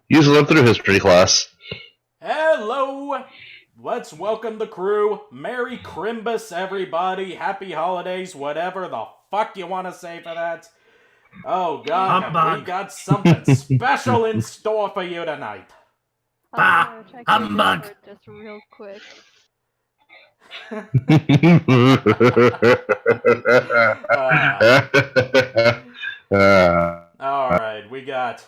Usually live through history class. Hello! Let's welcome the crew. Merry Crimbus, everybody. Happy holidays, whatever the fuck you want to say for that. Oh god, Humbug. we got something special in store for you tonight. Bah! Check Humbug! your Discord just real quick. Alright, we got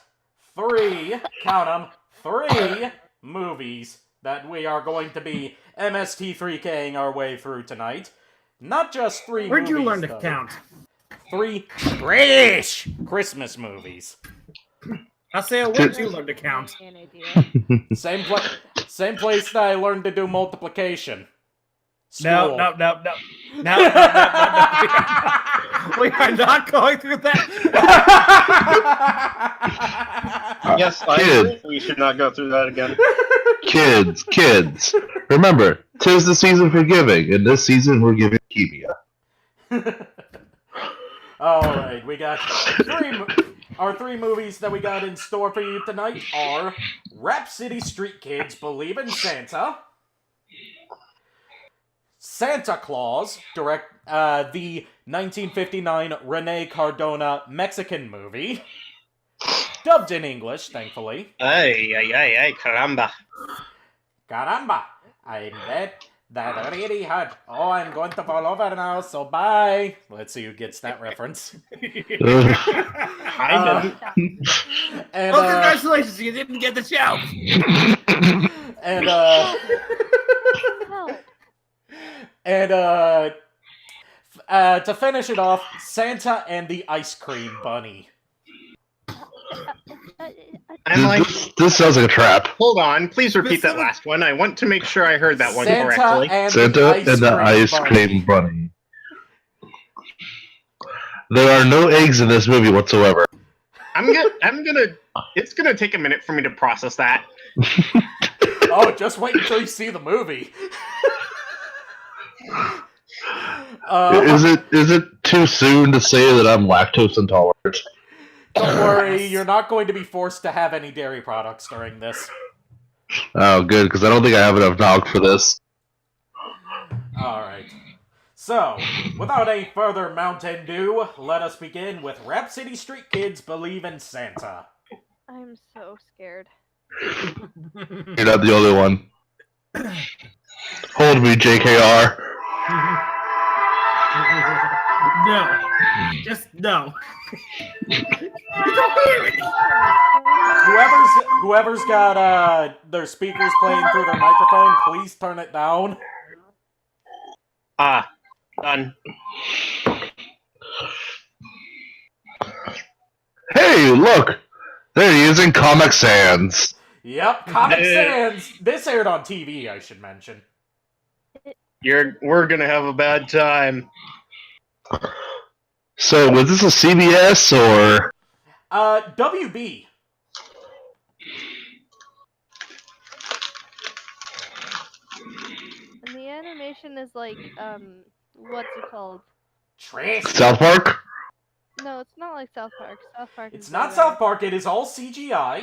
count them, three movies that we are going to be MST3King our way through tonight. Not just three Where'd movies, you learn to though. count? Three British Christmas movies. Haseo, where'd you learn to count? An idea. Same place that I learned to do multiplication. No. School. No. We are not going through that. Yes, I agree. We should not go through that again. Kids. Remember, 'tis the season for giving, and this season we're giving leukemia. Alright, we got our three movies that we got in store for you tonight are Rap City Street Kids Believe in Santa, Santa Claus, the 1959 Rene Cardona Mexican movie, dubbed in English, thankfully. Ay, caramba. Caramba! I'm that really hard. Oh, I'm going to fall over now, so bye. Let's see who gets that reference. I didn't. And, Well, congratulations, you didn't get the show. and Help. to finish it off, Santa and the Ice Cream Bunny. I'm like, This sounds like a trap. hold on, please repeat that last one. I want to make sure I heard that one correctly. Santa and the Ice Cream Bunny. There are no eggs in this movie whatsoever. It's gonna take a minute for me to process that. Oh, just wait until you see the movie. Is it too soon to say that I'm lactose intolerant? Don't worry, you're not going to be forced to have any dairy products during this. Oh, good, because I don't think I have enough knowledge for this. Alright. So, without any further Mountain Dew, let us begin with Rap City Street Kids Believe in Santa. I'm so scared. You're not the only one. Hold me, JKR. No. Just no. Whoever's got their speakers playing through their microphone, please turn it down. Done. Hey, look! They're using Comic Sans. Yep, Comic Sans. This aired on TV, I should mention. We're gonna have a bad time. So, was this a CBS or... WB. And the animation is like, what's it called? Trashmas. South Park? No, it's not like South Park. South Park It's is not better. South Park, it is all CGI.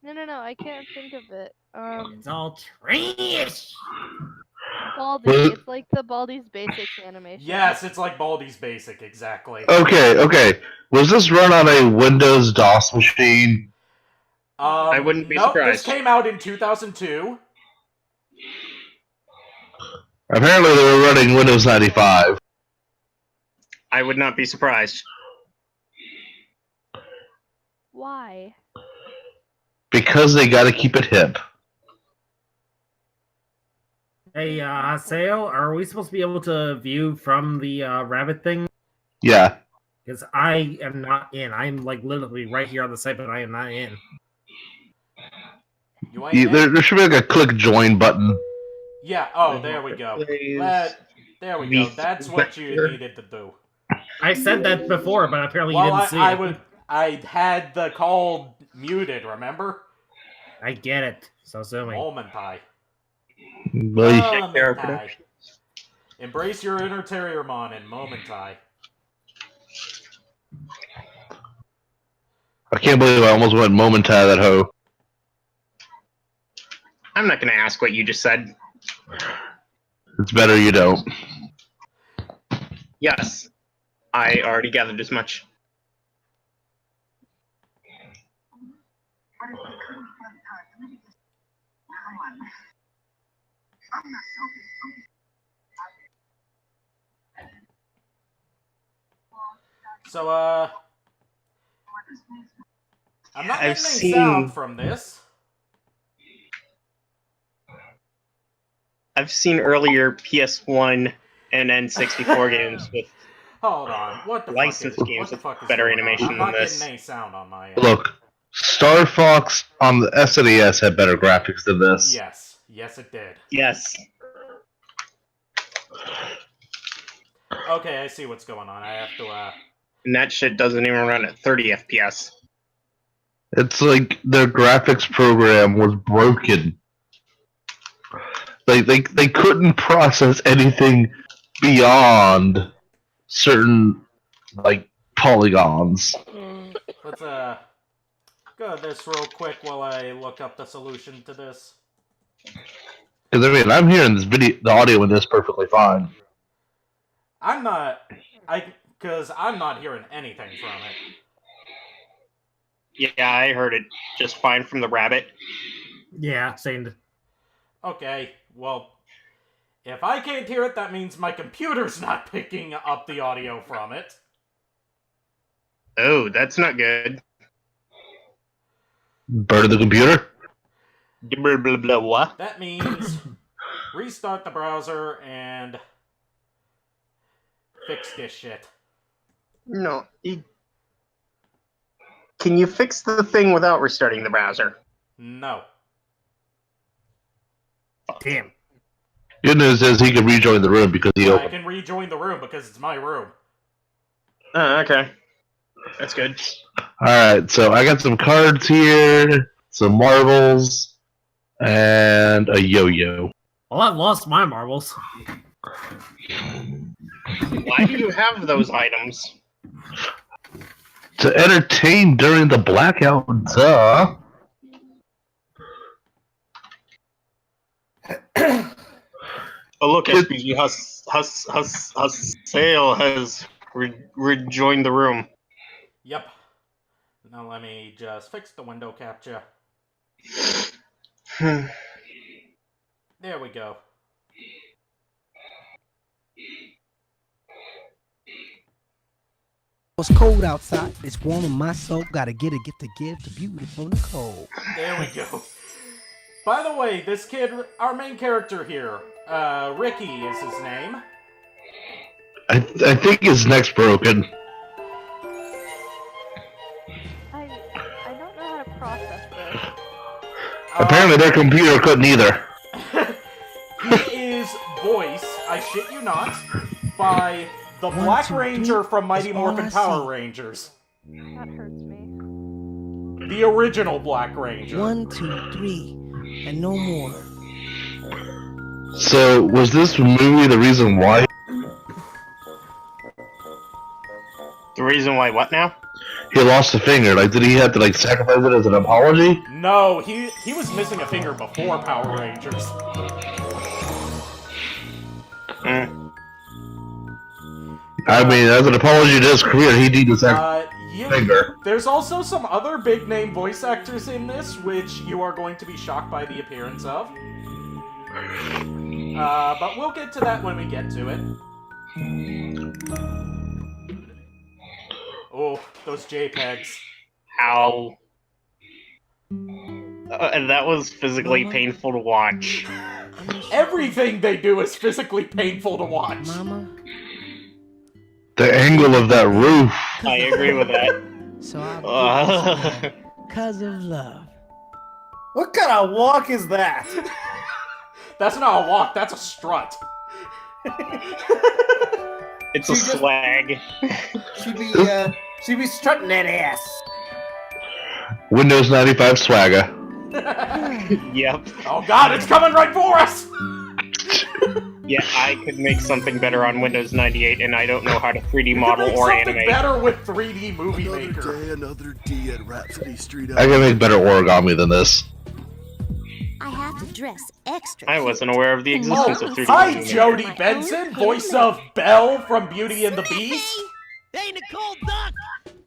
No, I can't think of it. It's all trash. Baldy. It's like the Baldi's Basics animation. Yes, it's like Baldi's Basic, exactly. Okay. Was this run on a Windows DOS machine? I wouldn't be nope, surprised. This came out in 2002. Apparently they were running Windows 95. I would not be surprised. Why? Because they gotta keep it hip. Hey, Haseo, are we supposed to be able to view from the rabbit thing? Yeah. Because I am not in. I'm like literally right here on the site, but I am not in. You ain't in? There should be like a click join button. Yeah, oh, there we go. Please. There we go. That's what you needed to do. I said that before, but apparently you Well, didn't see it. I had the call muted, remember? I get it. So assuming. Momentai. Well, Momentai. Embrace your inner Terriermon in Momentai. I can't believe I almost went momentar that hoe. I'm not going to ask what you just said. It's better you don't. Yes, I already gathered as much. So, I'm not I've getting any seen- sound from this. I've seen earlier PS1 and N64 games with Hold on. What the licensed fuck is, games what the with fuck is better going animation on? I'm than not this. getting any sound on my end. Look, Star Fox on the SNES had better graphics than this. Yes. Yes, it did. Yes. Okay, I see what's going on. I have to, And that shit doesn't even run at 30 FPS. It's like their graphics program was broken. They couldn't process anything beyond certain like polygons. let's, go to this real quick while I look up the solution to this. Because I mean, I'm hearing this video, the audio in this perfectly fine. Because I'm not hearing anything from it. Yeah, I heard it just fine from the rabbit. Yeah, same. Okay, well, if I can't hear it, that means my computer's not picking up the audio from it. Oh, that's not good. Burn the computer? Blah, blah, blah, what? That means restart the browser and fix this shit. No. Can you fix the thing without restarting the browser? No. Damn. Good news is he can rejoin the room because he I opened. can rejoin the room because it's my room. Oh, okay. That's good. Alright, so I got some cards here, some marbles, and a yo-yo. Well, I've lost my marbles. Why do you have those items? To entertain during the blackout, duh. Oh, look, SPG Haseo has rejoined the room. Yep. Now let me just fix the window capture. There we go. It's cold outside. It's warm in my soul. Gotta get to give to beautiful Nicole. There we go. By the way, this kid, our main character here, Ricky is his name. I think his neck's broken. I don't know how to process this. Apparently their computer couldn't either. He is voiced, I shit you not, by the Black 2, 3 Ranger from Mighty is all Morphin I Power see. Rangers. That hurts me. The original Black Ranger. 1, 2, 3, and no more. So, was this movie the reason why The reason why what now? he lost a finger? Like, did he have to, like, sacrifice it as an apology? No, he was missing a finger before Power Rangers. Mm. I mean, as an apology to his career, he needed to sacrifice You, a finger. there's also some other big name voice actors in this, which you are going to be shocked by the appearance of. But we'll get to that when we get to it. Oh, those JPEGs. Ow. And that was physically painful to watch. Everything they do is physically painful to watch. Mama. The angle of that roof. I agree with that. So I Uh, cause of love. What kind of walk is that? That's not a walk, that's a strut. it's a She just- swag. She'd be strutting that ass. Windows 95 swagger. Yep. Oh god, it's coming right for us! Yeah, I could make something better on Windows 98, and I don't know how to 3D model Make or something animate. better with 3D Movie Another Maker. day, another D at Rhapsody Street. I can make better origami than this. I have to dress extra. I wasn't aware of the Oh, existence of 3D hi, Movie Maker. Jodie Benson, voice of Belle from Beauty and the Beast. Hey, Nicole Duck!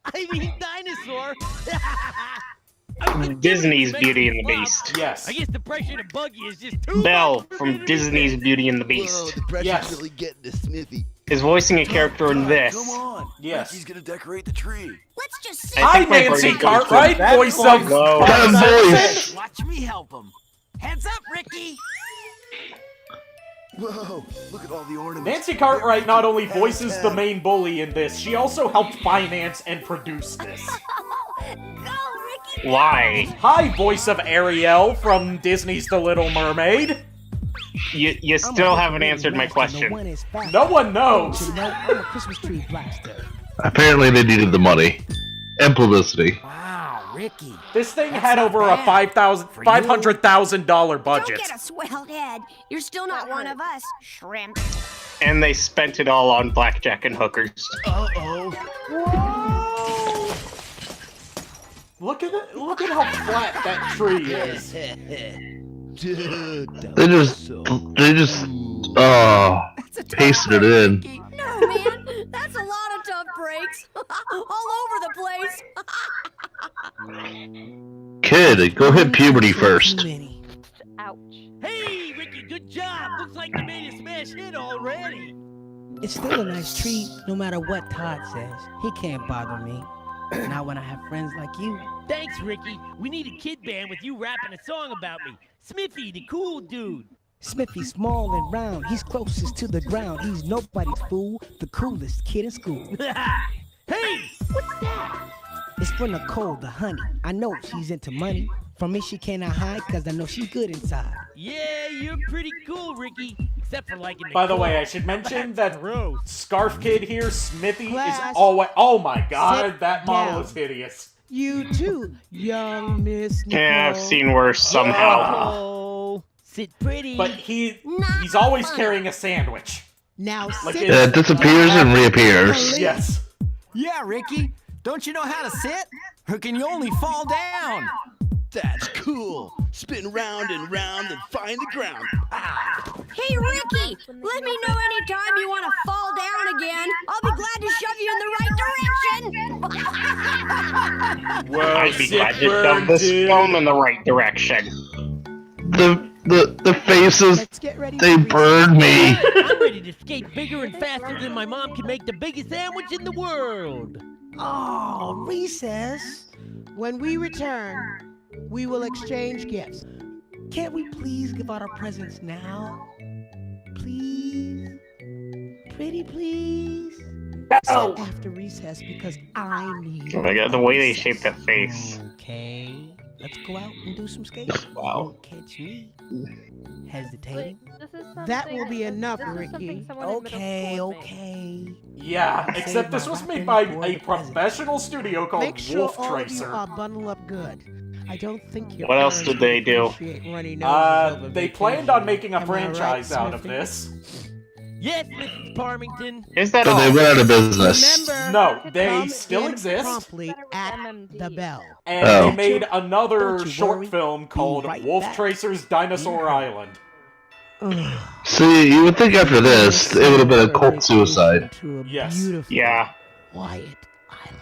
I mean, dinosaur! Disney's Beauty and the Beast. Yes. I guess the pressure to bug you is just too Belle much. from Disney's Beauty and the Whoa, Beast the pressure's Yes. really getting to Smithy. is voicing a character in this. Come on. Yes. He's gonna decorate the tree. Let's just see. I Hi, think my Nancy brain goes Cartwright, That voice voice. of Whoa. Bart That Simpson. voice. Watch me help him. Heads up, Ricky! Whoa, look at all the ornaments. Nancy Cartwright not only voices the main bully in this, she also helped finance and produce this. Go, Ricky! Why? Hi, voice of Ariel from Disney's The Little Mermaid. You still haven't answered my question. No one knows. You know, I'm a Christmas tree blaster. Apparently they needed the money. And publicity. Wow, Ricky. This thing That's had not over bad. a $500,000 budget. Don't get a swelled head. You're still not one of us, shrimp. And they spent it all on blackjack and hookers. Uh-oh. Look at it. Look at how flat that tree is. Dude, They just pasted it in. No, man. That's a lot of tough breaks. All over the place. Kid, go hit puberty first. Ouch. Hey, Ricky, good job. Looks like you made a smash hit already. It's still a nice treat, no matter what Todd says. He can't bother me. Not when I have friends like you. Thanks, Ricky. We need a kid band with you rapping a song about me. Smithy, the cool dude. Smithy's small and round. He's closest to the ground. He's nobody's fool. The coolest kid in school. Hey! It's for Nicole, the honey. I know she's into money. From me, she cannot hide, cause I know she's good inside. Yeah, you're pretty cool, Ricky. Except for liking the By the cool. way, I should mention that Gross. Scarf Kid here, Smithy, is Class. always. Oh my god, Sit that model down. is hideous. You too, young Miss Nicole. Yeah, I've seen worse somehow. Oh, sit pretty. But he's always carrying a sandwich. Now Like sit it- It disappears and reappears. Yes. Yeah, Ricky. Don't you know how to sit? Or can you only fall down? That's cool. Spin round and round and find the ground. Hey, Ricky. Let me know anytime you want to fall down again. I'll be glad to shove you in the right direction. Well, I'd be glad to shove this film in the right direction. The faces, Let's get ready. they for burned me. I'm ready to skate bigger and faster than my mom can make the biggest sandwich in the world. Oh, recess. When we return, we will exchange gifts. Can't we please give out our presents now? Please? Pretty please? So after recess, because I need... Oh my god, the way they shape that face. Okay, let's go out and do some skating. Wow. Won't catch me hesitating. That will be enough, Ricky. Okay, okay. Yeah, Save except this my was made weapon by for a the present. professional studio called Make sure Wolf all of you Tracer. are bundled up good. I don't think your What else parents did they would do? appreciate runny noses over They vacation. planned on making a Am I right, franchise out of Smithy? this. Yes, Mrs. Parmington. Is that But all? they went out of business. Remember, No, they come still in exist. promptly at the bell. And Oh. they made another Don't you short worry. film called right Wolf back. Tracer's Dinosaur Island. Ugh. See, you would think after this, it would have been a cult suicide. To a Yes. beautiful, Yeah. quiet island.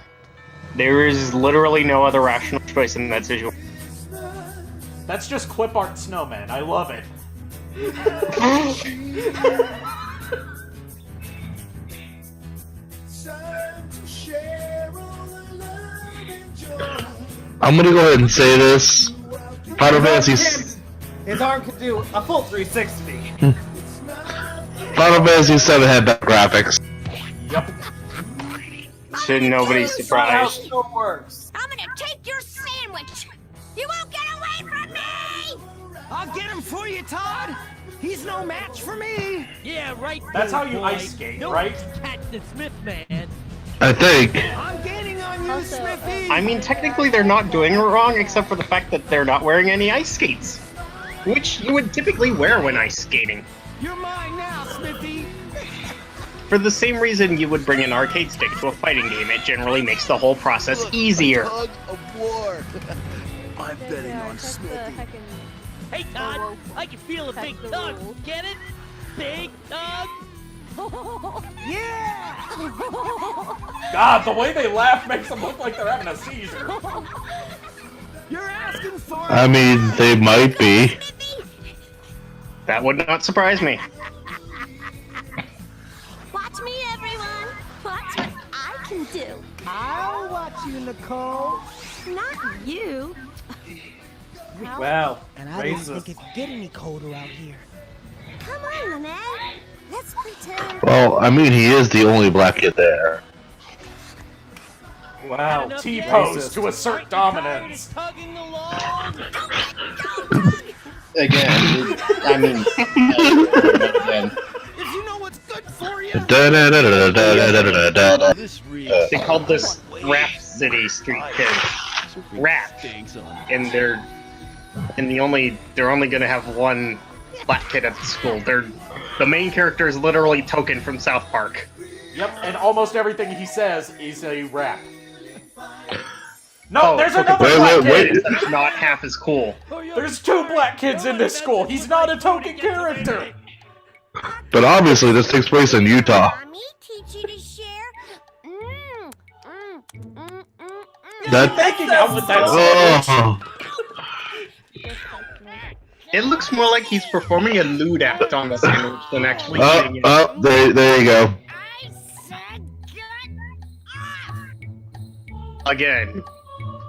There is literally no other rational choice in that situation. That's just clip art snowman. I love it. I'm gonna go ahead and say this. Final Fantasy His arm can do a full 360. Final Fantasy 7 had better graphics. Yep. To nobody's How surprise. it still works. I'm gonna take your sandwich. You won't get away from me. I'll get him for you, Todd. He's no match for me. Yeah, right. That's there, how you boy. ice skate, No right? one can catch the Smith man. I think. I'm gaining on you, Also- Smithy. I mean, technically they're not doing it wrong, except for the fact that they're not wearing any ice skates. Which you would typically wear when ice skating. You're mine now, Smithy. For the same reason you would bring an arcade stick to a fighting game, it generally makes the whole process easier. Tug of war. I'm betting on Smithy. Hey, Todd, I can feel a big tug. Get it? Big tug? Yeah! God, the way they laugh makes them look like they're having a seizure. You're asking for it. I mean, they might be. That would not surprise me. Watch me, everyone. Watch what I can do. I'll watch you, Nicole. Not you. Well, And I didn't think it could get any colder out here. Come on, Lynette. Let's pretend. Well, I mean, he is the only black kid there. Wow, T-pose to assert dominance. Tugging along. Again, I mean, again. If you know what's good for you. Da-da-da-da-da-da-da-da-da. This reads. They called this Rap City Street Kids. Rap. And they're only gonna have one black kid at the school. The main character is literally Token from South Park. Yep, and almost everything he says is a rap. No, there's another black kid! That's not half as cool. There's 2 black kids in this school. He's not a Token character. But obviously, this takes place in Utah. Mommy teach you to share. That. Making out with that sandwich. It looks more like he's performing a lewd act on the sandwich than actually eating it. There you go. Again,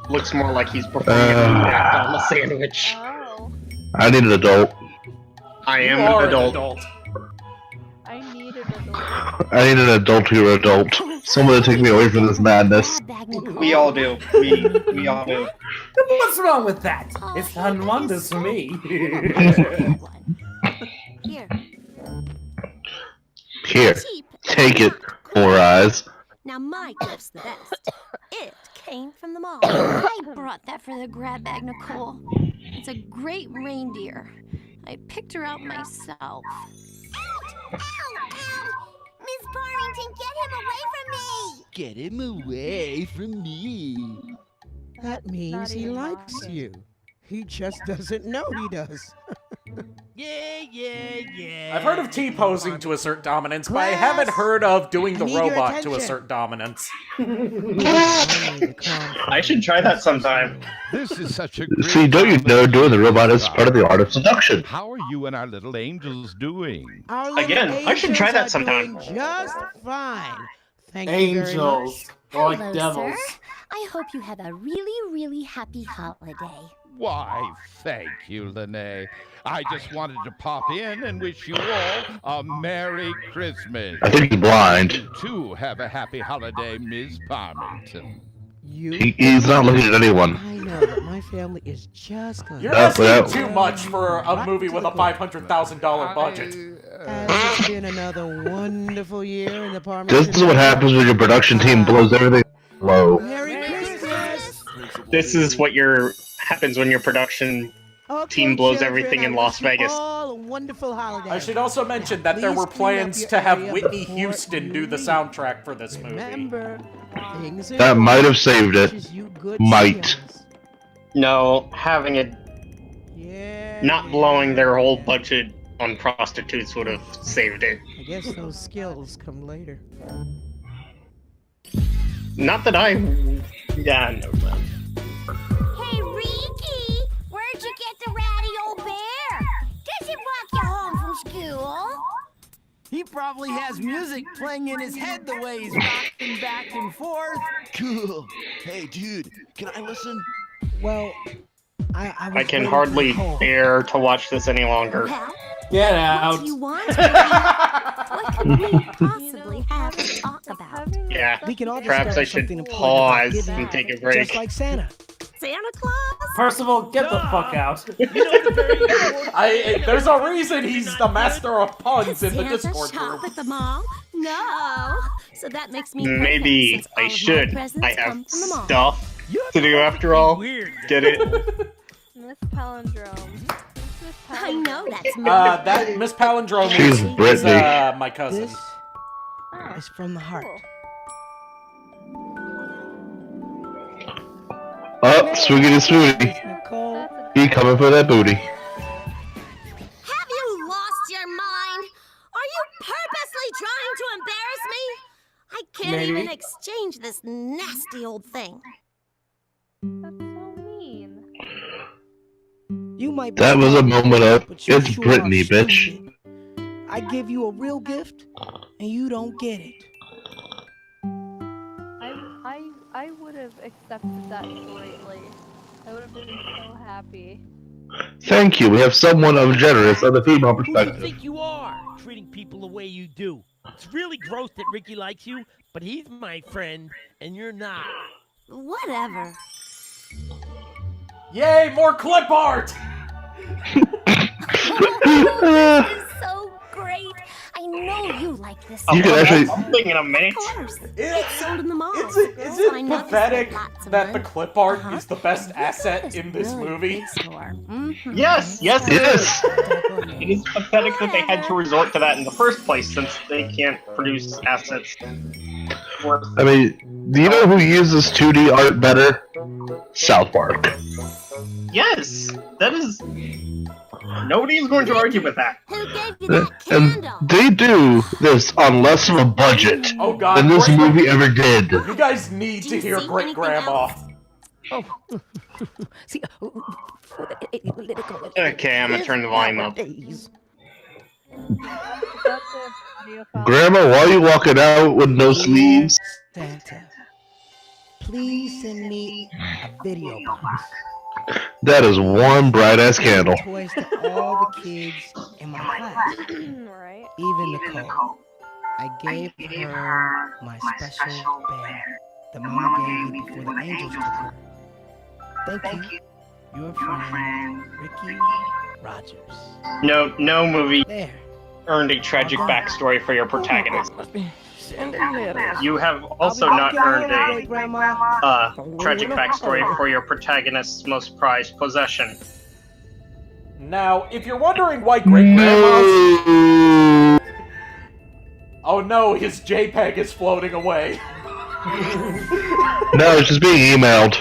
looks more like he's performing a lewd act on the sandwich. Oh, I need an adult. I am You are an adult. I need an adult. I need an adultier adult. Someone to take me away from this madness. We all do. We all do. what's wrong with that? It's done wonders for me. Here. Here, Cheap. take it, Four Eyes. Now my gift's the best. It came from the mall. I brought that for the grab bag, Nicole. It's a great reindeer. I picked her out myself. Ow! Miss Barrington, get him away from me! Get him away from me. That means Not he even likes mocking. you. He just doesn't know he does. Yeah. I've heard of T-posing to assert dominance, but I haven't heard of doing the I need your robot to attention. assert dominance. I should try that sometime. This is such a great See, don't you know doing the robot is part of the art of seduction? How are you and our little angels doing? Our little Again, I should try that angels are sometime. doing Just fine. Thank you very much. Angels. Or like Hello, devils. sir. I hope you have a really, really happy holiday. Why, thank you, Lene. I just wanted to pop in and wish you all a Merry Christmas. I think he's blind. You too have a happy holiday, Ms. Parmington. He's not looking at anyone. I know that my family is just gonna. You're But asking too much for a movie with a $500,000 budget. It's been another wonderful year in the Parmesan. This is what happens when your production team blows everything low. Merry Christmas. This is what happens when your production team blows children, everything in I Las wish you Vegas. all a wonderful holiday. I should also mention that there were Please clean up plans your to have area Whitney before Houston you do the leave. soundtrack for this movie. Remember, things are That good. might have saved it. Wishes you good Might. skills. No, having it Yeah. not blowing their whole budget on prostitutes would have saved it. I guess those skills come later. Not that I. Yeah, no man. Hey, Ricky! Where'd you get the ratty old bear? Does it walk you home from school? He probably has music playing in his head the way he's rocking back and forth. Cool. Hey, dude, can I listen? Well, I was I can waiting hardly for Nicole. bear to watch this any longer. Well, Get what out. do you want? What could we possibly have to talk about? Yeah, We can all perhaps discuss I should something important about pause giving, and take a break. Just like Santa. Santa Claus? Percival, get the fuck out. There's a reason he's the master of puns in the Santa Discord shop group. at the mall? No. So that makes me perfect, Maybe since all I of my should. presents I have come from the mall. stuff to do after all. Weird. Get it? Miss Palindrome. Miss I know that's me. That Miss Palindrome She's is Brittany. my cousin. This is from the heart. Oh, Swiggity Smoothie. Nicole. He coming for that booty. Have you lost your mind? Are you purposely trying to embarrass me? I can't Maybe. even exchange this nasty old thing. That's so mean. You might be That was a smart, moment of, but you it's sure Brittany, are bitch. stupid. I give you a real gift, and you don't get it. I would have accepted that greatly. I would have been so happy. Thank you. We have someone of generous on the female Who do you perspective. think you are, treating people the way you do? It's really gross that Ricky likes you, but he's my friend, and you're not. Whatever. Yay, more clip art! Oh, this is so great. I know you like this. You can actually. Something in a minute. Of course. It's sold in the mall. Is it pathetic that the clip art is the best asset in this movie? Yes, yes, it Yes. is. It is pathetic that they had to resort to that in the first place, since they can't produce assets. I mean, do you know who uses 2D art better? South Park. Yes, that is. Nobody is going to argue with that. Who gave you that And candle? they do this on less of a budget Oh god, than this great- movie ever did. You guys need Do to you hear see Great anything Grandma. else? Oh, see, Okay, I'm gonna turn the volume up. Is that the video file? Grandma, why are you walking out with no sleeves? Santa, please send me a video box. That is one bright ass candle. Toys to all the kids in my class, Right. even Nicole. I gave her my special bear that Mama gave me before the angels took her. Thank you, your friend Ricky Rogers. No movie There. earned a tragic backstory for your protagonist. Sending letters. You have also not earned Great a Grandma. tragic backstory for your protagonist's most prized possession. Now, if you're wondering why Great Grandma's... No. Oh no, his JPEG is floating away. No, it's just being emailed.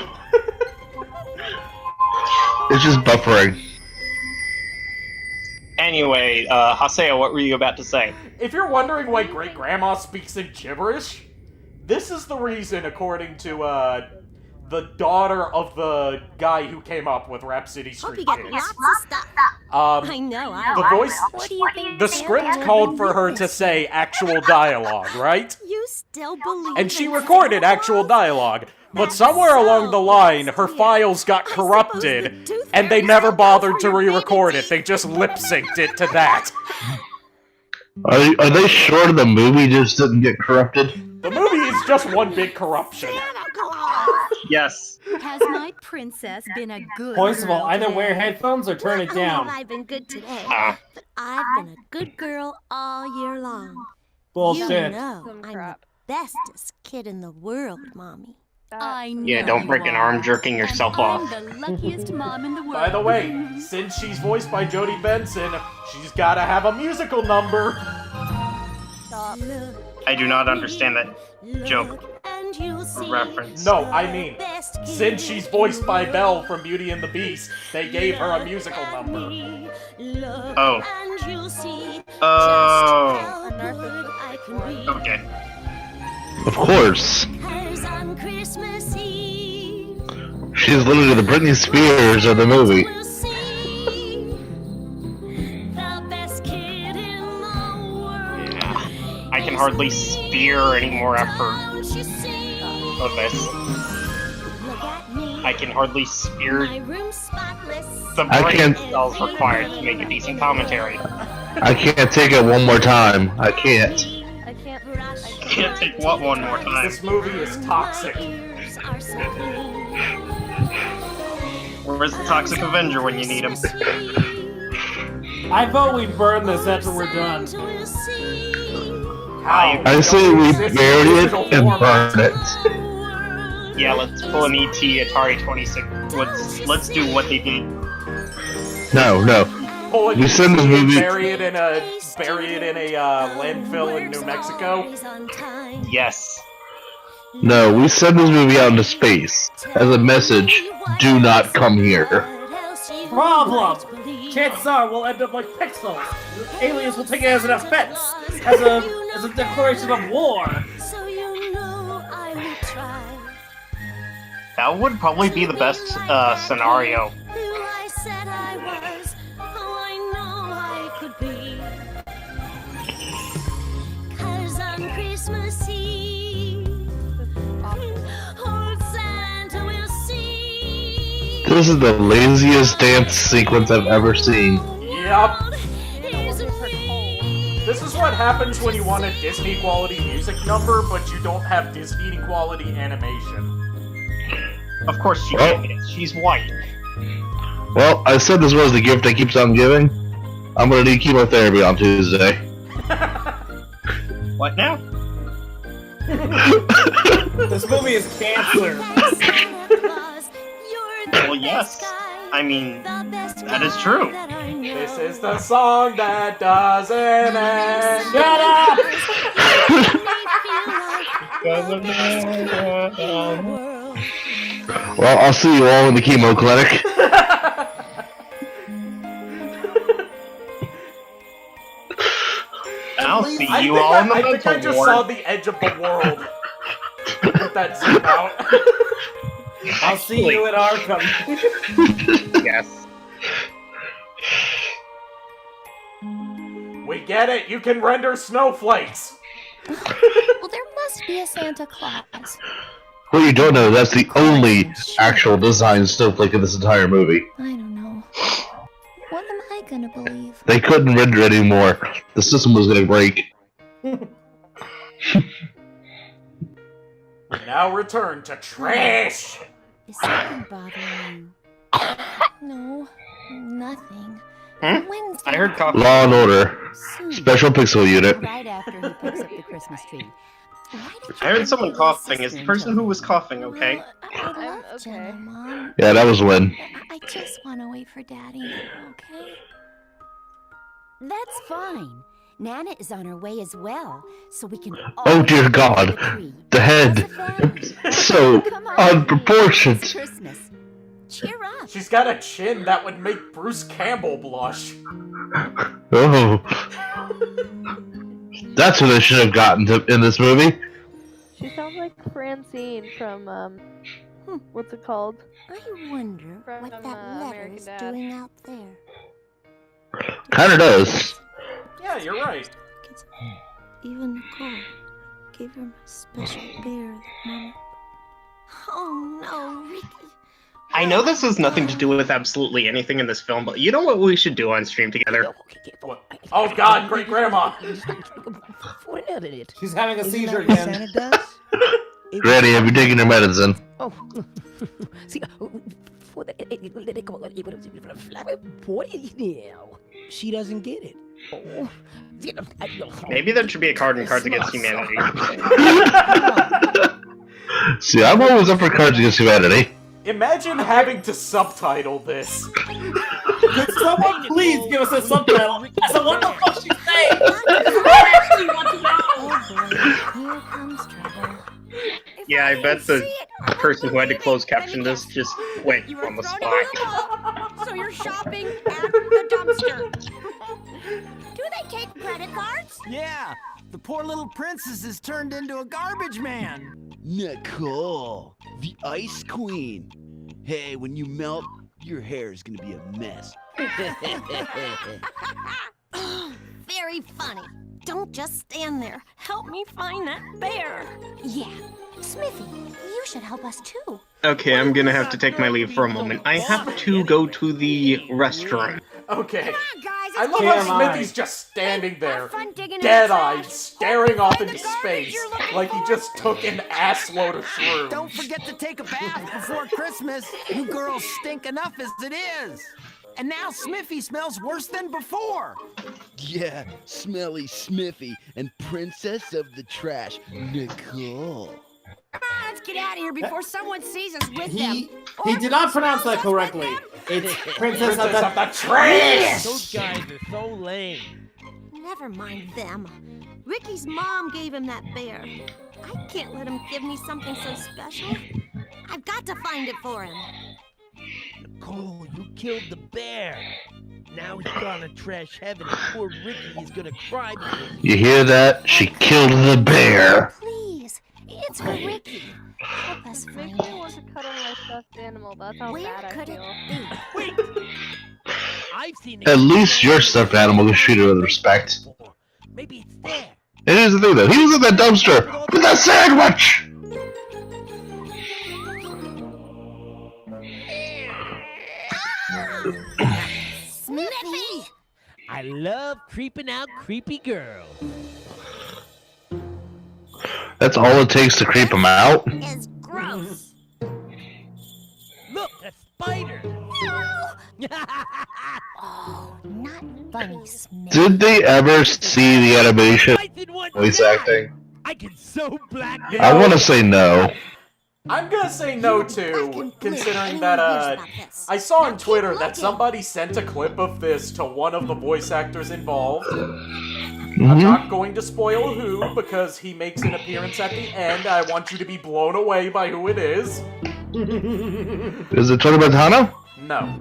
It's just buffering. Anyway, Haseo, what were you about to say? If you're wondering why Great Grandma speaks in gibberish, this is the reason, according to, the daughter of the guy who came up with Rhapsody Hope Street you get Kids. lots of stuff. I know. The voice... What do you think? The Santa script would called bring for her you to this? say actual dialogue, right? You still believe And she in recorded Santa actual Claus? dialogue. But That's somewhere along so the line, her weird. files got I suppose corrupted, the tooth and they fairy never still goes bothered for to your re-record baby it. They just lip-synced it to that. Are they sure the movie just didn't get corrupted? The movie is just one big corruption. Santa Claus. Yes. Has my princess been a good Points of all, girl either today? wear headphones or turn it Not only down. have I been good today, Ah. but I've been a good girl all year long. Bullshit. You know Some I'm crap. the bestest kid in the world, Mommy. That- Yeah, don't break an arm jerking yourself off. I'm the luckiest mom in the world. By the way, since she's voiced by Jodie Benson, she's gotta have a musical number. Stop. I do not understand that joke And you'll see reference. No, I mean, best kid since she's voiced by Belle from Beauty and the Beast, they gave her a musical number. Look Oh. and you'll see Oh. just how good I can be. Okay. Of course. 'Cause on Christmas Eve, She's literally the Britney Spears of the movie. we'll see the best kid in the world. Yeah. I can hardly spear any more effort Don't you see? of this. Look at me. I can hardly spear My room's spotless. the I brain can't- cells required to make a decent commentary. I can't take it one more time. I can't. I can't. Can't take what one more time? This movie is toxic. Ears are so clean. Where's the Toxic Avenger when you need him? I vote we burn this after we're done. We'll see How? I say we bury it and burn it. Yeah, let's pull an ET Atari 26. Let's do what they did. No, no. pull it, We send this movie. bury it in a landfill in New Mexico. Yes. No, we send this movie out into space as a message. Do not come here. Problem! Chances are we'll end up like Pixels. Aliens will take it as an offense, as a declaration of war. That would probably be the best scenario. This is the laziest dance sequence I've ever seen. Yep. This is what happens when you want a Disney quality music number, but you don't have Disney quality animation. Of course she can't. She's white. Well, I said this was the gift that keeps on giving. I'm gonna need chemotherapy on Tuesday. What now? This movie is cancer. Well, yes. I mean, that is true. This is the song that doesn't end. Shut up! Well, I'll see you all in the chemo clinic. I'll see you all in the I think I mental just ward. saw the edge of the world. Put that zip out. I'll see you at Arkham. Yes. We get it. You can render snowflakes. Well, there must be a Santa Claus. What you don't know, that's the only actual design snowflake in this entire movie. I don't know. What am I gonna believe? They couldn't render anymore. The system was gonna break. Now return to trash. Is something bothering you? No, nothing. Hmm? Wednesday. I heard coffee. Law and Order. Soon. Special Pixel Unit. Right after he picks up the Christmas tree. I heard someone coughing. Is the person who was coughing okay? Well, I love okay. Jenna, Mom. Yeah, that was Lynn. I just want to wait for Daddy, okay? That's fine. Nana is on her way as well, so we can all Oh dear God. The head. So unproportioned. Christmas. Cheer up. She's got a chin that would make Bruce Campbell blush. Oh. That's what they should have gotten to in this movie. She sounds like Francine from, what's it called? I wonder From, what that letter American is Dad. doing out there. Kinda does. Yeah, you're right. Even Nicole gave her my special bear that Mama. Oh no, Ricky. I know this has nothing to do with absolutely anything in this film, but you know what we should do on stream together? What? Oh God, great grandma. She's having a Isn't seizure that what again. Santa does? Granny, have you taken your medicine? Oh. See, She doesn't get it. Maybe there should be a card in Cards Against Humanity. See, I'm always up for Cards Against Humanity. Imagine having to subtitle this. Could someone please give us a subtitle? So what the fuck she's saying? I actually want to know. Oh boy, here comes trouble. Yeah, I bet the person who had to close caption this just went on the spot. So you're shopping at the dumpster. Do they take credit cards? Yeah, the poor little princess is turned into a garbage man. Nicole, the Ice Queen. Hey, when you melt, your hair is gonna be a mess. Very funny. Don't just stand there. Help me find that bear. Yeah. Smithy, you should help us too. Okay, I'm gonna have to take my leave for a moment. I have to go to the restroom. Okay. Guys, I love how Smithy's just standing there, dead-eyed, staring off into space, like he just took an assload of shrooms. Don't forget to take a bath before Christmas. You girls stink enough as it is. And now Smithy smells worse than before. Yeah, smelly Smithy and Princess of the Trash, Nicole. Come on, let's get out of here before someone sees us with them. He did not pronounce that correctly. It's Princess of the Trash! Those guys are so lame. Never mind them. Ricky's mom gave him that bear. I can't let him give me something so special. I've got to find it for him. Nicole, you killed the bear. Now he's gone to trash heaven and poor Ricky is gonna cry because You hear that? She killed the bear. Please, it's for Ricky. Help us Makes find me it. want to cuddle my stuffed animal. That's how Where bad I could it feel. be? Wait! I've seen At least your stuffed animal is treated with respect. Maybe it's there. And here's the thing though, he was in that dumpster with a sandwich! Smithy! I love creeping out creepy girls. That's all it takes to creep him out? Is gross. Look, a spider. Oh, not funny, Smithy. Did they ever see the animation voice acting? I can so black. I want to say no. I'm gonna say no too, considering that, I saw on Twitter that somebody sent a clip of this to one of the voice actors involved. I'm not going to spoil who, because he makes an appearance at the end. I want you to be blown away by who it is. Is it Tony Montana? No.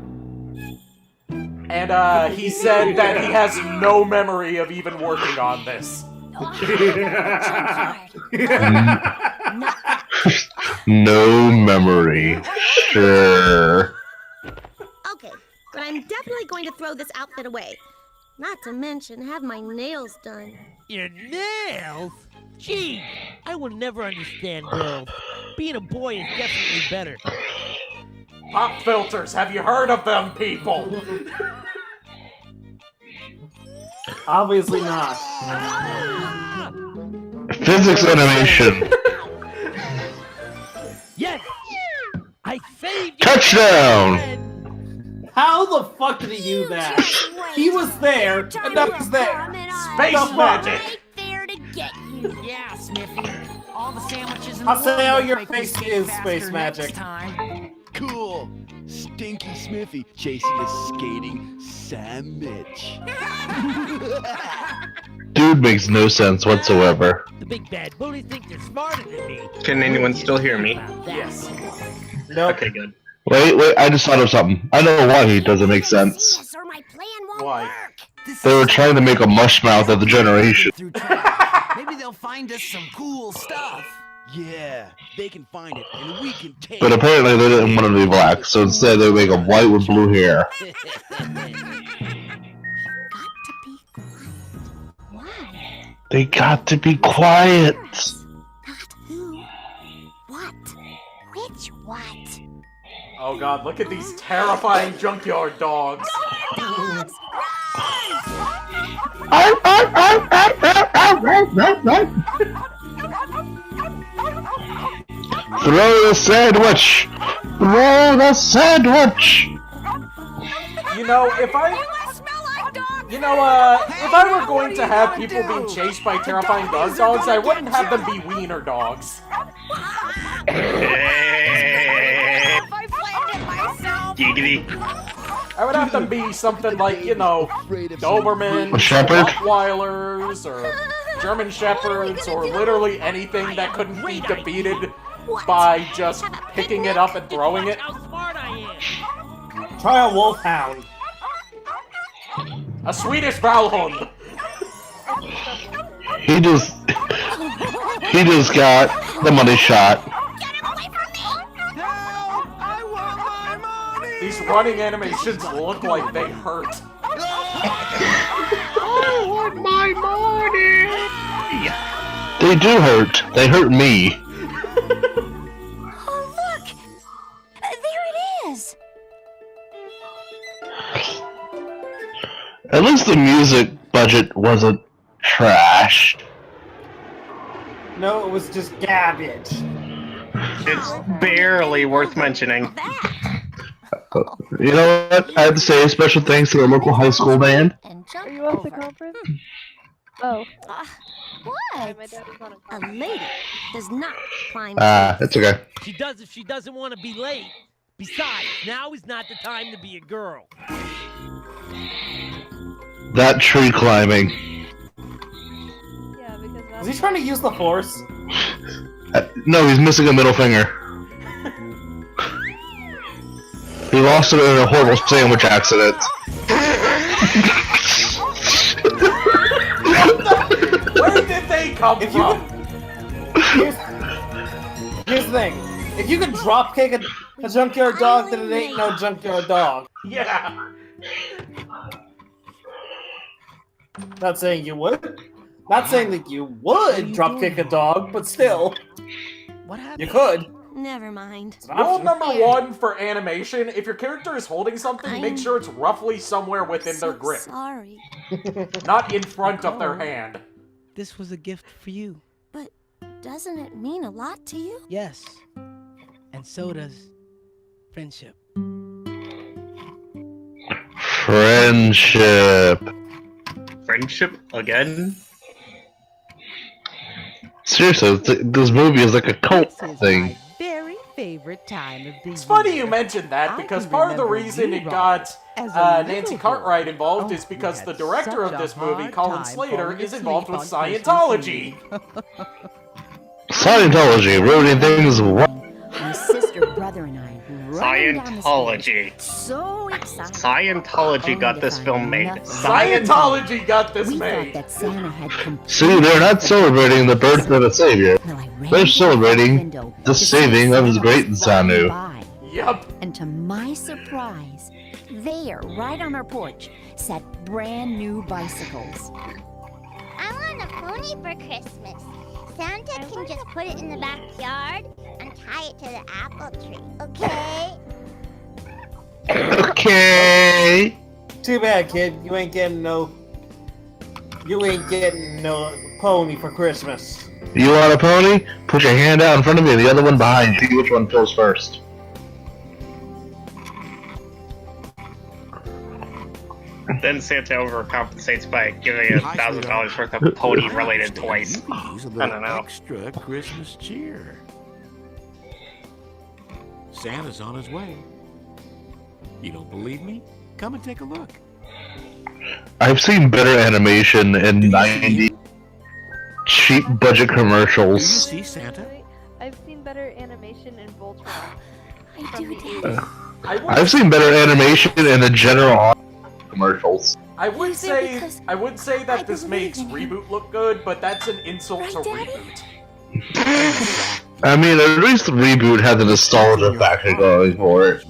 And, he said that he has no memory of even working on this. No memory. Sure. Okay, but I'm definitely going to throw this outfit away. Not to mention have my nails done. Your nails? Gee, I will never understand girls. Being a boy is definitely better. Pop filters, have you heard of them, people? Obviously not. Physics animation. Yes! I saved you! Touchdown! How the fuck did he do that? He was there, and that was there. Space magic! Right there to get you. Yeah, Smithy. All the sandwiches in I'll the world say how will your make me face skate is faster space next magic. time. Cool. Stinky Smithy chasing a skating sandwich. Dude makes no sense whatsoever. The big bad bullies think they're smarter than me. Can anyone still hear me? Yes. Nope. Okay, good. Wait, I just thought of something. I know why he doesn't make sense. Yes, or my plan won't Why? work. They were trying to make a mushmouth of the generation. Through trash. Maybe they'll find us some cool stuff. Yeah, they can find it, and we can take But apparently they didn't want him to be black, so instead they make him white with blue hair. Got to be quiet. Why? They got to be quiet. Not who. What? Which what? Oh god, look at these terrifying junkyard dogs. Dogs! Throw the sandwich! Throw the sandwich! You know, if I were going to have people being chased by terrifying guard dogs, I wouldn't have them be wiener dogs. Giggity. I would have them be something like, you know, Dobermans, A shepherd? Rottweilers, or German Shepherds, or literally anything that couldn't be defeated by just picking it up and throwing it. How smart I am. Try a wolfhound. A Swedish Valhund. He just got the money shot. These running animations look like they hurt. I want my money! They do hurt. They hurt me. Oh, look! There it is! At least the music budget wasn't trash. No, it was just garbage. It's barely worth mentioning. You know what? I have to say special thanks to the local high school band. And jump Are you at the over. conference? Oh. What? My dad was on a A conference. lady does not climb Ah, trees. it's okay. She does if she doesn't want to be late. Besides, now is not the time to be a girl. That tree climbing. Yeah, because Is he trying to use the Force? No, he's missing a middle finger. He lost it in a horrible sandwich accident. Where did they come from? Here's the thing. If you could dropkick a junkyard dog, then it ain't no junkyard dog. Yeah. Not saying you would. Not saying that you would dropkick a dog, but still. What happened? You could. Never mind. Rule number 1 for animation, if your character is holding something, make sure it's roughly somewhere within their grip. Sorry. Not in front of their hand. This was a gift for you. But doesn't it mean a lot to you? Yes. And so does friendship. Friendship. Friendship again? Seriously, this movie is like a cult thing. Very favorite time of the It's funny you mentioned that, because part of the reason it got Nancy Cartwright involved is because the director of this movie, Colin Slater, is involved with Scientology. Scientology, ruining things. What? My sister, brother, and I Scientology. so excited. Scientology got this film made. Scientology got this made. That Santa had See, they're not celebrating the birth of a savior. They're celebrating the saving of his great Sanu. Yep. And to my surprise, there, right on our porch, sat brand new bicycles. I want a pony for Christmas. Santa can just put it in the backyard and tie it to the apple tree, okay? Okay. Too bad, kid. You ain't getting no pony for Christmas. You want a pony? Put your hand out in front of me and the other one behind you. See which one fills first. Then Santa overcompensates by giving you $1,000 worth of pony-related toys. I don't know. Extra Christmas cheer. Santa's on his way. You don't believe me? Come and take a look. I've seen better animation in 90 cheap budget commercials. See Santa? I've seen better animation in Voltron. I do, I've seen better animation in the general commercials. I would say that this makes Reboot look good, but that's an insult to Reboot. I mean, at least the Reboot had the nostalgia factor going for it.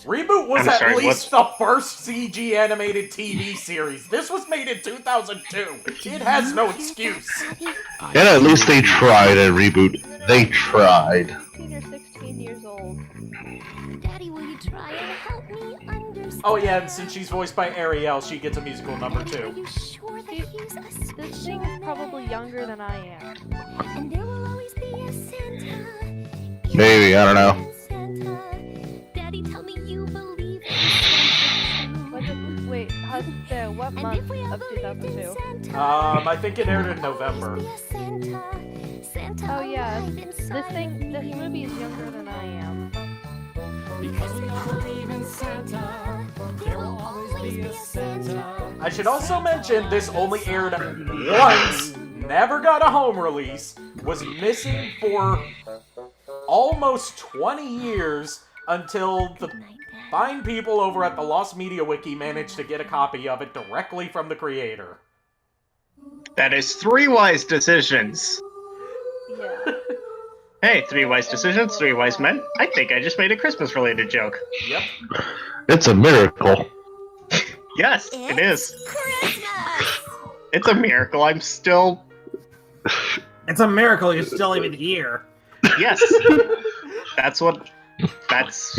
Reboot was at least the first CG animated TV series. This was made in 2002. It has no excuse. And at least they tried at Reboot. They tried. 15 or 16 years old. Daddy, will you try and help me understand? Oh yeah, and since she's voiced by Ariel, she gets a musical number too. This thing is probably younger than I am. And there will always be a Santa. Maybe, I don't know. Daddy, tell me you believe in Wait, Haseo, what month of 2002? I think it aired in November. Oh yeah, this movie is younger than I am. Because we all believe in Santa, there will always be a Santa. I should also mention this only aired once, never got a home release, was missing for almost 20 years until the fine people over at the Lost Media Wiki managed to get a copy of it directly from the creator. That is 3 wise decisions. Yeah. Hey, 3 wise decisions, 3 wise men. I think I just made a Christmas-related joke. Yep. It's a miracle. Yes, it is. It's a miracle. I'm still... It's a miracle you're still even here. Yes. That's what... That's...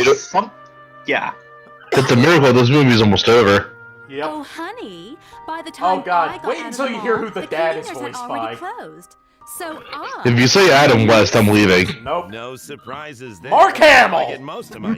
Yeah. It's a miracle this movie's almost over. Yep. Oh, honey, by the time Oh god, I got wait out until of you the hear mall, who the dad is cleaners had voiced already by. closed. So I... If you say Adam West, I'm leaving. Nope. No surprises there. Mark Hamill! I get most of my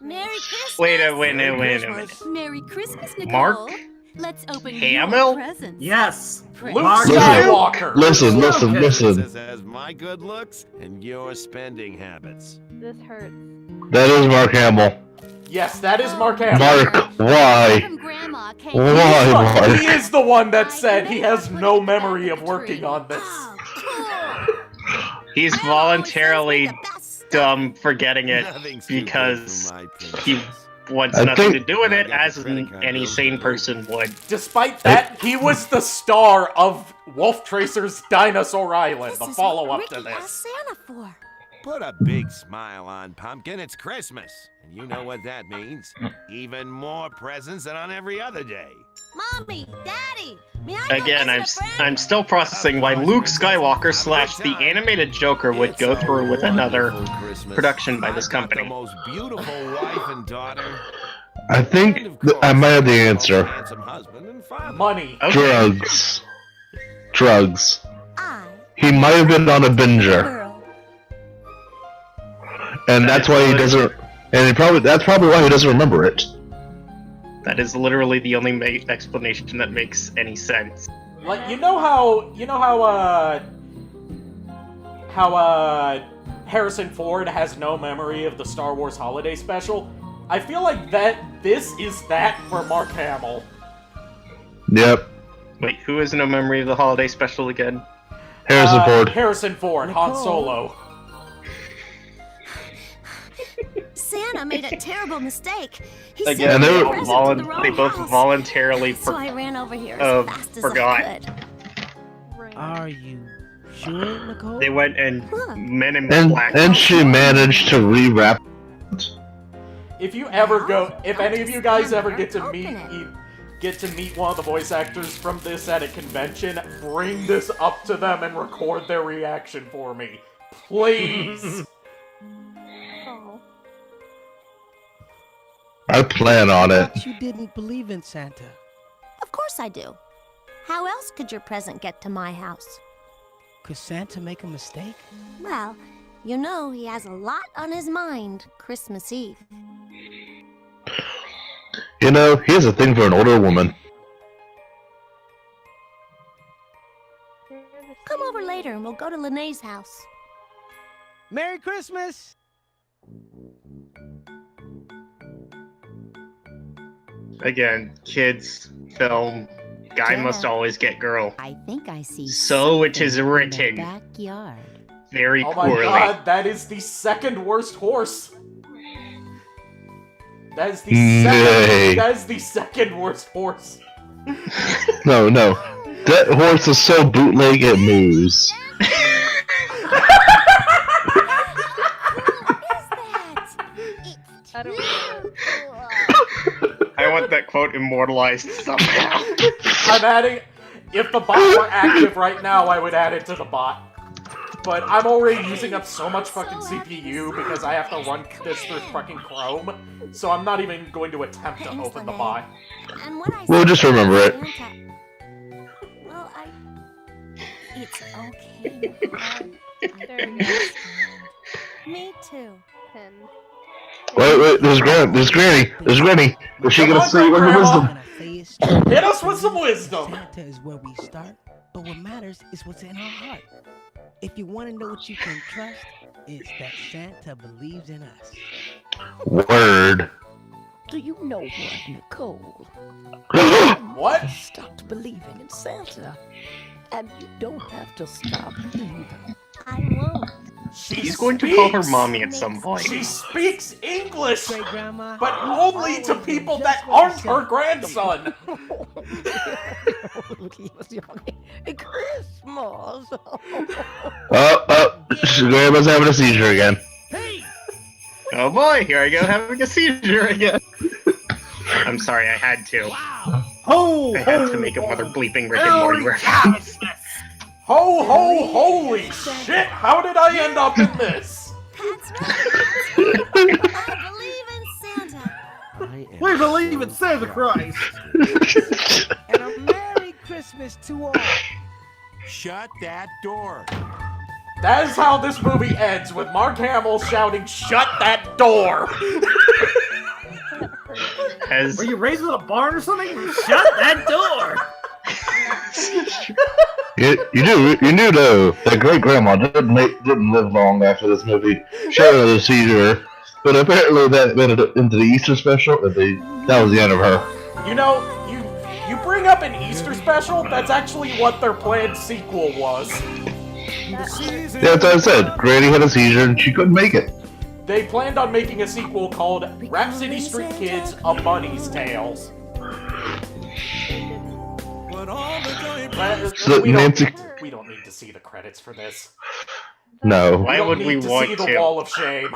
Merry Christmas! Wait a minute. Merry Christmas, Nicole. Mark Let's open Hamill? your presents. Yes. Luke Mark Skywalker. Listen. Princess has my good looks and your spending habits. This hurts. That is Mark Hamill. Yes, that is Mark Hamill. Mark, why? From Grandma came Why, Mark? He is the one that said he has no memory of working on this. He's voluntarily dumb for getting it Nothing's too good because for my princess. he wants I nothing think- to do with it, I got as the credit card any bill sane for person would. Despite that, he was the star of Wolf Tracer's Dinosaur Island, the This is follow-up what to Ricky asked this. Santa for. Put a big smile on, Pumpkin. It's Christmas. And you know what that means. Even more presents than on every other day. Mommy, Daddy, may I go Again, visit a friend? I'm still processing why Luke Skywalker / the animated Joker would go through with another production by this I've got company. the most beautiful wife and daughter. I think I might have the answer. Handsome husband and father. Money. Drugs. Drugs. I, He might have been on a binger, girl. and that's why he doesn't. And that's probably why he doesn't remember it. That is literally the only explanation that makes any sense. Like, you know how Harrison Ford has no memory of the Star Wars Holiday Special? I feel like this is that for Mark Hamill. Yep. Wait, who has no memory of the holiday special again? Harrison Ford. Harrison Ford, Han Solo. Santa made a terrible mistake. He Again, sent they me a present to the wrong both house. voluntarily So I ran over here as fast as forgot. I could. Are you sure, Nicole? They went and Men in And Black. she managed to rewrap. If any of you guys ever get to meet one of the voice actors from this at a convention, bring this up to them and record their reaction for me. Please. Oh. I plan on it. But you didn't believe in Santa. Of course I do. How else could your present get to my house? Could Santa make a mistake? Well, you know he has a lot on his mind Christmas Eve. You know, he has a thing for an older woman. Come over later and we'll go to Lene's house. Merry Christmas! Again, kids, film, guy must always get girl. I think I see. So it is something in the written. Backyard. Very Oh my poorly. god, that is the second worst horse. That is the Nay. second worst horse. No. That horse is so bootleg it moves. I don't I want that quote immortalized somehow. I'm adding. If the bot were active right now, I would add it to the bot. But I'm already using up so much fucking CPU because I have to run this through fucking Chrome, so I'm not even going to attempt to open the bot. And what I We'll said just about remember it. Santa- Well, it's okay, Nicole. There we go. Me too. 10. Wait, there's Granny. Is she Come gonna on, say what Grandma. wisdom? Can I say it straight? Hit us with some wisdom! Santa is where we start, but what matters is what's in our heart. If you want to know what you can trust, it's that Santa believes in us. Word. Do you know what, Nicole? What? Stopped believing in Santa. And you don't have to stop either. I won't. He's going to call her mommy at some point. She speaks English, Great Grandma. but only to people that aren't her grandson. Christmas. Grandma's having a seizure again. Oh boy, here I go having a seizure again. I'm sorry, I had to. I had to make a mother bleeping Rick and Morty reference. Ho ho holy shit, how did I end up in this? That's right. I believe in Santa. We believe in Santa Christ. And a Merry Christmas to all. Shut that door. That is how this movie ends, with Mark Hamill shouting, "Shut that door!" As Were you raised in a barn or something? Shut that door! You knew though that great grandma didn't live long after this movie. She had another seizure, but apparently that went into the Easter special, and that was the end of her. You know, you bring up an Easter special. That's actually what their planned sequel was. Yeah, that's what I said. Granny had a seizure and she couldn't make it. They planned on making a sequel called Rhapsody Street Kids: A Bunny's Tale. So, we Nancy, don't need to see the credits for this. no. Why would we want see to? the Wall of Shame.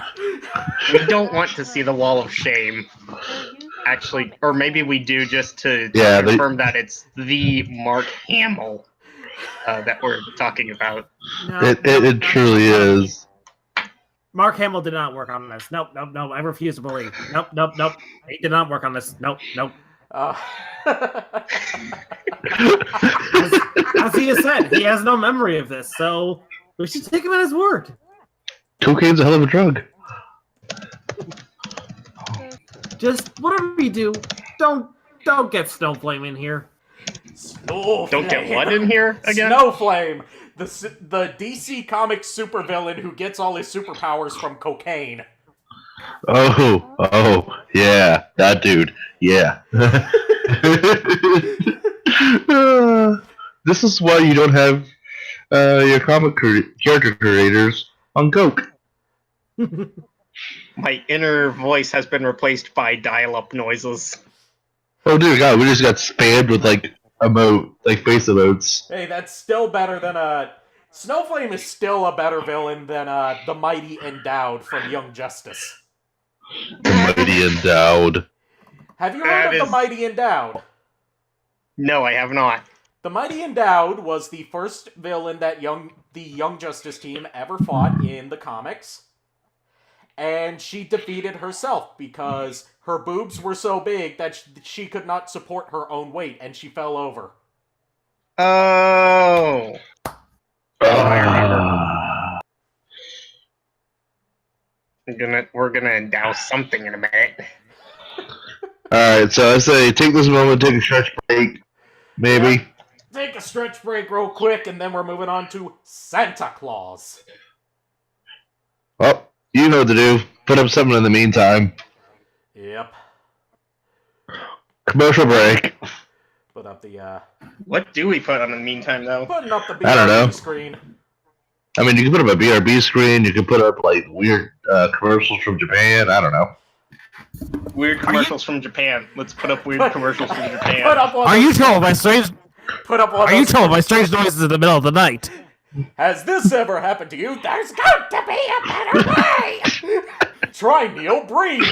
We don't want to see the Wall of Shame. Actually, or maybe we do just to confirm that it's the Mark Hamill that we're talking about. It truly is. Mark Hamill did not work on this. Nope. I refuse to believe. Nope. He did not work on this. Nope. As he has said, he has no memory of this, so we should take him at his word. Cocaine's a hell of a drug. Just whatever you do, don't get Snowflame in here. Snowflame. Don't get what in here again? Snowflame, the DC Comics supervillain who gets all his superpowers from cocaine. Oh, yeah, that dude. Yeah. This is why you don't have your comic character creators on coke. My inner voice has been replaced by dial-up noises. Oh dear God, we just got spammed with face emotes. Hey, that's still better than Snowflame is still a better villain than the Mighty Endowed from Young Justice. The Mighty Endowed. Have you heard of the Mighty Endowed? No, I have not. The Mighty Endowed was the first villain that the Young Justice team ever fought in the comics. And she defeated herself because her boobs were so big that she could not support her own weight, and she fell over. Oh. I remember. We're gonna endow something in a minute. Alright, so I say take this moment, take a stretch break. Maybe. Yeah. Take a stretch break real quick, and then we're moving on to Santa Claus. Well, you know what to do. Put up something in the meantime. Yep. Commercial break. Put up the, What do we put on in the meantime, though? Putting up the I don't know. BRB screen. I mean, you can put up a BRB screen, you can put up, weird commercials from Japan, I don't know. Weird commercials from Japan. Let's put up weird commercials from Japan. Are you told by strange noises in the middle of the night? Has this ever happened to you? There's got to be a better way! Try Neil Breen!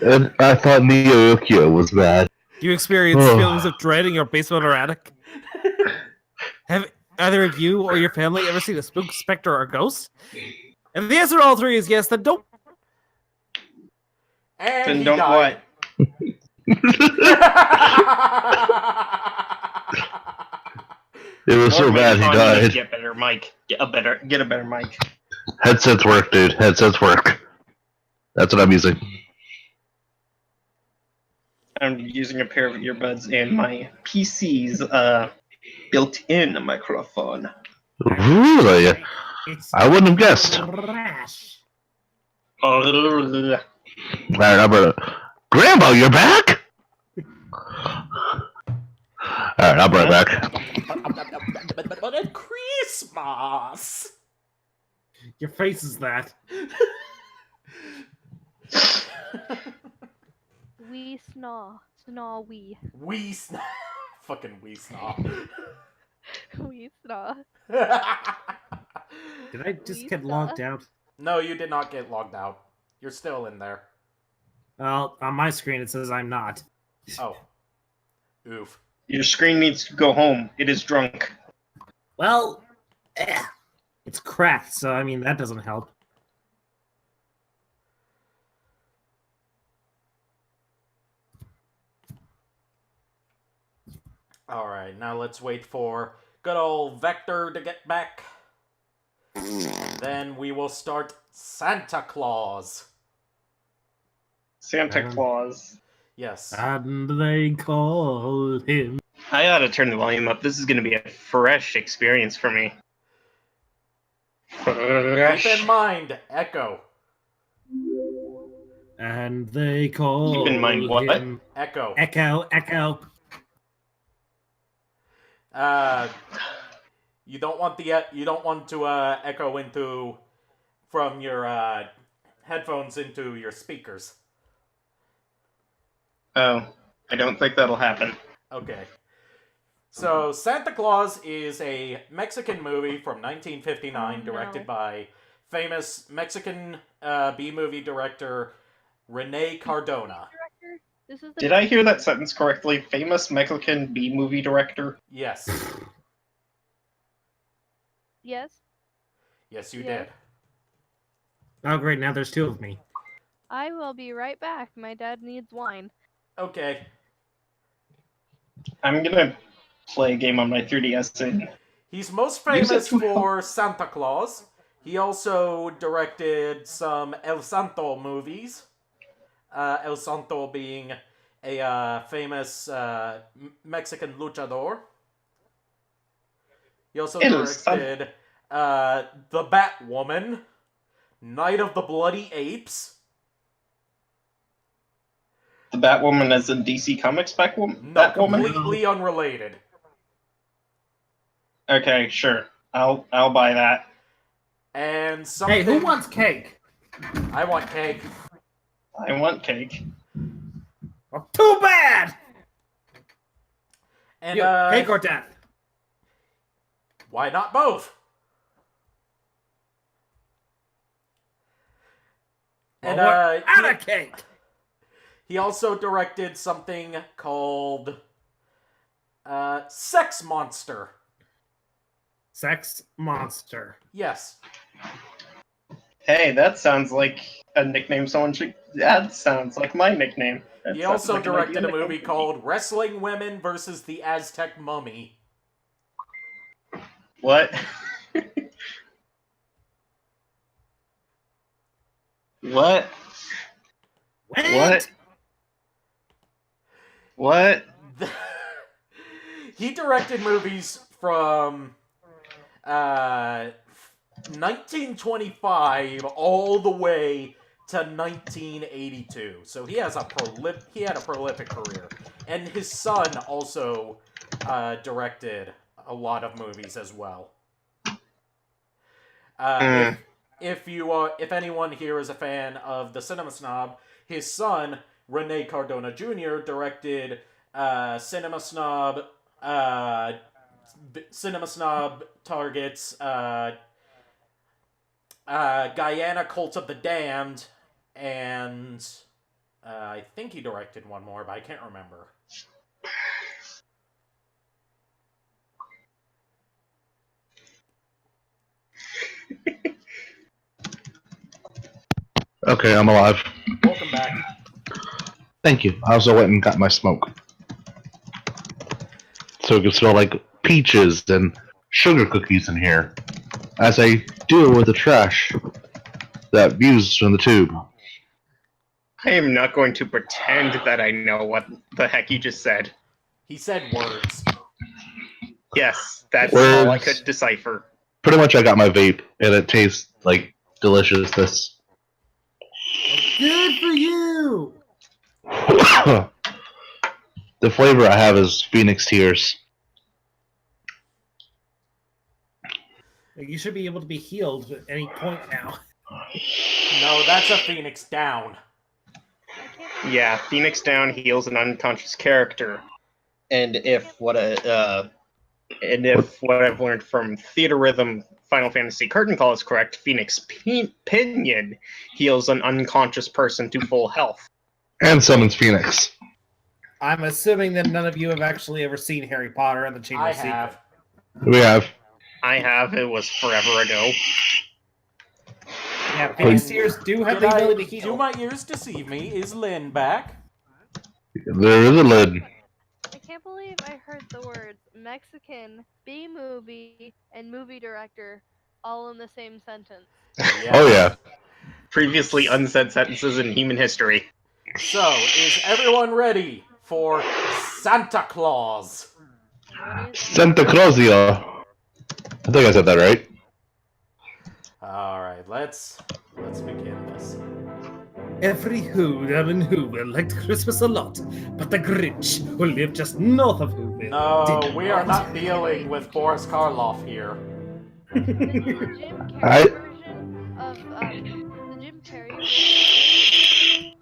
And I thought Neo Yokio was bad. Do you experience feelings of dread in your basement or attic? Have either of you or your family ever seen a spook, specter, or ghost? If the answer to all three is yes, then don't. And then he don't died. what? It was so bad he died. Get better mic. Get a better mic. Headsets work, dude. Headsets work. That's what I'm using. I'm using a pair of earbuds and my PC's built-in microphone. Really? I wouldn't have guessed. Alright, Grandma, you're back? Alright, I'll be right back. Christmas! Your face is that. We snaw. Snaw we. We snaw. Fucking we snaw. We snaw. Did I just get logged out? No, you did not get logged out. You're still in there. Well, on my screen it says I'm not. Oh. Oof. Your screen needs to go home. It is drunk. Well, it's cracked, so I mean that doesn't help. Alright, now let's wait for good old Vector to get back. Then we will start Santa Claus. Santa Claus. Yes. And they call him. I ought to turn the volume up. This is going to be a fresh experience for me. Keep in mind, echo. And they call Keep in mind what? him. Echo. Echo. You don't want to echo into from your headphones into your speakers. Oh, I don't think that'll happen. Okay. So, Santa Claus is a Mexican movie from 1959 directed by famous Mexican B-movie director Rene Cardona. Did I hear that sentence correctly? Famous Mexican B-movie director? Yes. Yes? Yes, you did. Oh, great. Now there's two of me. I will be right back. My dad needs wine. Okay. I'm gonna play a game on my 3DS and He's most famous for Santa Claus. He also directed some El Santo movies. El Santo being a famous Mexican luchador. He also directed The Batwoman, Night of the Bloody Apes. The Batwoman as in DC Comics Batwoman? No, completely unrelated. Okay, sure. I'll buy that. And something... Hey, who wants cake? I want cake. I want cake. Well, too bad! And, cake or death? Why not both? And, out of cake! He also directed something called Sex Monster. Sex Monster. Yes. Hey, that sounds like a nickname someone should... That sounds like my nickname. He also directed a movie called Wrestling Women versus the Aztec Mummy. What? What? What? What? He directed movies from 1925 all the way to 1982. So he has he had a prolific career, and his son also directed a lot of movies as well. If anyone here is a fan of the Cinema Snob, his son Rene Cardona Jr. directed Cinema Snob targets Guyana Cult of the Damned, and I think he directed one more, but I can't remember. Okay, I'm alive. Welcome back. Thank you. I also went and got my smoke. So it can smell like peaches and sugar cookies in here as I deal with the trash that views from the tube. I am not going to pretend that I know what the heck you just said. He said words. Yes, that's Words. all I could decipher. Pretty much I got my vape, and it tastes like deliciousness. Good for you! The flavor I have is Phoenix Tears. You should be able to be healed at any point now. No, that's a Phoenix Down. Yeah, Phoenix Down heals an unconscious character. And if what I've learned from Theater Rhythm Final Fantasy Curtain Call is correct, Phoenix Pinion heals an unconscious person to full health. And summons Phoenix. I'm assuming that none of you have actually ever seen Harry Potter and the Chamber of Secrets. We have. I have. It was forever ago. Yeah, Phoenix Tears do have the ability to heal. Do my ears deceive me? Is Lynn back? There is a lid. I can't believe I heard the words Mexican, B-movie, and movie director all in the same sentence. Oh yeah. Previously unsaid sentences in human history. So, is everyone ready for Santa Claus? Santa Clausio. I think I said that right. Alright, let's begin this. Every Whoville in Whoville liked Christmas a lot, but the Grinch, who lived just north of Whoville, No, did we are not dealing with Boris Karloff here. The Jim Carrey I- version of the Jim Carrey version.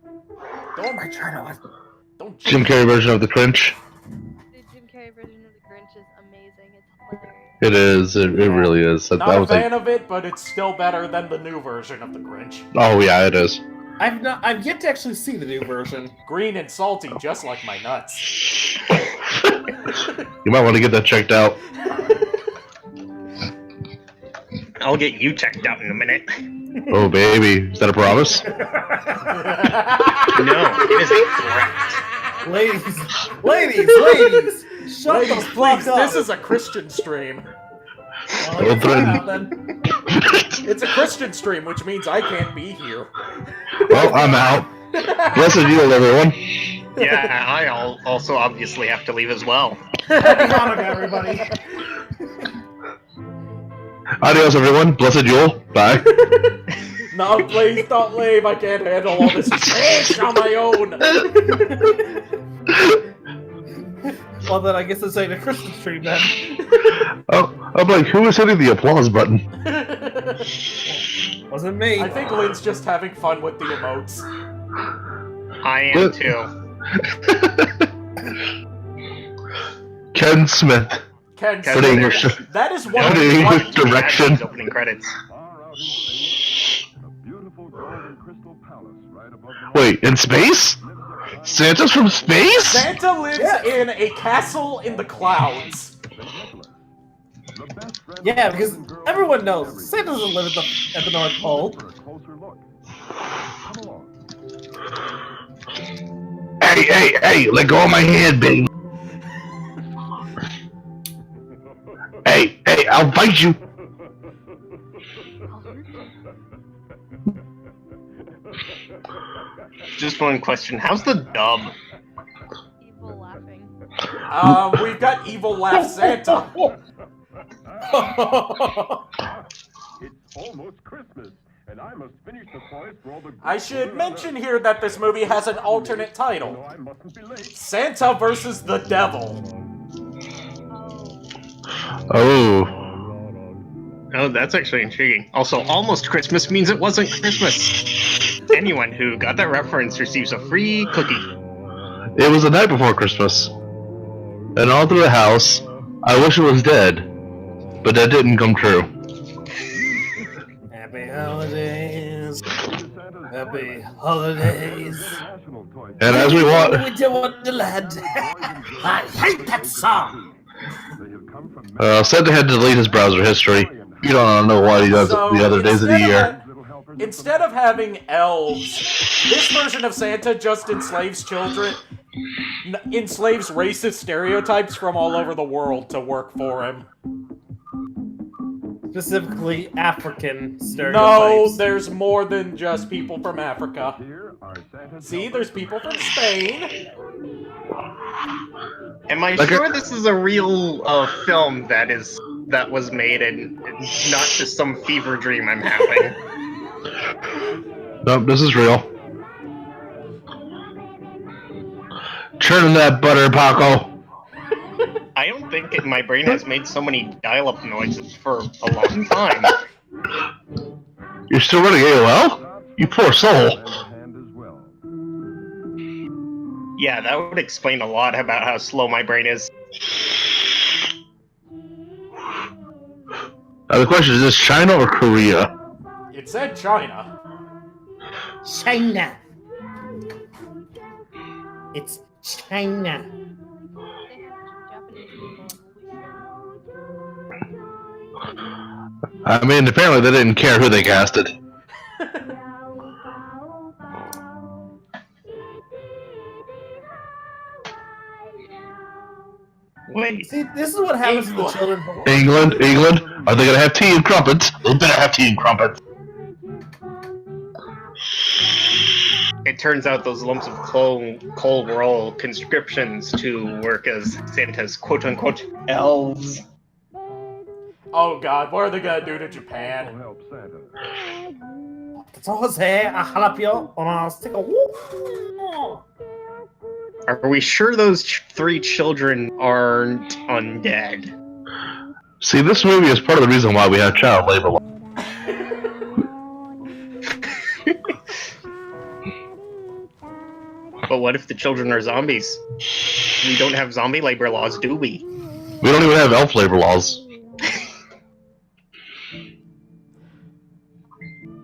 Don't Jim Carrey version of the Grinch. The Jim Carrey version of the Grinch is amazing. It's hilarious. It is. It really is. Not a fan of it, but it's still better than the new version of the Grinch. Oh yeah, it is. I've yet to actually see the new version. Green and salty, just like my nuts. You might want to get that checked out. I'll get you checked out in a minute. Oh baby, is that a promise? No, it is a threat. Ladies, shut Ladies, the please, fuck up. this is a Christian stream. Well, then- It's a Christian stream, which means I can't be here. Well, I'm out. Blessed you, everyone. Yeah, I also obviously have to leave as well. Happy Hanukkah, everybody. Adios, everyone. Blessed Yule. Bye. No, please don't leave. I can't handle all this trash on my own. Well, then I guess this ain't a Christmas stream then. Oh, I'm like, who is hitting the applause button? Wasn't me. I think Lynn's just having fun with the emotes. I am too. Ken Smith. Ken For the English, That is for one of the English direction. Opening credits. Wait, in space? Santa's from space? Santa lives in a castle in the clouds. Yeah, because everyone knows Santa doesn't live at the North Pole. Hey, let go of my hand, baby. Hey, I'll bite you. Just one question. How's the dub? Evil laughing. We've got Evil Laugh Santa. It's almost Christmas, and I must finish the forest for all the... I should mention here that this movie has an alternate title. Santa versus the Devil. Oh. Oh, that's actually intriguing. Also, almost Christmas means it wasn't Christmas. Anyone who got that reference receives a free cookie. It was the night before Christmas. And all through the house, I wish it was dead. But that didn't come true. Happy holidays. Happy holidays. And as we walk... Winter Wonderland. I hate that song. Santa had to delete his browser history. You don't know why he does it the other days of the year. Instead of having elves, this version of Santa just enslaves children, enslaves racist stereotypes from all over the world to work for him. Specifically African No, stereotypes. there's more than just people from Africa. See, there's people from Spain. Am I sure this is a real film that was made and not just some fever dream I'm having? Nope, this is real. Churning that butter, Paco. I don't think my brain has made so many dial-up noises for a long time. You're still running AOL? You poor soul. Yeah, that would explain a lot about how slow my brain is. Now the question is this China or Korea? It said China. China. It's China. I mean, apparently they didn't care who they casted. Wait. See, this is what happens to the children. England? Are they gonna have tea and crumpets? They better have tea and crumpets. it turns out those lumps of coal were all conscriptions to work as Santa's quote-unquote elves. Oh god, what are they gonna do to Japan? So Jose, a jalapeno on a stick of Are we sure those three children aren't undead? See, this movie is part of the reason why we have child labor laws. But what if the children are zombies? We don't have zombie labor laws, do we? We don't even have elf labor laws.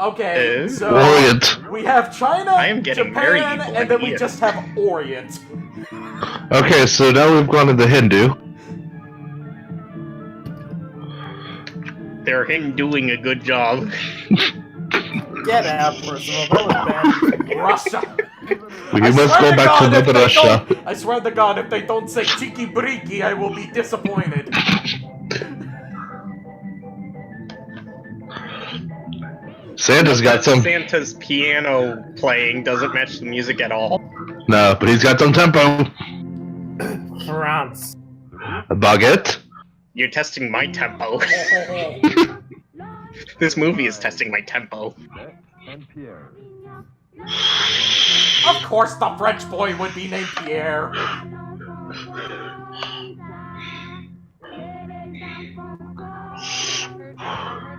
Okay, so Orient. we have China, I am getting very Japan, evil and then we ideas. just have Orient. Okay, so now we've gone into Hindu. They're doing a good job. Get out, Percival. That was bad. Russia. We must go back to Mother Russia. I swear to God, if they don't say Chiki Briki, I will be disappointed. Santa's got some. Santa's piano playing doesn't match the music at all. No, but he's got some tempo. France. A baguette. You're testing my tempo. This movie is testing my tempo. Of course the French boy would be named Pierre.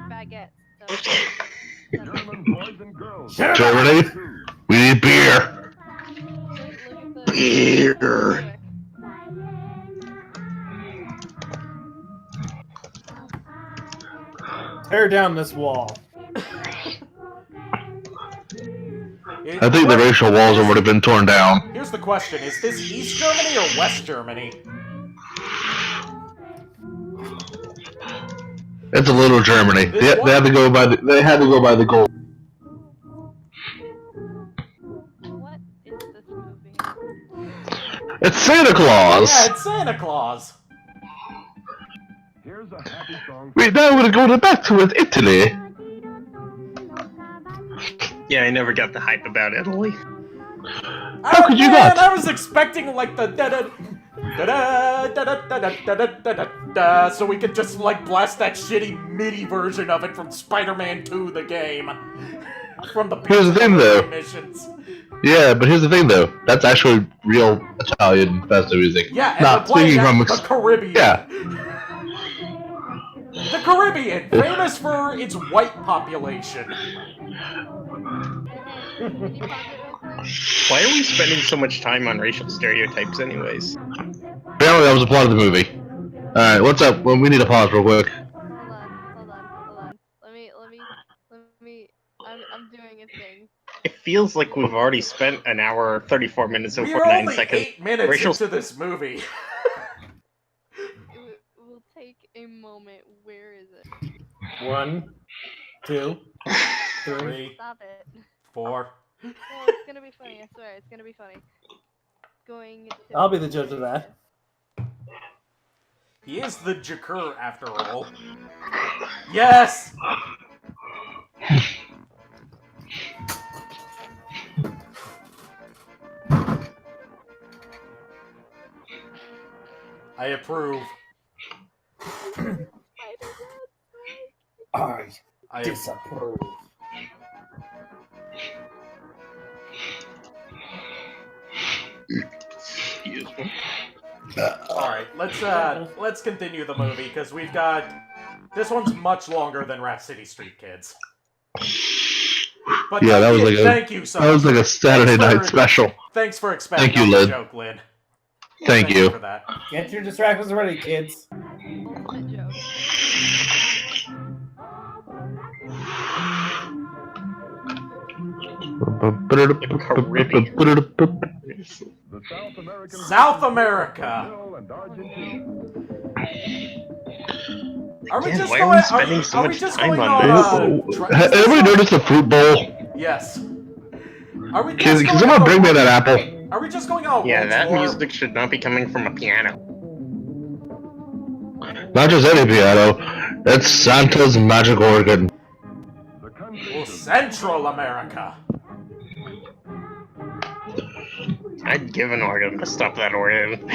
Baguette. Germany. We need beer. Beer. Tear down this wall. I think the racial walls have already been torn down. Here's the question: is this East Germany or West Germany? It's a little Germany. They had to go by the. They had to go by the gold. What is this movie? It's Santa Claus. Yeah, it's Santa Claus. Wait, now we're going back to Italy. Yeah, I never got the hype about Italy. How could you not? I was expecting like the da-da, so we could just like blast that shitty MIDI version of it from Spider-Man 2, the game. From the Here's the thing, though. missions. Yeah, but here's the thing, though. That's actually real Italian festive music. Yeah, and not they're playing speaking at from the Caribbean. Yeah. The Caribbean, famous for its white population. Why are we spending so much time on racial stereotypes anyways? Apparently that was a plot of the movie. Alright, what's up? Well, we need to pause real quick. Hold on. Let me. I'm doing a thing. It feels like we've already spent an hour, 34 minutes, and We're 49 only seconds. 8 minutes Racial into this movie. It will take a moment. Where is it? 1, 2, 3. Stop it. 4. No, it's gonna be funny. I swear, it's gonna be funny. Going. I'll be the judge of that. He is the Jakur, after all. Yes! I approve. I disapprove. Alright, let's continue the movie, because we've got... This one's much longer than Rhapsody Street Kids. But Yeah, that was like a thank you so that was like a Saturday night special. Thanks for expanding Thank you, on the Lynn. joke, Lynn. Thank you. for that. Get your distractions ready, kids. Ultimate joke. South America. Are we Again, just why going? are we spending so are we much just time going on this? Has anybody noticed the fruit bowl? Yes. Are we Can just going someone on bring me the- that apple? Are we just going on? Yeah, once that more? music should not be coming from a piano. Not just any piano. It's Santa's magic organ. Well, Central America. I'd give an organ to stop that organ.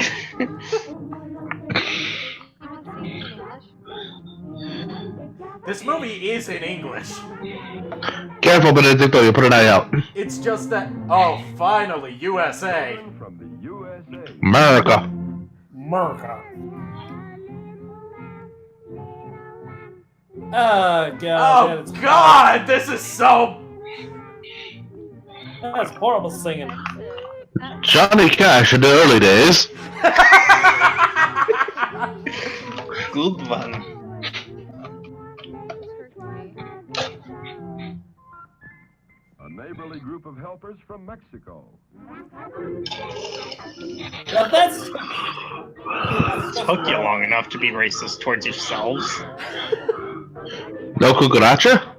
This movie is in English. Careful, Benedicto, you put an eye out. It's just that. Oh, finally, USA. America. America. Oh god. Oh god, this is so. That's horrible singing. Johnny Cash in the early days. Good one. A neighborly group of helpers from Mexico. That's Took you long enough to be racist towards yourselves. No cucaracha?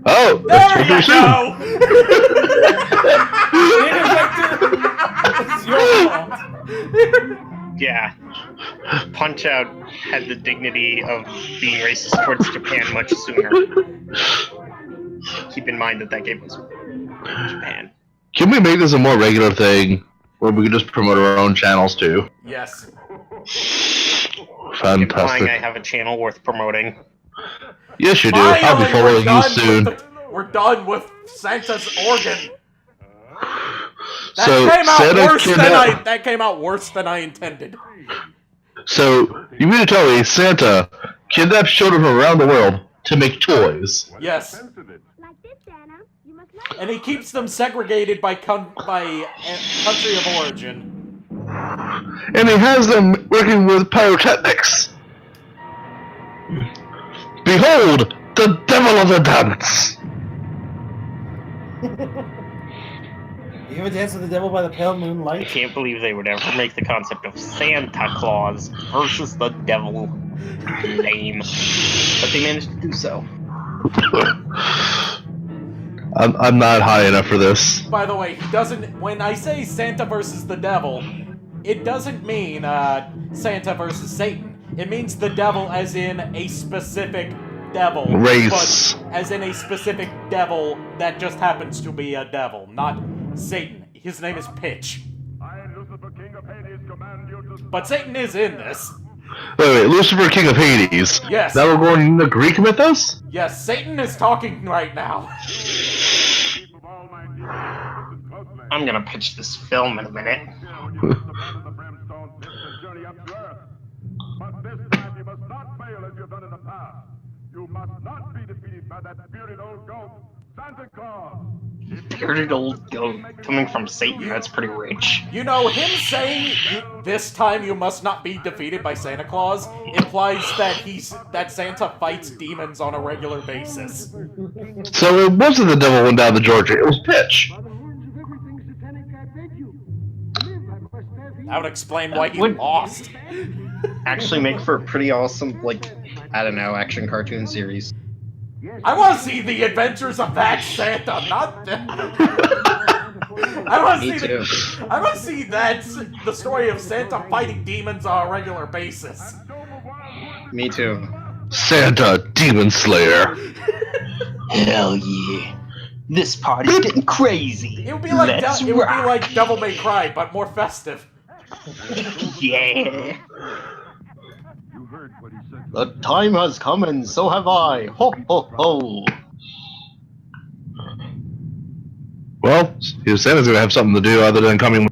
Oh, There that's you what go! it's your fault. Yeah. Punch-Out had the dignity of being racist towards Japan much sooner. Keep in mind that that game was Japan. Can we make this a more regular thing where we can just promote our own channels too? Yes. Fantastic. Implying I have a channel worth promoting. Yes, you do. I'll be following you soon. We're done with Santa's organ. That So, came out Santa worse than kidnapped- that came out worse than I intended. So, you mean to tell me Santa kidnaps children from around the world to make toys? Yes. And he keeps them segregated by country of origin. And he has them working with pyrotechnics. Behold, the devil of the dance! You ever dance with the devil by the pale I moonlight? can't believe they would ever make the concept of Santa Claus versus the devil lame. But they managed to do so. I'm not high enough for this. By the way, he doesn't. When I say Santa versus the devil, it doesn't mean Santa versus Satan. It means the devil as in a specific devil. Race. But as in a specific devil that just happens to be a devil, not Satan. His name is Pitch. But Satan is in this. Wait, Lucifer, King of Hades. Yes. Now we're going into Greek mythos? Yes, Satan is talking right now. I'm gonna pitch this film in a minute. But this time you must not fail as you've done in the past. You must not be defeated by that bearded old goat, Santa Claus. Bearded old goat coming from Satan, that's pretty rich. You know, him saying this time you must not be defeated by Santa Claus implies that Santa fights demons on a regular basis. So it wasn't the devil went down to Georgia, it was Pitch. That would explain why he Would- lost. Actually make for a pretty awesome, like, I don't know, action cartoon series. I want to see the adventures of that Santa, not I want Me too. I want to see the story of Santa fighting demons on a regular basis. Me too. Santa, Demon Slayer. Hell yeah. This party's getting crazy. It would be like Let's it would be rock. like Devil May Cry, but more festive. Yeah. The time has come and so have I. Ho ho ho. Well, Santa's gonna have something to do other than coming.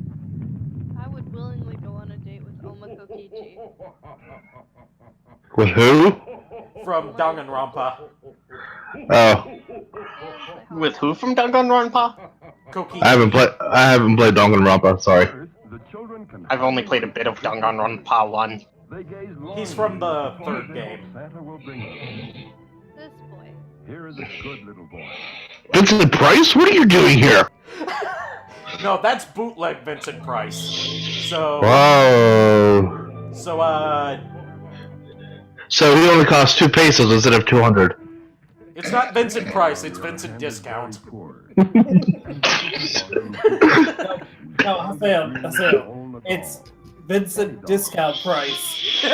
I would willingly go on a date with Omako Kichi. With who? From Danganronpa. Oh, With who from Danganronpa? Koki. I haven't played Danganronpa. Sorry. I've only played a bit of Danganronpa 1. He's from the third game. This boy. Here is a good little boy. Vincent Price, what are you doing here? No, that's bootleg Vincent Price. So Whoa. So he only costs 2 pesos instead of 200. It's not Vincent Price, it's Vincent Discount. No, Haseo. It's Vincent Discount Price.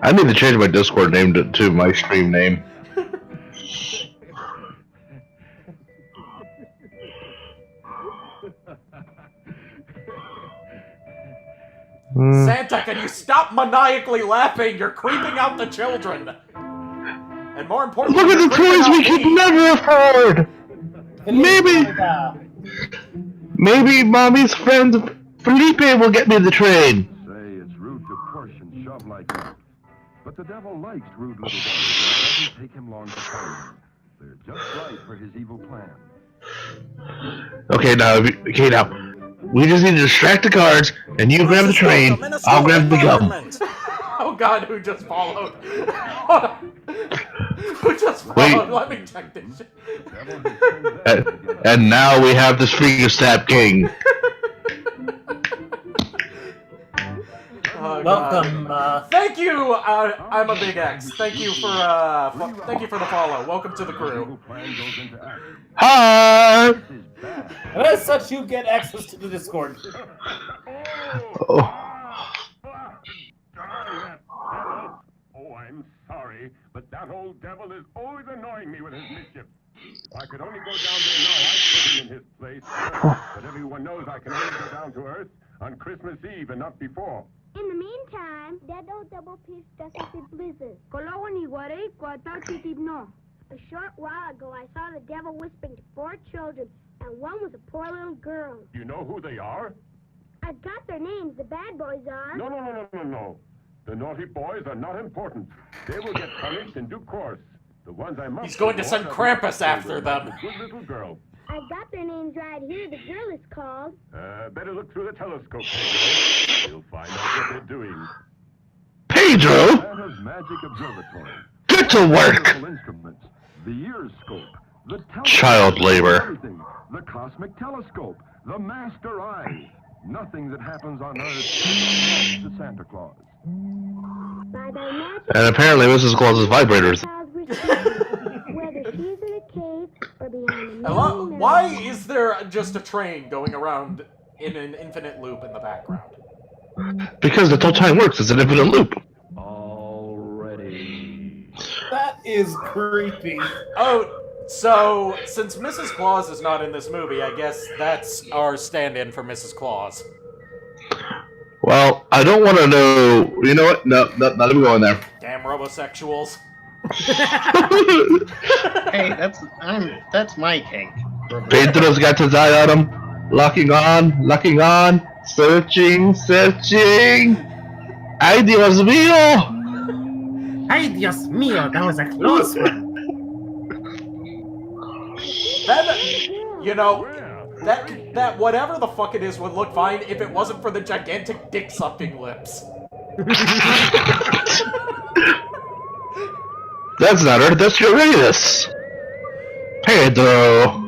I need to change my Discord name to my stream name. Santa, can you stop maniacally laughing? You're creeping out the children. And more importantly, Look at the toys we could never afford! Maybe Mommy's friend Felipe will get me the train. Say, it's rude to push and shove like that. But the devil likes rude little boys, and it doesn't take him long to find them. They're just right for his evil plan. Okay, now, we just need to distract the guards, and you grab the train, I'll grab the gum. Oh god, who just followed? Hold on. Who just followed? Let me check this shit. And now we have the Finger Stab King. Oh, welcome. Thank you. I'm a big X. Thank you for the follow. Welcome to the crew. Hi. And as such, you get access to the Discord. Oh, I'm sorry, but that old devil is always annoying me with his mischief. If I could only go down there now, I'd put him in his place. But everyone knows I can only go down to Earth on Christmas Eve and not before. In the meantime, that old double piece doesn't blizzard. A short while ago, I saw the devil whispering to 4 children, and one was a poor little girl. You know who they are? I've got their names. The bad boys are. No. The naughty boys are not important. They will get punished in due course. The ones I must. He's going to send Krampus after them. Good little girl. I've got their names right here. The girl is called. Better look through the telescope, Pedro. You'll find out what they're doing. Pedro? Santa's magic observatory. Get to work! Instruments, the ear scope, the Child labor. everything, the cosmic telescope, the master eye. Nothing that happens on Earth belongs to Santa Claus. And apparently Mrs. Claus's vibrators. Why is there just a train going around in an infinite loop in the background? Because that's how time works, it's an infinite loop. That is creepy. Oh, so since Mrs. Claus is not in this movie, I guess that's our stand-in for Mrs. Claus. Well, I don't want to know. You know what? No, not even going there. Damn robosexuals. Hey, that's my kink. Pedro's got his eye on him. Locking on. Searching. Ay, Dios mío! Ay, Dios mío, that was a close one. That whatever the fuck it is would look fine if it wasn't for the gigantic dick-sucking lips. That's not her, that's Uranus! Pedro!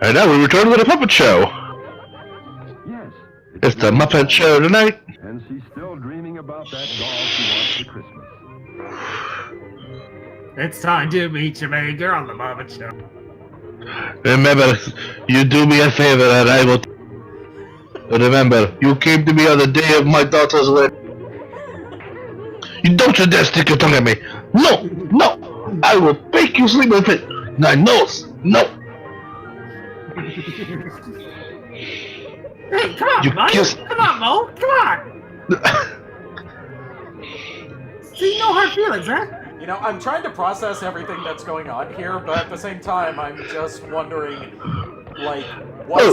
And now we return to the puppet show! Yes. It's the Muppet Show tonight! And she's still dreaming about that doll she wants for Christmas. It's time to meet your baby girl on the Muppet Show. Remember, you do me a favor and I will... Remember, you came to me on the day of my daughter's wedding. You don't you dare stick your tongue at me! No! I will make you sleep with it! My nose! No! Hey, come on, Mo! Come on, Mo! Come on! See, no hard feelings, huh? You know, I'm trying to process everything that's going on here, but at the same time, I'm just wondering, like,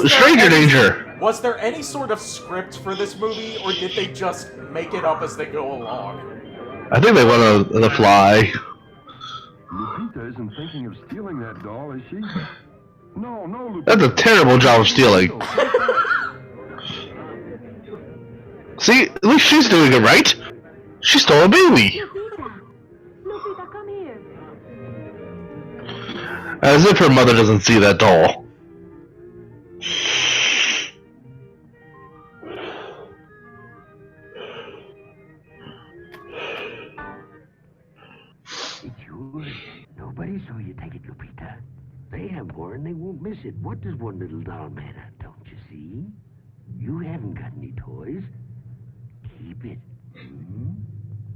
stranger danger! Was there any sort of script for this movie, or did they just make it up as they go along? I think they went on the fly. Lupita isn't thinking of stealing that doll, is she? No, Lupita. That's a terrible job of stealing. See, at least she's doing it right. She stole a baby. Lupita, come here. As if her mother doesn't see that doll. It's yours. Nobody saw you take it, Lupita. They have one, they won't miss it. What does one little doll matter, don't you see? You haven't got any toys. Keep it.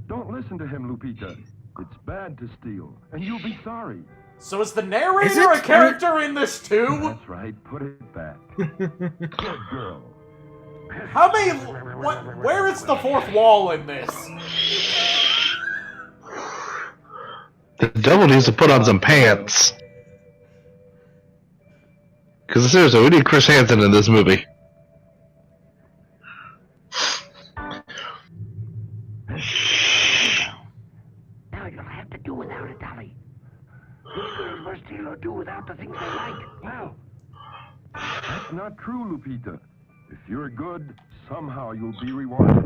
Don't listen to him, Lupita. It's bad to steal, and you'll be sorry. So is the narrator a character in this too? That's right. Put it back. Good girl. How many? Where is the fourth wall in this? The devil needs to put on some pants. Because seriously, we need Chris Hansen in this movie. Now you'll have to do without it, Dolly. Good girls must steal or do without the things they like. Well, That's not true, Lupita. If you're good, somehow you'll be rewarded.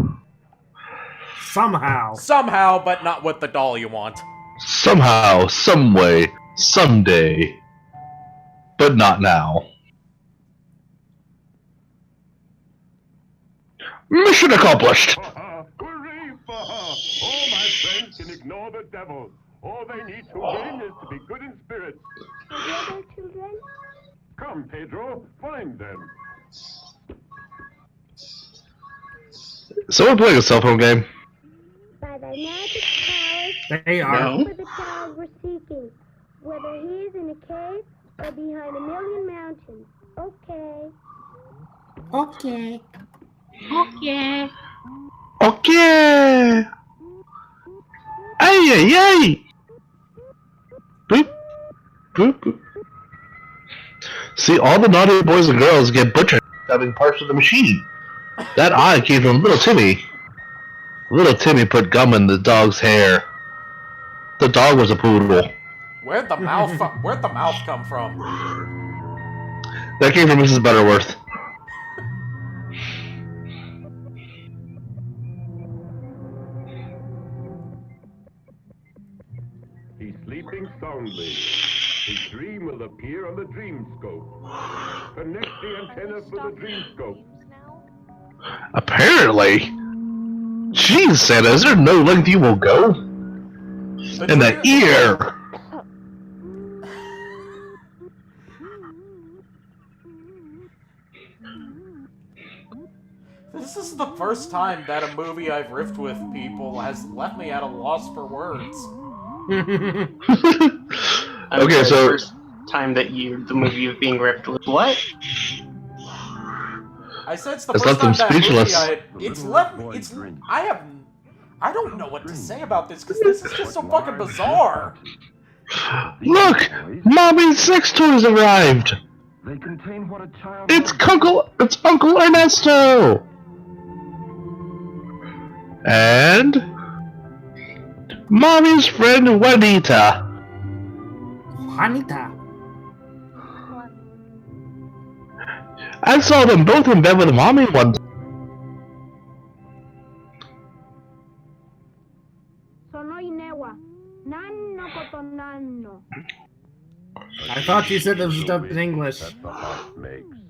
Somehow. Somehow, but not with the doll you want. Somehow, someway, someday. But not now. Mission accomplished! Hooray for her! All my friends can ignore the devil. All they need to win is to be good in spirits. Are the other children? Come, Pedro, find them. Someone playing a cell phone game? By the magic powers They are. for the child we're seeking, whether he is in a cave or behind a million mountains. Okay. Okay. Okay. Okay! Ay, ay, ay! Boop. Boop, boop. See, all the naughty boys and girls get butchered having parts of the machine. That eye came from little Timmy. Little Timmy put gum in the dog's hair. The dog was a poodle. Where'd the mouth come from? That came from Mrs. Butterworth. He's sleeping soundly. His dream will appear on the dream scope. Connect the antenna for the dream scope. Apparently. Jeez, Santa, is there no length you will go? In the ear! This is the first time that a movie I've riffed with people has left me at a loss for words. Okay, so the first time that the movie was being ripped was what? I said it's the It's first left them time that speechless. movie I don't know what to say about this because this is just so fucking bizarre. Look! Mommy's sex toys arrived! They contain what a child It's Uncle Ernesto! And Mommy's friend Juanita. Juanita. I saw them both in bed with Mommy one time. I thought you said it was dubbed in English.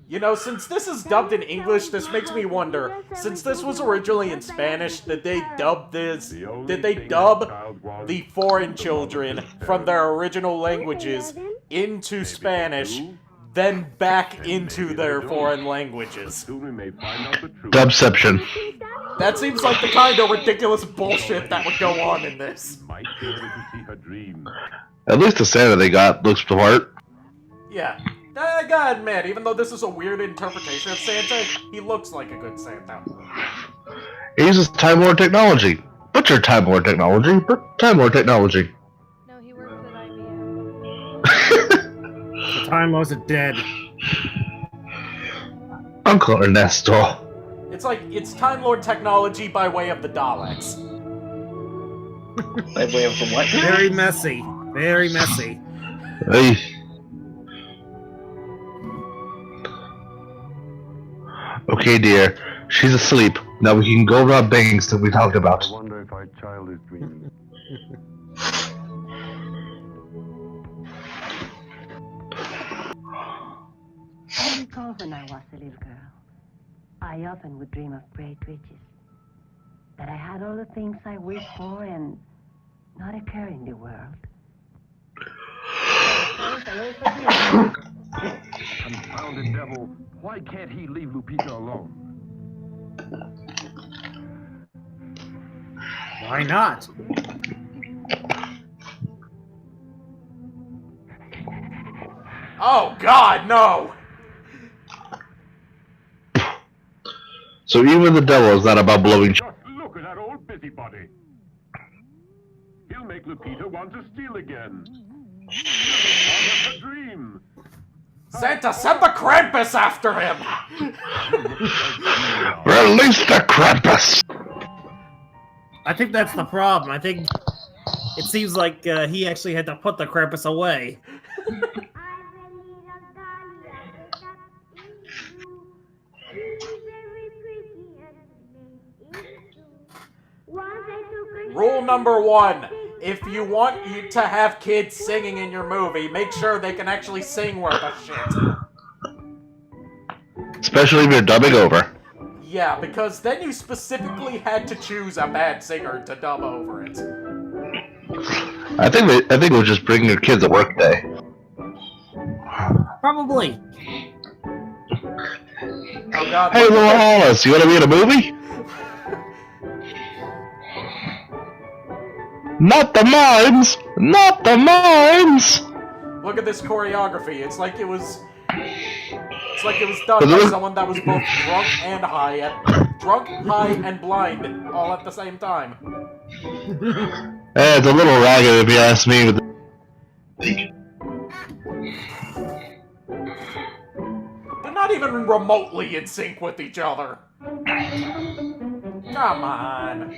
You know, since this is dubbed in English, this makes me wonder, since this was originally in Spanish, did they dub the foreign children from their original languages into Spanish, then back into their foreign languages? Dubception. That seems like the kind of ridiculous bullshit that would go on in this. At least the Santa they got looks the part. Yeah. I gotta admit, even though this is a weird interpretation of Santa, he looks like a good Santa. He uses Time Lord technology. Butcher Time Lord technology, but Time Lord technology. No, he works at IBM. The time wasn't dead. Uncle Ernesto. It's Time Lord technology by way of the Daleks. By way of the what? Very messy. Very messy. Hey. Okay, dear. She's asleep. Now we can go rob banks that we talked about. I wonder if our child is dreaming. I recall when I was a little girl, I often would dream of great riches. That I had all the things I wished for and not a care in the world. Confounded devil. Why can't he leave Lupita alone? Why not? Oh God, no! So even the devil is not about blowing. Just look at that old busybody. He'll make Lupita want to steal again. He'll her dream. Santa, send the Krampus after him! Release the Krampus! I think that's the problem. I think it seems like he actually had to put the Krampus away. Rule number 1. If you want to have kids singing in your movie, make sure they can actually sing worth a shit. Especially if you're dubbing over. Yeah, because then you specifically had to choose a bad singer to dub over it. I think we'll just bring your kids a work day. Probably. Oh God. Hey, Laura Hollis, you want to be in a movie? Not the mimes! Not the mimes! Look at this choreography. It's like it was done by someone that was both drunk, high, and blind all at the same time. It's a little ragged if you ask me. They're not even remotely in sync with each other. Come on.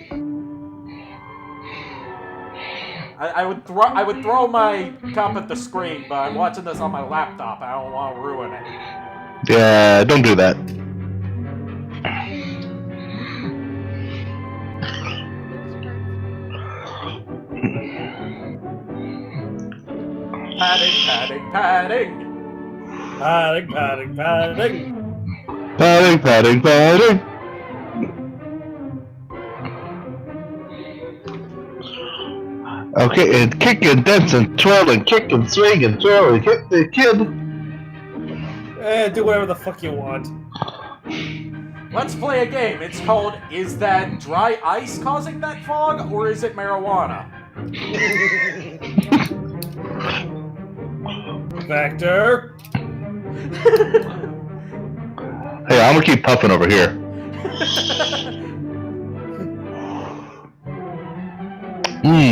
I would throw my cup at the screen, but I'm watching this on my laptop. I don't want to ruin it. Yeah, don't do that. Padding, padding, padding. Padding, padding, padding. Padding, padding, padding. Okay, and kick and dance and twirl and kick and swing and twirl and hit the kid. Do whatever the fuck you want. Let's play a game. It's called, is that dry ice causing that fog, or is it marijuana? Vector. Hey, I'm gonna keep puffing over here.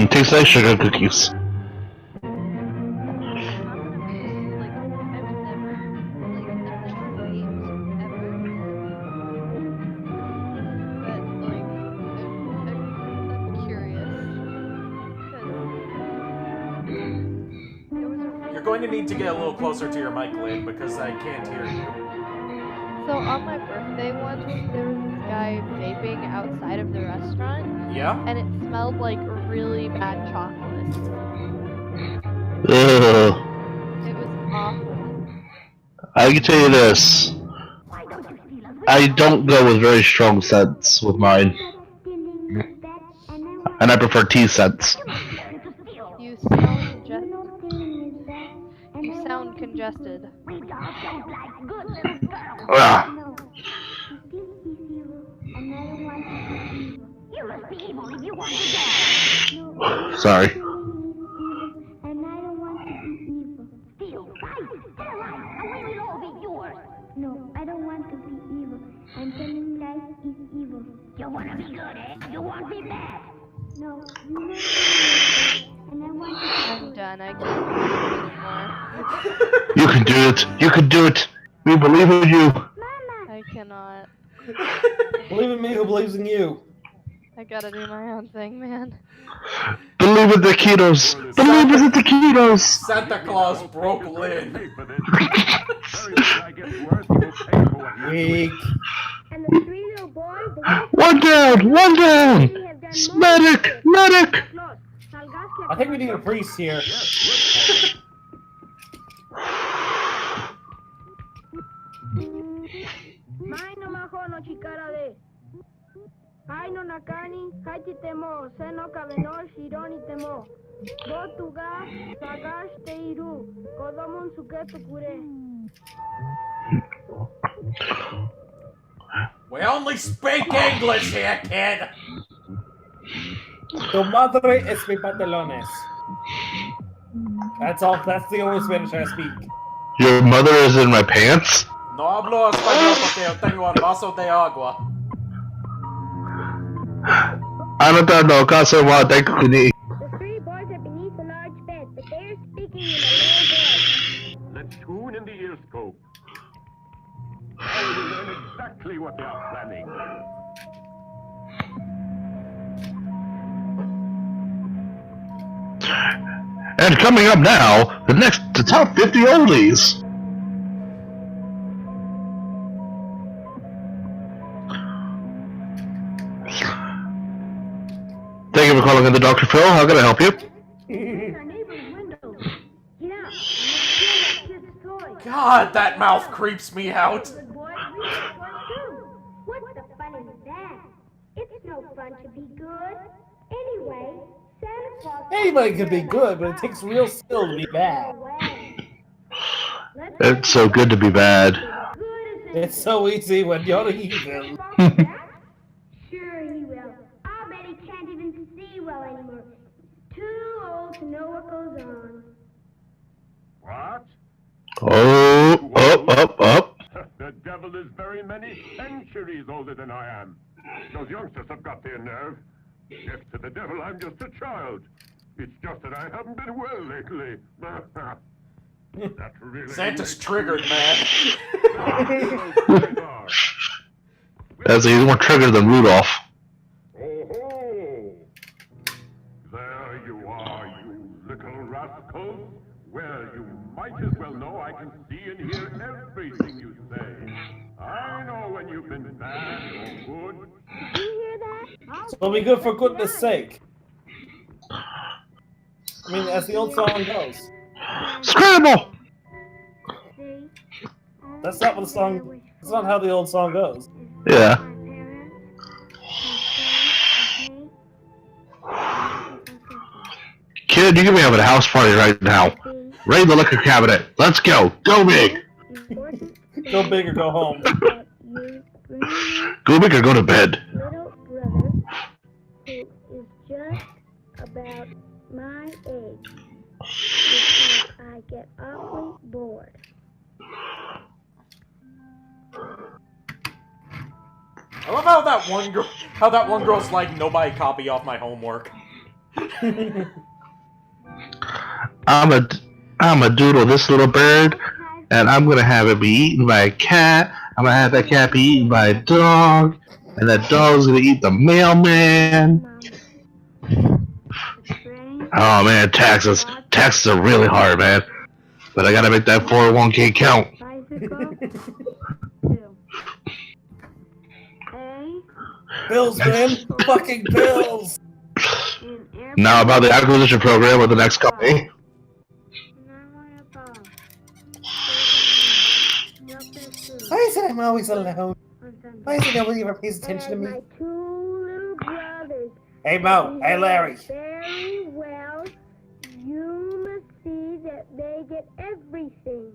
Tastes like sugar cookies. You're going to need to get a little closer to your mic, Lynn, because I can't hear you. So on my birthday once, there was this guy vaping outside of the restaurant. Yeah? And it smelled like really bad chocolate. Ugh. It was awful. I can tell you this. I don't go with very strong scents with mine. And I prefer tea scents. You sound congested. Ah. Sorry. No, I don't want to be evil. I'm telling life is evil. You want to be good, eh? You want to be bad. No, you know and I want to be I'm done. I can't do it anymore. You can do it. You can do it. We believe in you. I cannot. Believe in me who believes in you. I gotta do my own thing, man. Believe in the taquitos. Believe in the taquitos. Santa Claus broke Lynn. Weak. And the three little boys, One down. One down. Medic. Medic. I think we need a priest here. Maino mahono chikara de. Aino nakani, haiti temo, seno kabeno, shironi temo. Botuga, sagash teiru, kodomon suketu kure. We only speak English here, kid! Tu madre es mi pantalones. That's all. That's the only Spanish I speak. Your mother is in my pants? No hablo español porque yo tengo un vaso de agua. Anata no kasawa daikuni. The three boys are beneath a large bed, but they are speaking in a low voice. Let's tune in the ear scope. I will learn exactly what they are planning. And coming up now, the top 50 oldies. Thank you for calling in the Dr. Phil. How can I help you? God, that mouth creeps me out. What's the fun in that? It's no fun to be good. Anyway, Santa Claus... Anybody can be good, but it takes real skill to be bad. It's so good to be bad. It's so easy when you're evil. Sure he will. I'll bet he can't even see well anymore. Too old to know what goes on. What? Oh, up. The devil is very many centuries older than I am. Those youngsters have got their nerve. Next to the devil, I'm just a child. It's just that I haven't been well lately. That really Santa's triggered, man. As he's more triggered than Rudolph. Oh, there you are, you little rascals. Well, you might as well know I can see and hear everything you say. I know when you've been bad or good. Did you hear that? So be good for goodness sake. I mean, as the old song goes. Scramble! That's not what the song. That's not how the old song goes. Yeah. Kid, you can be having a house party right now. Raid the liquor cabinet. Let's go. Go big. Go big or go home. Go big or go to bed. Little brother, who is just about my age, because I get awfully bored. I love how that one girl's like, nobody copy off my homework. I'm a doodle this little bird, and I'm gonna have it be eaten by a cat. I'm gonna have that cat be eaten by a dog, and that dog's gonna eat the mailman. Oh man, taxes. Taxes are really hard, man. But I gotta make that 401k count. Bills, man. Fucking bills. Now about the acquisition program with the next company. Why is it I'm always alone? Why is it nobody ever pays attention to me? My two little brothers. Hey Mo, hey Larry. Very well. You must see that they get everything.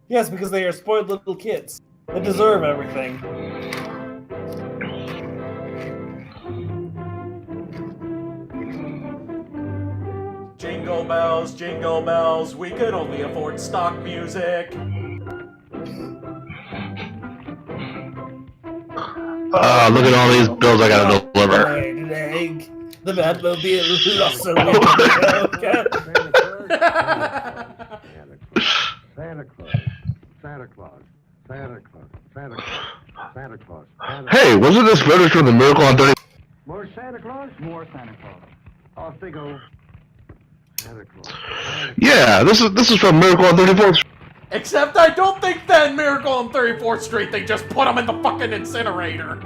Yes, because they are spoiled little kids. They deserve everything. Jingle bells, we could only afford stock music. Look at all these bills I gotta deliver. An egg. The Batmobile lost a Santa Claus, Santa Claus, Santa Claus, Santa Claus, Santa Claus. Hey, wasn't this footage from the Miracle on 30? More Santa Claus? More Santa Claus. Off they go. Santa Claus. Yeah, this is from Miracle on 34th Street. Except I don't think that Miracle on 34th Street, they just put him in the fucking incinerator.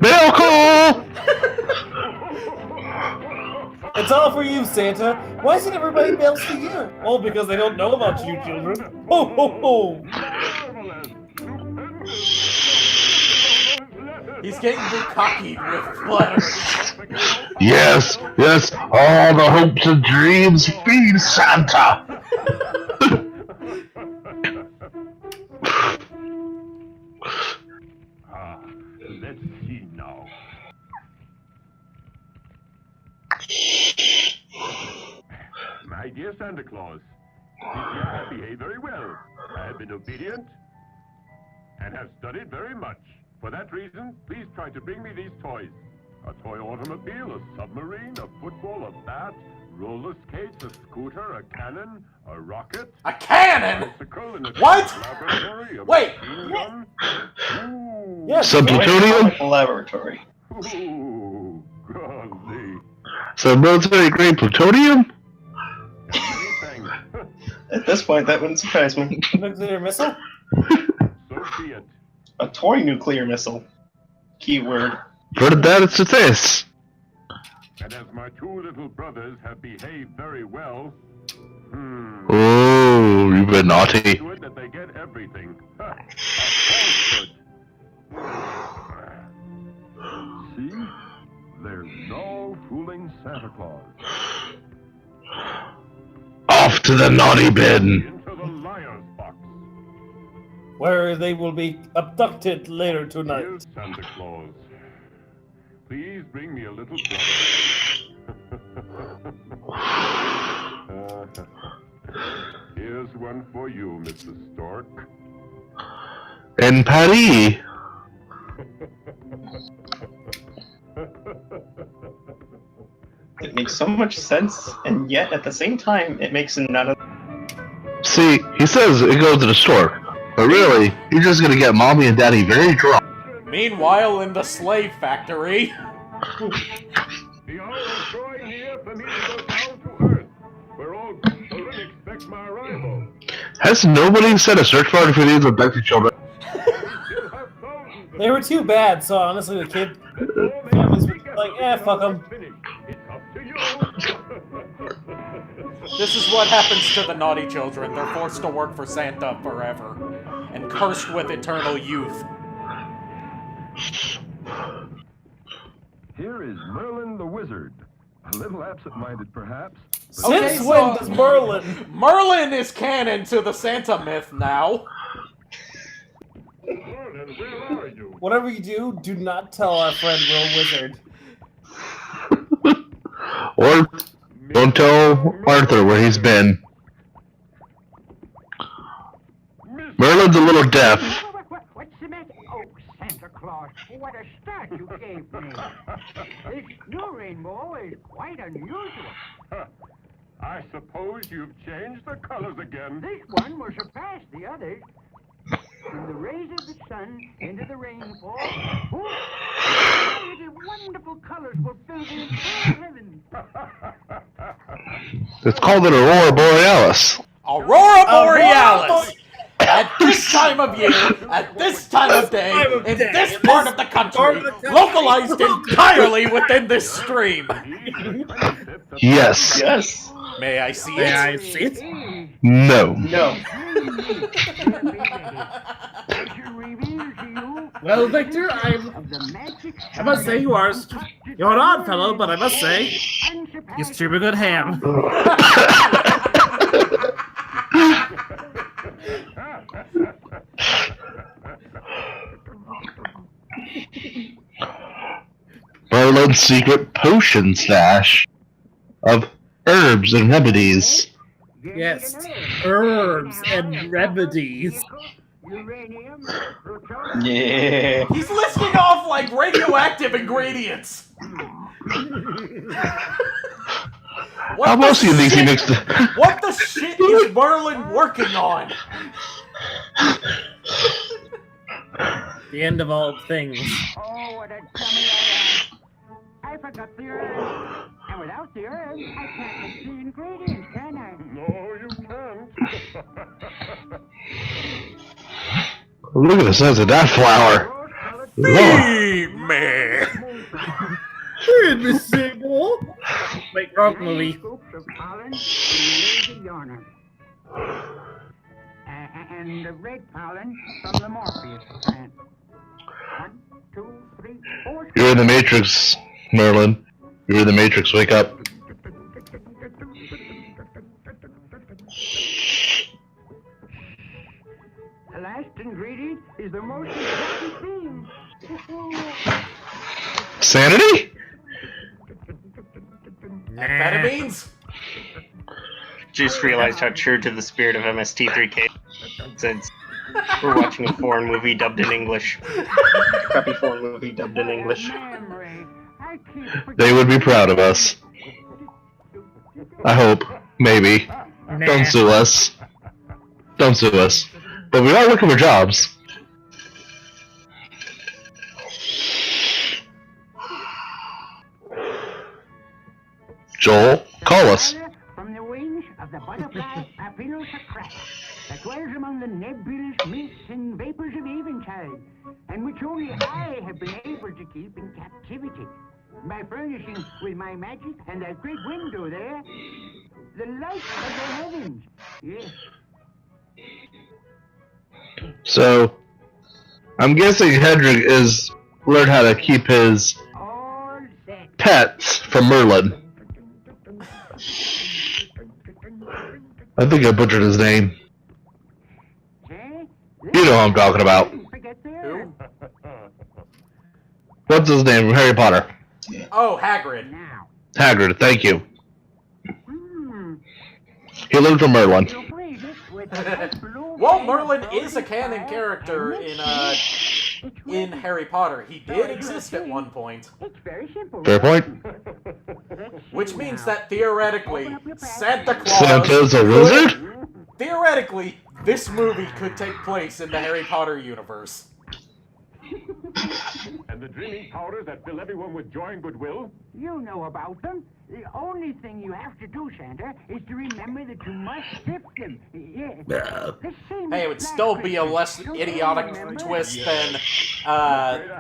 Miracle! It's all for you, Santa. Why isn't everybody bells to you? Oh, because they don't know about you, children. Ho, ho, ho! He's getting cocky with letters. Yes, yes, all the hopes and dreams feed Santa. Let's see now. My dear Santa Claus, this year I have behaved very well. I have been obedient and have studied very much. For that reason, please try to bring me these toys. A toy automobile, a submarine, a football, a bat, roller skates, a scooter, a cannon, a rocket. A cannon? Bicycle, and a What? laboratory, a Wait. machine gun. Ooh. Yes. Some plutonium? Laboratory. Ooh, golly. Some military grade plutonium? At this point, that wouldn't surprise me. Nuclear missile? So be it. A toy nuclear missile. Keyword. But that it's this. And as my two little brothers have behaved very well, Oh, you've been naughty. do it that they get everything. Ha, a falsehood. See? There's no fooling Santa Claus. Off to the naughty bin. Into the liar's box. Where they will be abducted later tonight. Dear Santa Claus, please bring me a little brother. Here's one for you, Mr. Stork. In Paris. It makes so much sense, and yet at the same time, it makes none of. See, he says it goes to the store, but really, he's just gonna get mommy and daddy very drunk. Meanwhile, in the slave factory. The hour is drawing near for me to go down to Earth, where all good children expect my arrival. Has nobody set a search warrant for these abducted children? They were too bad, so honestly, the kid families were like, fuck them. This is what happens to the naughty children. They're forced to work for Santa forever, and cursed with eternal youth. Here is Merlin the Wizard. A little absent-minded, when does Merlin? Merlin is canon to the Santa myth now. Merlin, where are you? Whatever you do not tell our friend Will Wizard. Or don't tell Arthur where he's been. Merlin's a little deaf. What's the matter? Oh, Santa Claus, what a start you gave me. This new rainbow is quite unusual. I suppose you've changed the colors again. This one will surpass the others. From the rays of the sun into the rainfall, the wonderful colors will fill the entire heavens. It's called an Aurora Borealis. Aurora Borealis! At this time of year, at this time of day, in this part of the country, localized entirely within this stream. Yes. Yes. May I see it? May I see it? No. No. Well, Victor, I must say you're an odd fellow, but I must say you stream a good ham. Merlin's secret potion stash of herbs and remedies. Yes, herbs and remedies. Yeah. He's listing off like radioactive ingredients. How else do you think he mixed it? What the shit is Merlin working on? The end of all things. Oh, what a dummy I am. I forgot the herbs. And without the herbs, I can't mix the ingredients, can I? No, you can't. Look at the size of that flower. Feed me. Feed me, Seymour. Wait, wrong movie. Scoops of pollen from the yarn. And the red pollen from the morpheus plant. 1, 2, 3, 4. You're in the Matrix, Merlin. You're in the Matrix. Wake up. The last ingredient is the most important thing. Sanity? Amphetamines? just realized how true to the spirit of MST3K since we're watching a foreign movie dubbed in English. Crappy foreign movie dubbed in English. They would be proud of us. I hope. Maybe. Don't sue us. Don't sue us. But we are looking for jobs. Joel, call us. From the wings of the butterfly Papyrus that dwells among the nebulous mists and vapors of eventide, and which only I have been able to keep in captivity by furnishing with my magic and that great window there the light of the heavens. Yes. So, I'm guessing Hedrick is learned how to keep his pets from Merlin. I think I butchered his name. You know who I'm talking about. Who? What's his name from Harry Potter? Oh, Hagrid. Hagrid, thank you. He learned from Merlin. Well, Merlin is a canon character in Harry Potter. He did exist at one point. Fair point. Which means that theoretically, Santa Claus... Santa's a wizard? Theoretically, this movie could take place in the Harry Potter universe. And the dreaming powders that fill everyone with joy and goodwill? You know about them. The only thing you have to do, Santa, is to remember that you must sift them. Yeah. Hey, it would still be a less idiotic twist than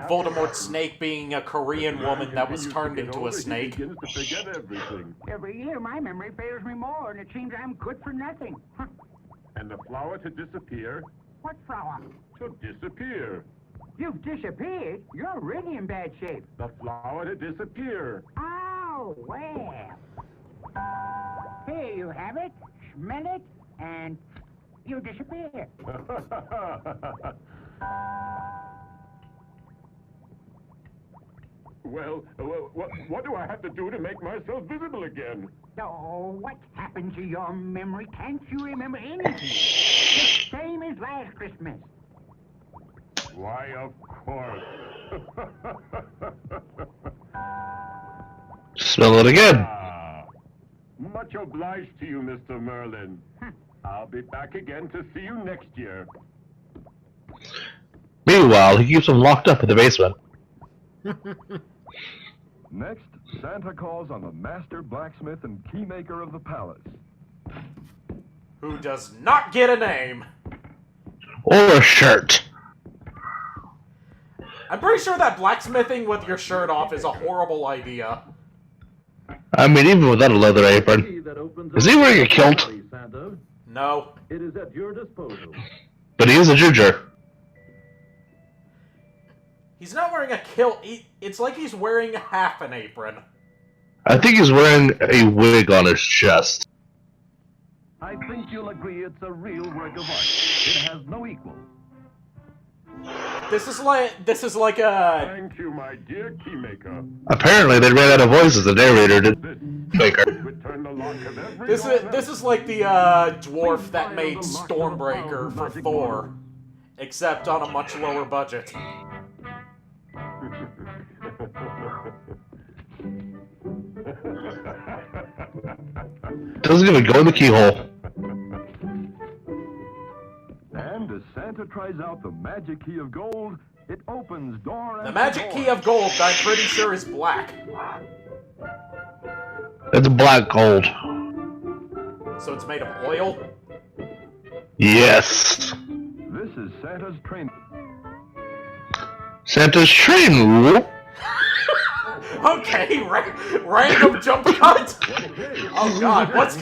Voldemort's snake being a Korean woman that was turned into a snake. Every year my memory fails me more, and it seems I'm good for nothing. And the flower to disappear? What flower? To disappear. You've disappeared? You're really in bad shape. The flower to disappear. Oh, well. Here you have it. Smell it, and you disappear. Well, what do I have to do to make myself visible again? Oh, what happened to your memory? Can't you remember anything? The same as last Christmas. Why, of course. Smell it again. Much obliged to you, Mr. Merlin. I'll be back again to see you next year. Meanwhile, he keeps them locked up in the basement. Next, Santa calls on the master blacksmith and keymaker of the palace. Who does not get a name. Or a shirt. I'm pretty sure that blacksmithing with your shirt off is a horrible idea. I mean, even without a leather apron. Is he wearing a kilt? No. It is at your disposal. But he is a ginger. He's not wearing a kilt. It's like he's wearing half an apron. I think he's wearing a wig on his chest. I think you'll agree it's a real work of art. It has no equal. This is like a... Thank you, my dear keymaker. Apparently, they ran out of voices. The narrator did. Maker. This is like the dwarf that made Stormbreaker for Thor, except on a much lower budget. Doesn't even go in the keyhole. And as Santa tries out the magic key of gold, it opens door and The magic key of gold, I'm pretty sure, is black. It's black gold. So it's made of oil? Yes. This is Santa's train. Santa's train. Whoop. Okay, random jump cut. Oh God, what's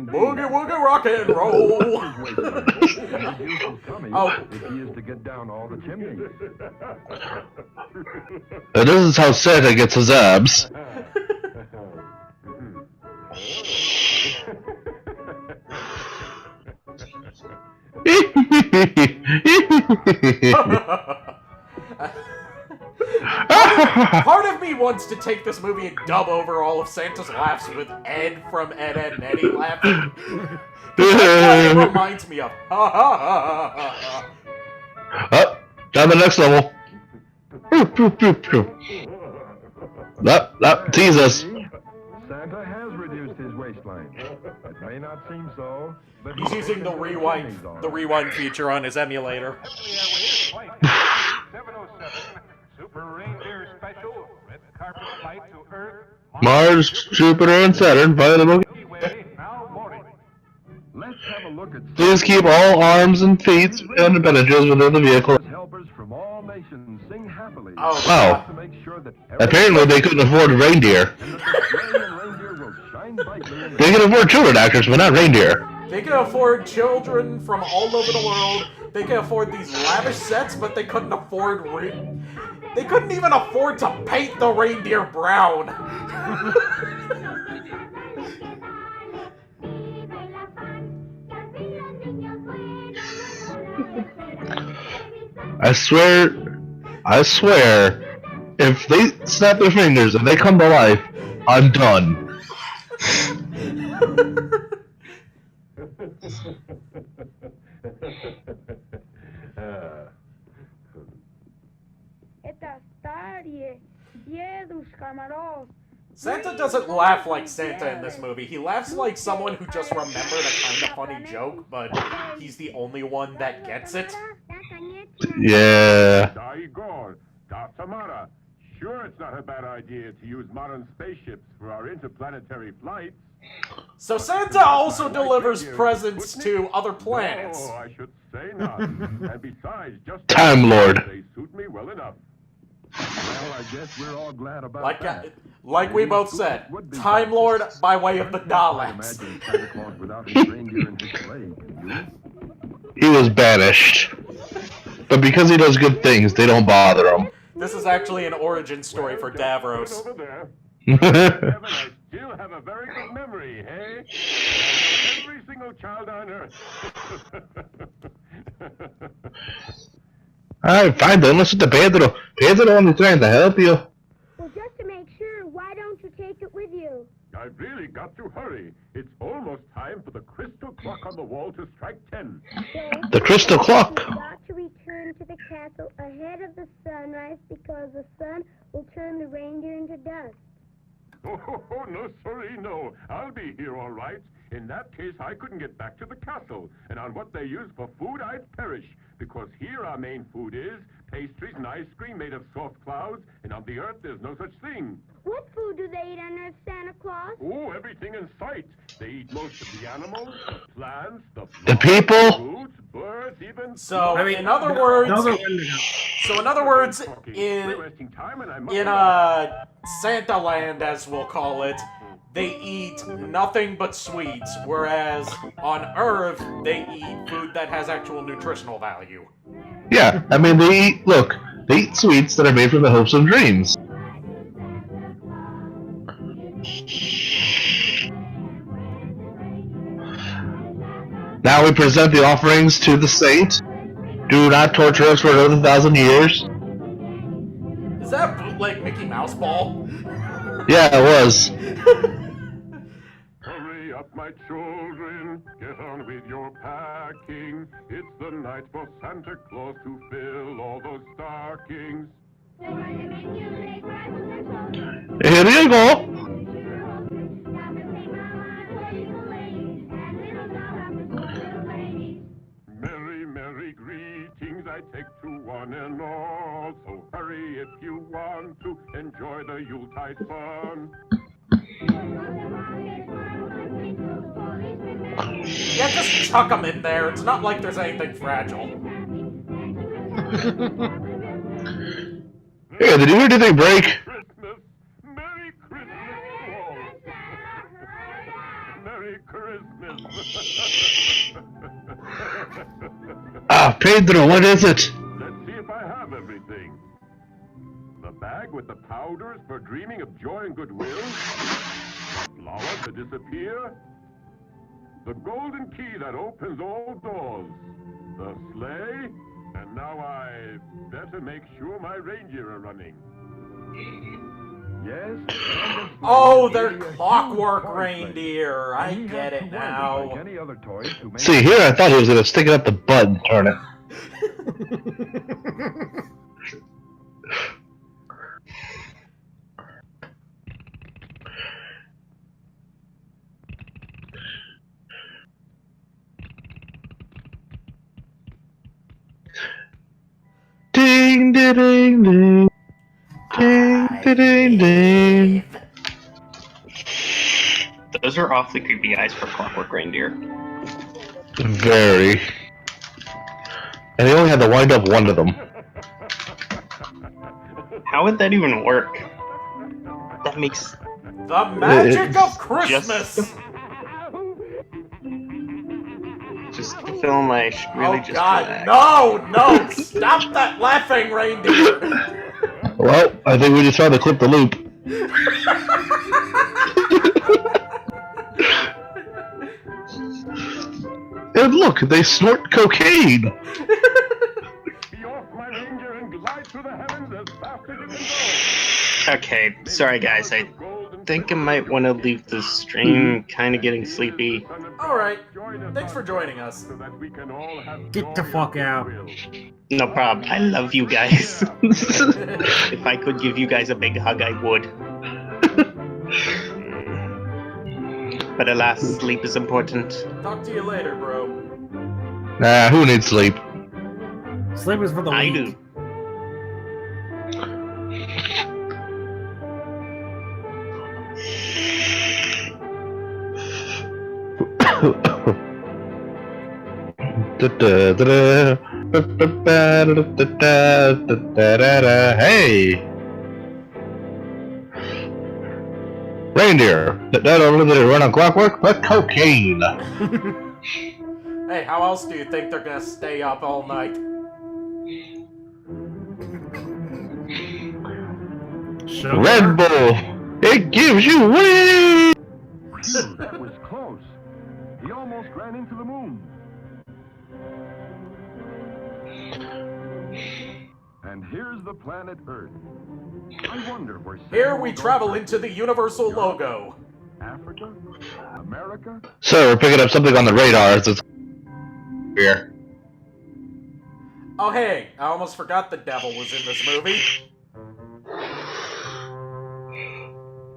Boogie woogie rock and roll. Oh, If he is to get down all the chimneys. And this is how Santa gets his abs. Part of me wants to take this movie and dub over all of Santa's laughs with Ed from Ed, Edd, and Eddy laughing. That's what it reminds me of. Ha ha ha ha ha. Up, down the next level. Tease us. Santa has reduced his waistline. It may not seem so, but He's using the rewind feature on his emulator. Super Reindeer Special, red carpet flight to Earth. Mars, Jupiter, and Saturn via the let's have a look at Please keep all arms and feet and appendages within the vehicle. helpers from all nations sing happily. Oh, wow. To make sure that Apparently they couldn't afford reindeer. They can afford children actors, but not reindeer. They can afford children from all over the world. They can afford these lavish sets, but they couldn't afford they couldn't even afford to paint the reindeer brown. I swear, if they snap their fingers and they come to life, I'm done. Santa doesn't laugh like Santa in this movie. He laughs like someone who just remembered a kind of funny joke, but he's the only one that gets it. Yeah. Samara. Sure, it's not a bad idea to use modern spaceships for our interplanetary flights. So Santa also delivers presents to other planets. Oh, I should say not. And besides, just Time Lord. They suit me well enough. Well, I guess we're all glad about that. Like we both said, Time Lord by way of the Daleks. Imagine Santa Claus without his reindeer and his sleigh, can you? He was banished. But because he does good things, they don't bother him. This is actually an origin story for Davros. I still have a very good memory, hey? Every single child on Earth. Alright, fine then, listen to Pedro. Pedro only trying to help you. Well, just to make sure, why don't you take it with you? I've really got to hurry. It's almost time for the crystal clock on the wall to strike 10. The crystal clock. You've got to return to the castle ahead of the sunrise because the sun will turn the reindeer into dust. Oh, no, sorry, no. I'll be here all right. In that case, I couldn't get back to the castle. And on what they use for food, I'd perish. Because here our main food is pastries and ice cream made of soft clouds. And on the Earth, there's no such thing. What food do they eat on Earth, Santa Claus? Oh, everything in sight. They eat most of the animals, the plants, The people. fruits, birds, even... So, in other words, in Santa Land, as we'll call it, they eat nothing but sweets, whereas on Earth, they eat food that has actual nutritional value. Yeah, I mean, they eat sweets that are made from the hopes of dreams. Now we present the offerings to the saint. Do not torture us for another 1,000 years. Is that bootleg Mickey Mouse ball? Yeah, it was. Hurry up, my children. Get on with your packing. It's the night for Santa Claus to fill all those stockings. Here you go. Merry, merry greetings I take to one and all. So hurry if you want to enjoy the Yuletide fun. Yeah, just chuck them in there. It's not like there's anything fragile. Hey, did you hear anything break? Merry Christmas! Ah, Pedro, what is it? Let's see if I have everything. The bag with the powders for dreaming of joy and goodwill. The flower to disappear. The golden key that opens all doors. The sleigh. And now I better make sure my reindeer are running. Yes? Oh, they're clockwork reindeer. I get it now. See, here I thought he was going to stick it up the butt and turn it. Ding, ding, ding, ding. Ding, ding, ding. Those are awfully creepy eyes for clockwork reindeer. Very. And he only had to wind up one of them. How would that even work? That makes... The magic of Christmas! Just to film my... Really just God, relax. no! Stop that laughing, reindeer! Well, I think we just found to clip the loop. And look, they snort cocaine! Be off, my reindeer, and glide through the heavens as fast as you can go. Okay, sorry guys, I think I might want to leave the stream kind of getting sleepy. Alright, thanks for joining us. Get the fuck out. No problem, I love you guys. If I could give you guys a big hug, I would. But alas, sleep is important. Talk to you later, bro. Nah, who needs sleep? Sleep is for the I weak. do. Hey! Reindeer, not only do they run on clockwork, but cocaine! Hey, how else do you think they're gonna stay up all night? Red Bull! It gives you wings! That was close. He almost ran into the moon. And here's the planet Earth. I wonder where... Here we travel into the Universal logo. Africa? America? So, we're picking up something on the radar as it's here. Oh hey, I almost forgot the devil was in this movie.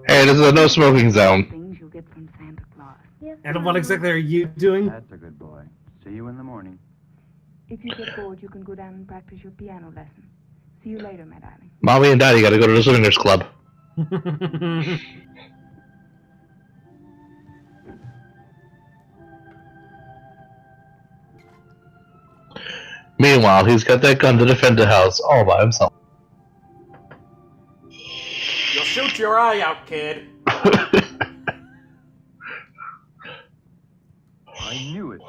Hey, this is a no smoking zone. And what exactly are you doing? That's a good boy. See you in the morning. If you get bored, you can go down and practice your piano lesson. See you later, my darling. Mommy and Daddy gotta go to the swingers club. Meanwhile, he's got that gun to defend the house all by himself. You'll shoot your eye out, kid. I knew it.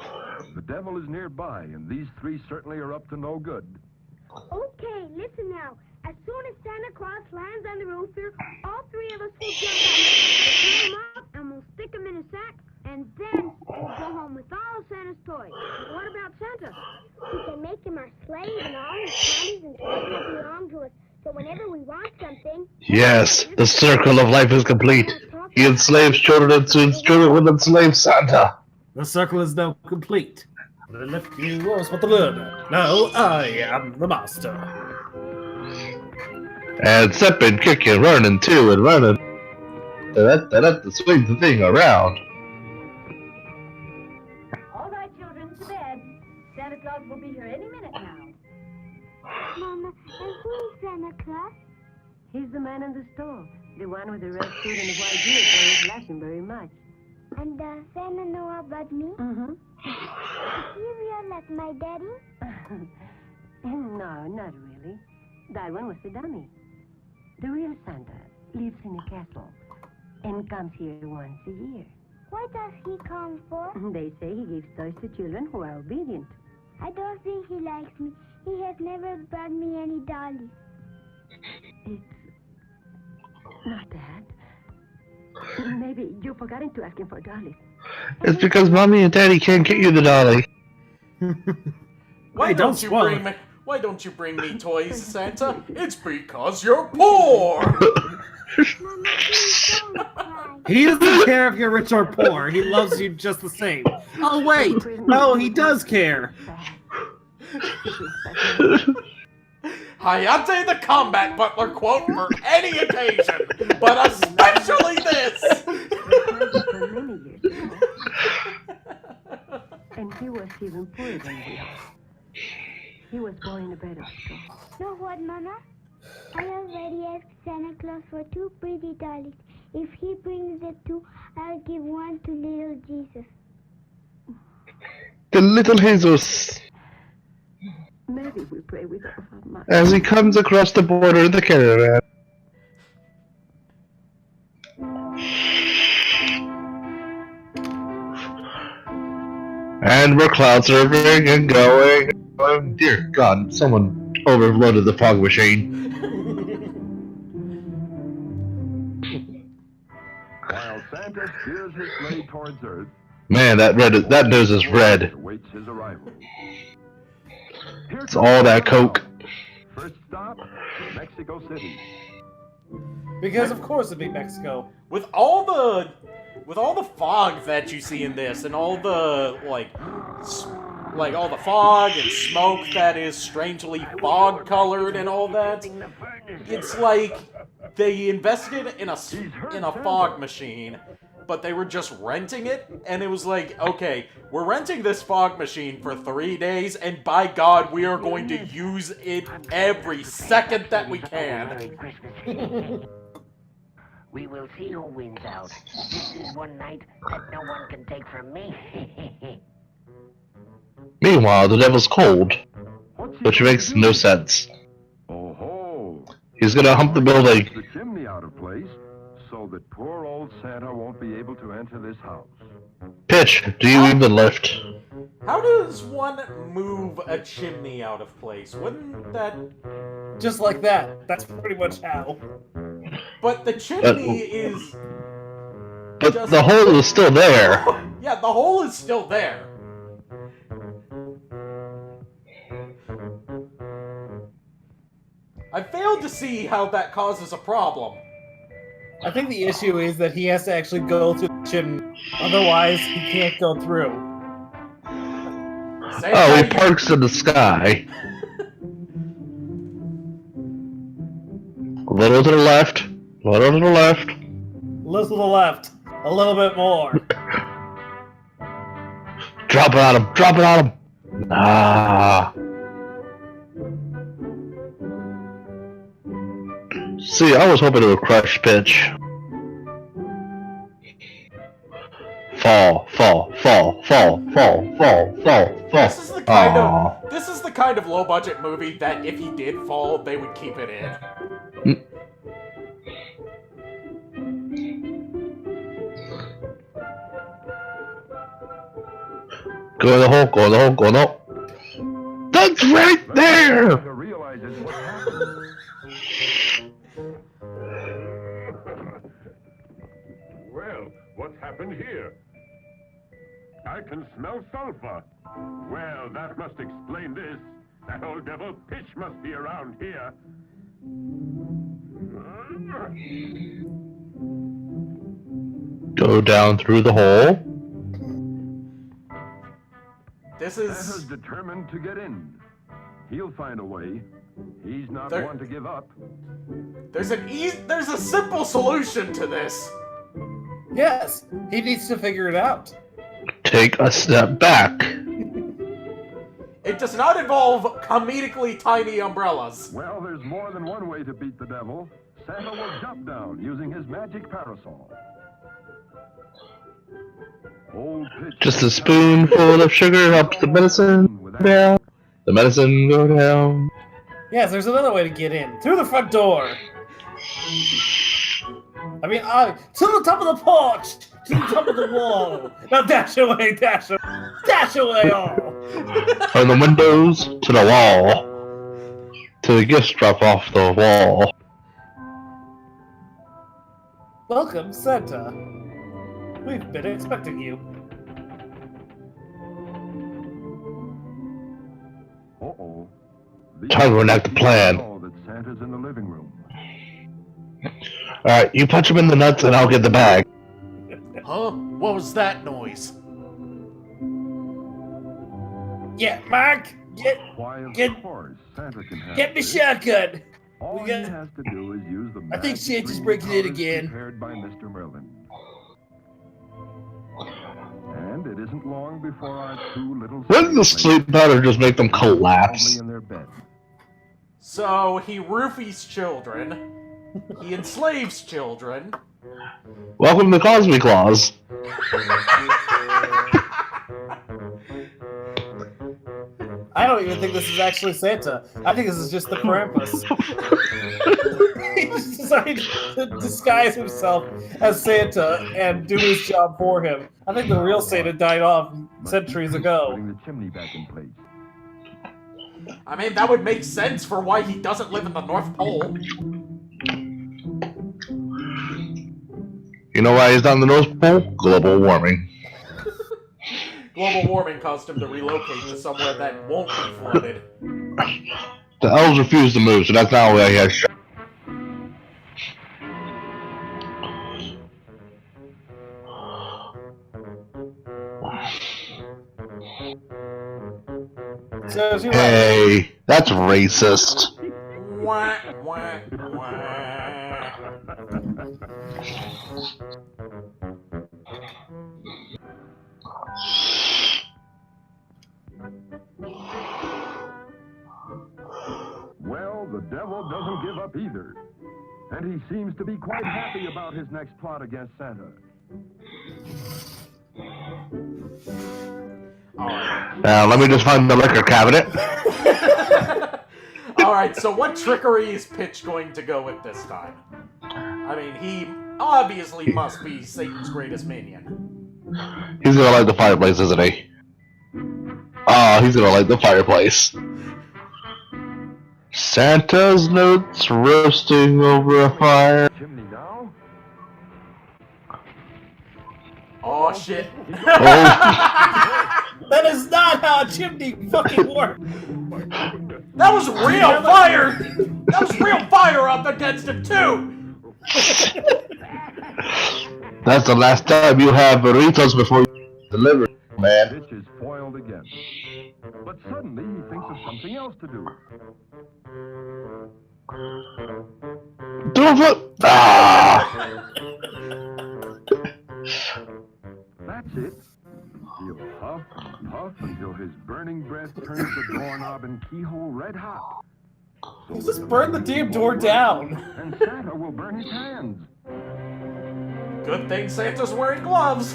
The devil is nearby, and these three certainly are up to no good. Okay, listen now. As soon as Santa Claus lands on the roof here, all three of us will jump on him. We'll clean him up, and we'll stick him in a sack, and then we'll go home with all Santa's toys. What about Santa? We can make him our slave, and all his candies and toys will belong to us. So whenever we want something... Yes, the circle of life is complete. He enslaves children and soon children will enslave Santa. The circle is now complete. The left you was what the learner. Now I am the master. And stepping, kicking, running too, and running. To swing the thing around. All right, children, to bed. Santa Claus will be here any minute now. Mama, and who is Santa Claus? He's the man in the store. The one with the red suit and the white beard that is laughing very much. And does Santa know about me? Mm-hmm. Is he real like my daddy? No, not really. That one was the dummy. The real Santa lives in a castle and comes here once a year. What does he come for? They say he gives toys to children who are obedient. I don't think he likes me. He has never brought me any dollies. It's not that. Maybe you forgot to ask him for dollies. It's because Mommy and Daddy can't get you the dolly. Why don't Why don't you bring me toys, Santa? It's because you're poor! He doesn't care if you're rich or poor. He loves you just the same. Oh, wait. No, he does care. Hayate the Combat Butler quote for any occasion, but especially this! And he was even poorer than we are. He was born in a bed of straw. Know what, Mama? I already asked Santa Claus for 2 pretty dollies. If he brings the 2, I'll give 1 to little Jesus. The little Jesus. Maybe we pray with all of our might. As he comes across the border of the caravan. And we're cloud surfing and going. Oh, dear God, someone overloaded the fog machine. While Santa steers his sleigh towards Earth, Man, that nose is red. awaits his arrival. It's all that coke. First stop, Mexico City. Because of course it'd be Mexico. With all the fog that you see in this, and all the like all the fog and smoke that is strangely fog colored and all that, it's like they invested in a fog machine, but they were just renting it, and it was like, okay, we're renting this fog machine for 3 days, and by God, we are going to use it every second that we can. We will see who wins out. This is one night that no one can take from me. Meanwhile, the devil's cold, which makes no sense. Oh, He's gonna hump the building. the chimney out of place, so that poor old Santa won't be able to enter this house. Pitch, do you even lift? How does one move a chimney out of place? Wouldn't that... Just like that. That's pretty much how. But the chimney is... But just... the hole is still there. Yeah, the hole is still there. I failed to see how that causes a problem. I think the issue is that he has to actually go through the chimney. Otherwise, he can't go through. Oh, he parks in the sky. A little to the left. A little to the left. A little to the left. A little bit more. Drop it on him. Drop it on him. Ah. See, I was hoping it would crush Pitch. Fall, fall, fall, fall, fall, fall, fall, fall. This is the kind of low budget movie that if he did fall, they would keep it in. Go in the hole, go in the hole, go in the hole. That's right there! Well, what's happened here? I can smell sulfur. Well, that must explain this. That old devil Pitch must be around here. Go down through the hole. This is... Santa's determined to get in. He'll find a way. He's not one to give up. There's a simple solution to this. Yes, he needs to figure it out. Take a step back. It does not involve comedically tiny umbrellas. Well, there's more than one way to beat the devil. Santa will jump down using his magic parasol. Old Pitch. Just a spoonful of sugar helps the medicine down. The medicine go down. Yes, there's another way to get in. Through the front door. I mean, to the top of the porch! To the top of the wall! Now dash away, dash away! Dash away all! From the windows to the wall. To the gifts drop off the wall. Welcome, Santa. We've been expecting you. Uh-oh. The Time to enact the plan. That Santa's in the living room. Alright, you punch him in the nuts and I'll get the bag. Huh? What was that noise? Yeah, Mark, Why, of get course, Santa can have me this. shotgun. All We he got- has to do is use the I think magic Santa's green breaking in powders again. prepared by Mr. Merlin. And it isn't long before our two little Wouldn't the sleep powder just make them collapse? in their bed. So he roofies children. He enslaves children. Welcome to Cosby Claus. I don't even think this is actually Santa. I think this is just the Krampus. He just decided to disguise himself as Santa and do his job for him. I think the real Santa died off centuries ago. Putting the chimney back in place. I mean, that would make sense for why he doesn't live in the North Pole. You know why he's not in the North Pole? Global warming. Global warming caused him to relocate to somewhere that won't be flooded. The elves refuse to move, so that's not why he has shot. Hey, that's racist. Wah, wah, wah. Well, the devil doesn't give up either. And he seems to be quite happy about his next plot against Santa. Now, let me just find the liquor cabinet. Alright, so what trickery is Pitch going to go with this time? I mean, he obviously must be Satan's greatest minion. He's gonna light the fireplace, isn't he? Oh, he's gonna light the fireplace. Santa's notes roasting over a fire. Chimney now? Oh shit. That is not how a chimney fucking works. That was real fire! That was real fire up against him too! That's the last time you have burritos before you deliver, man. Pitch is foiled again. But suddenly he thinks of something else to do. Do a flip! Ah! That's it. He'll huff and puff until his burning breath turns the doorknob and keyhole red hot. So Just burn the damn door down. And Santa will burn his hands. Good thing Santa's wearing gloves.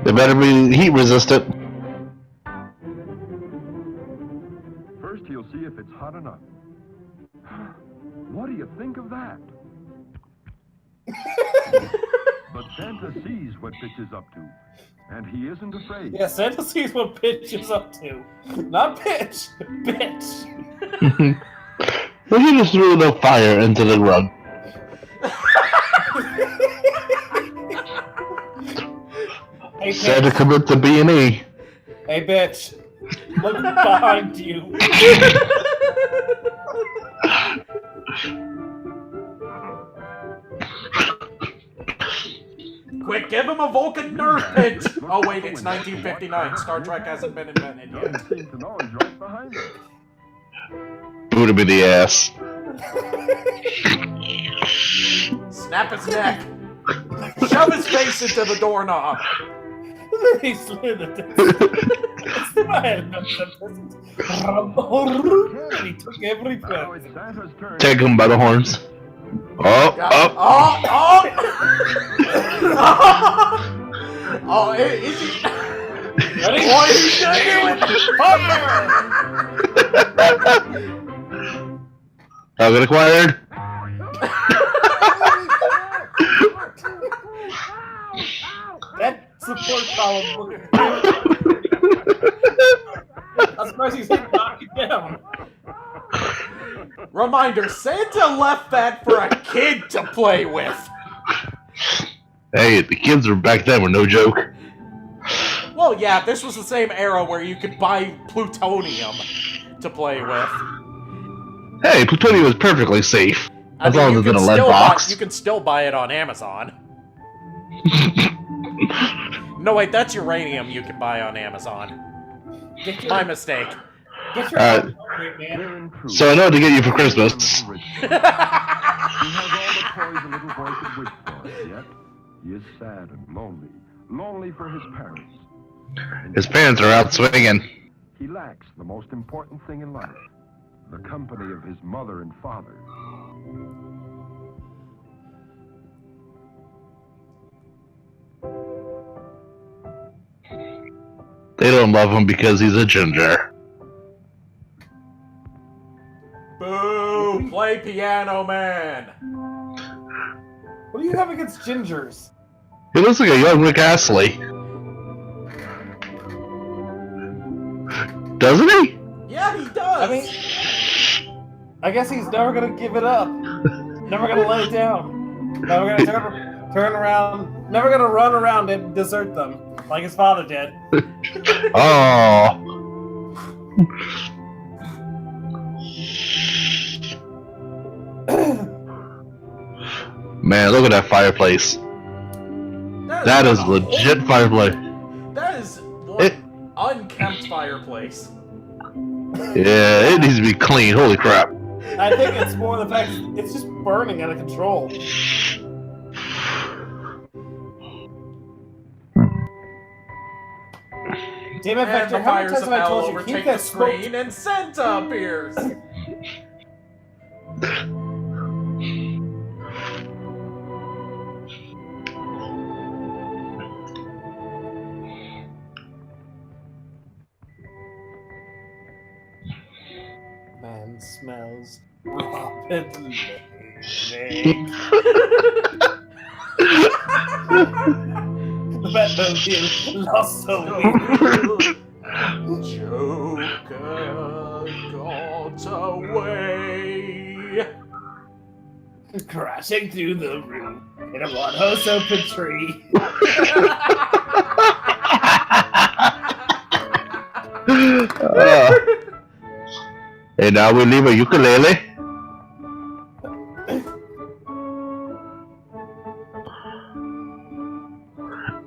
They better be heat resistant. First he'll see if it's hot enough. What do you think of that? But Santa sees what Pitch is up to, and he isn't afraid. Yeah, Santa sees what Pitch is up to. Not Pitch, bitch. Well, he just threw the fire into the rug. Hey, Santa bitch. commit to B&E. Hey, bitch. Look behind you. Quick, give him a Vulcan nerve pinch! Oh wait, it's 1959. Star Trek hasn't been invented yet. Boot him in the ass. Snap his neck! Shove his face into the doorknob! He slid it. And he took every breath. Take him by the horns. Oh, oh. Oh! Oh! Oh, is he? Ready? What is he doing? Fire! Target acquired. That support column. I'm surprised he's not knocking down. Reminder, Santa left that for a kid to play with. Hey, the kids were back then were no joke. Well, yeah, this was the same era where you could buy plutonium to play with. Hey, plutonium is perfectly safe. I As mean, long as it's in a lead box. You can still buy it on Amazon. No, wait, that's uranium you can buy on Amazon. My mistake. Get your Alright. great man. So I know what to get you for Christmas. He has all the toys a little boy could wish for, yet he is sad and lonely. Lonely for his parents. His parents are out swinging. He lacks the most important thing in life, the company of his mother and father. They don't love him because he's a ginger. Boo! Play Piano Man! What do you have against gingers? He looks like a young Rick Astley. Doesn't he? Yeah, he does! I mean, I guess he's never gonna give it up. Never gonna let it down. Never gonna turn around. Never gonna run around and desert them like his father did. Oh. Man, look at that fireplace. That is legit fireplace. That is one unkempt fireplace. Yeah, it needs to be clean. Holy crap. I think it's more the fact it's just burning out of control. Damn it, And Vector, the how many fires times of have I hell told you, overtake keep the that smoke? screen and Santa appears! Man smells rapidly. The Batmobile lost a wing. Joker got away. Crashing through the room in a one-horse open tree. And now we leave a ukulele.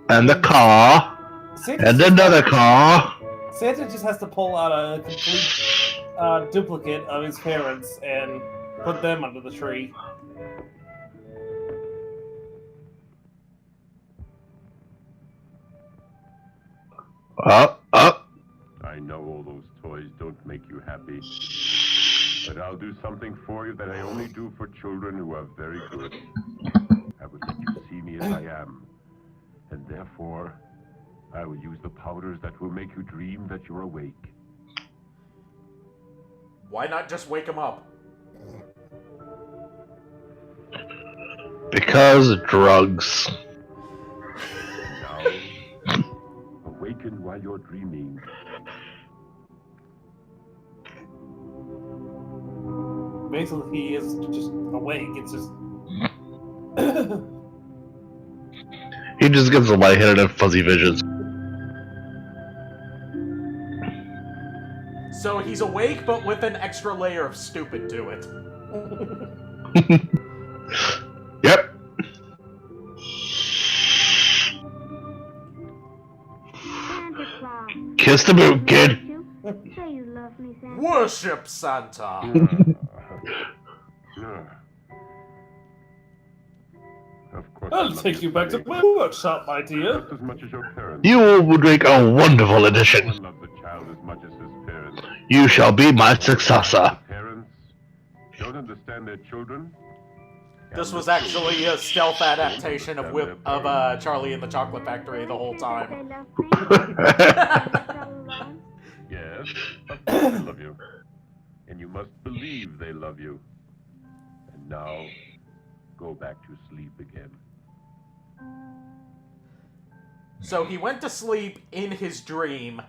And the car. And another car. Santa just has to pull out a complete duplicate of his parents and put them under the tree. I know all those toys don't make you happy, but I'll do something for you that I only do for children who are very good. I will let you see me as I am, and therefore, I will use the powders that will make you dream that you're awake. Why not just wake him up? Because drugs. Now, awaken while you're dreaming. Basically, he is just awake. It's just. He just gets a lightheaded and fuzzy visions. So he's awake, but with an extra layer of stupid to it. Yep. Santa Claus. Kiss the boot, kid. Say you love me, Santa. Worship Santa! Of course, I'll take you back to my workshop, my dear. just as much as your parents. You will make a wonderful addition. One loves the child as much as his parents. You shall be my successor. Parents don't understand their children. This was actually a stealth adaptation of Charlie and the Chocolate Factory the whole time. Yes, of course they love you. And you must believe they love you. And now, go back to sleep again. So he went to sleep in his dream,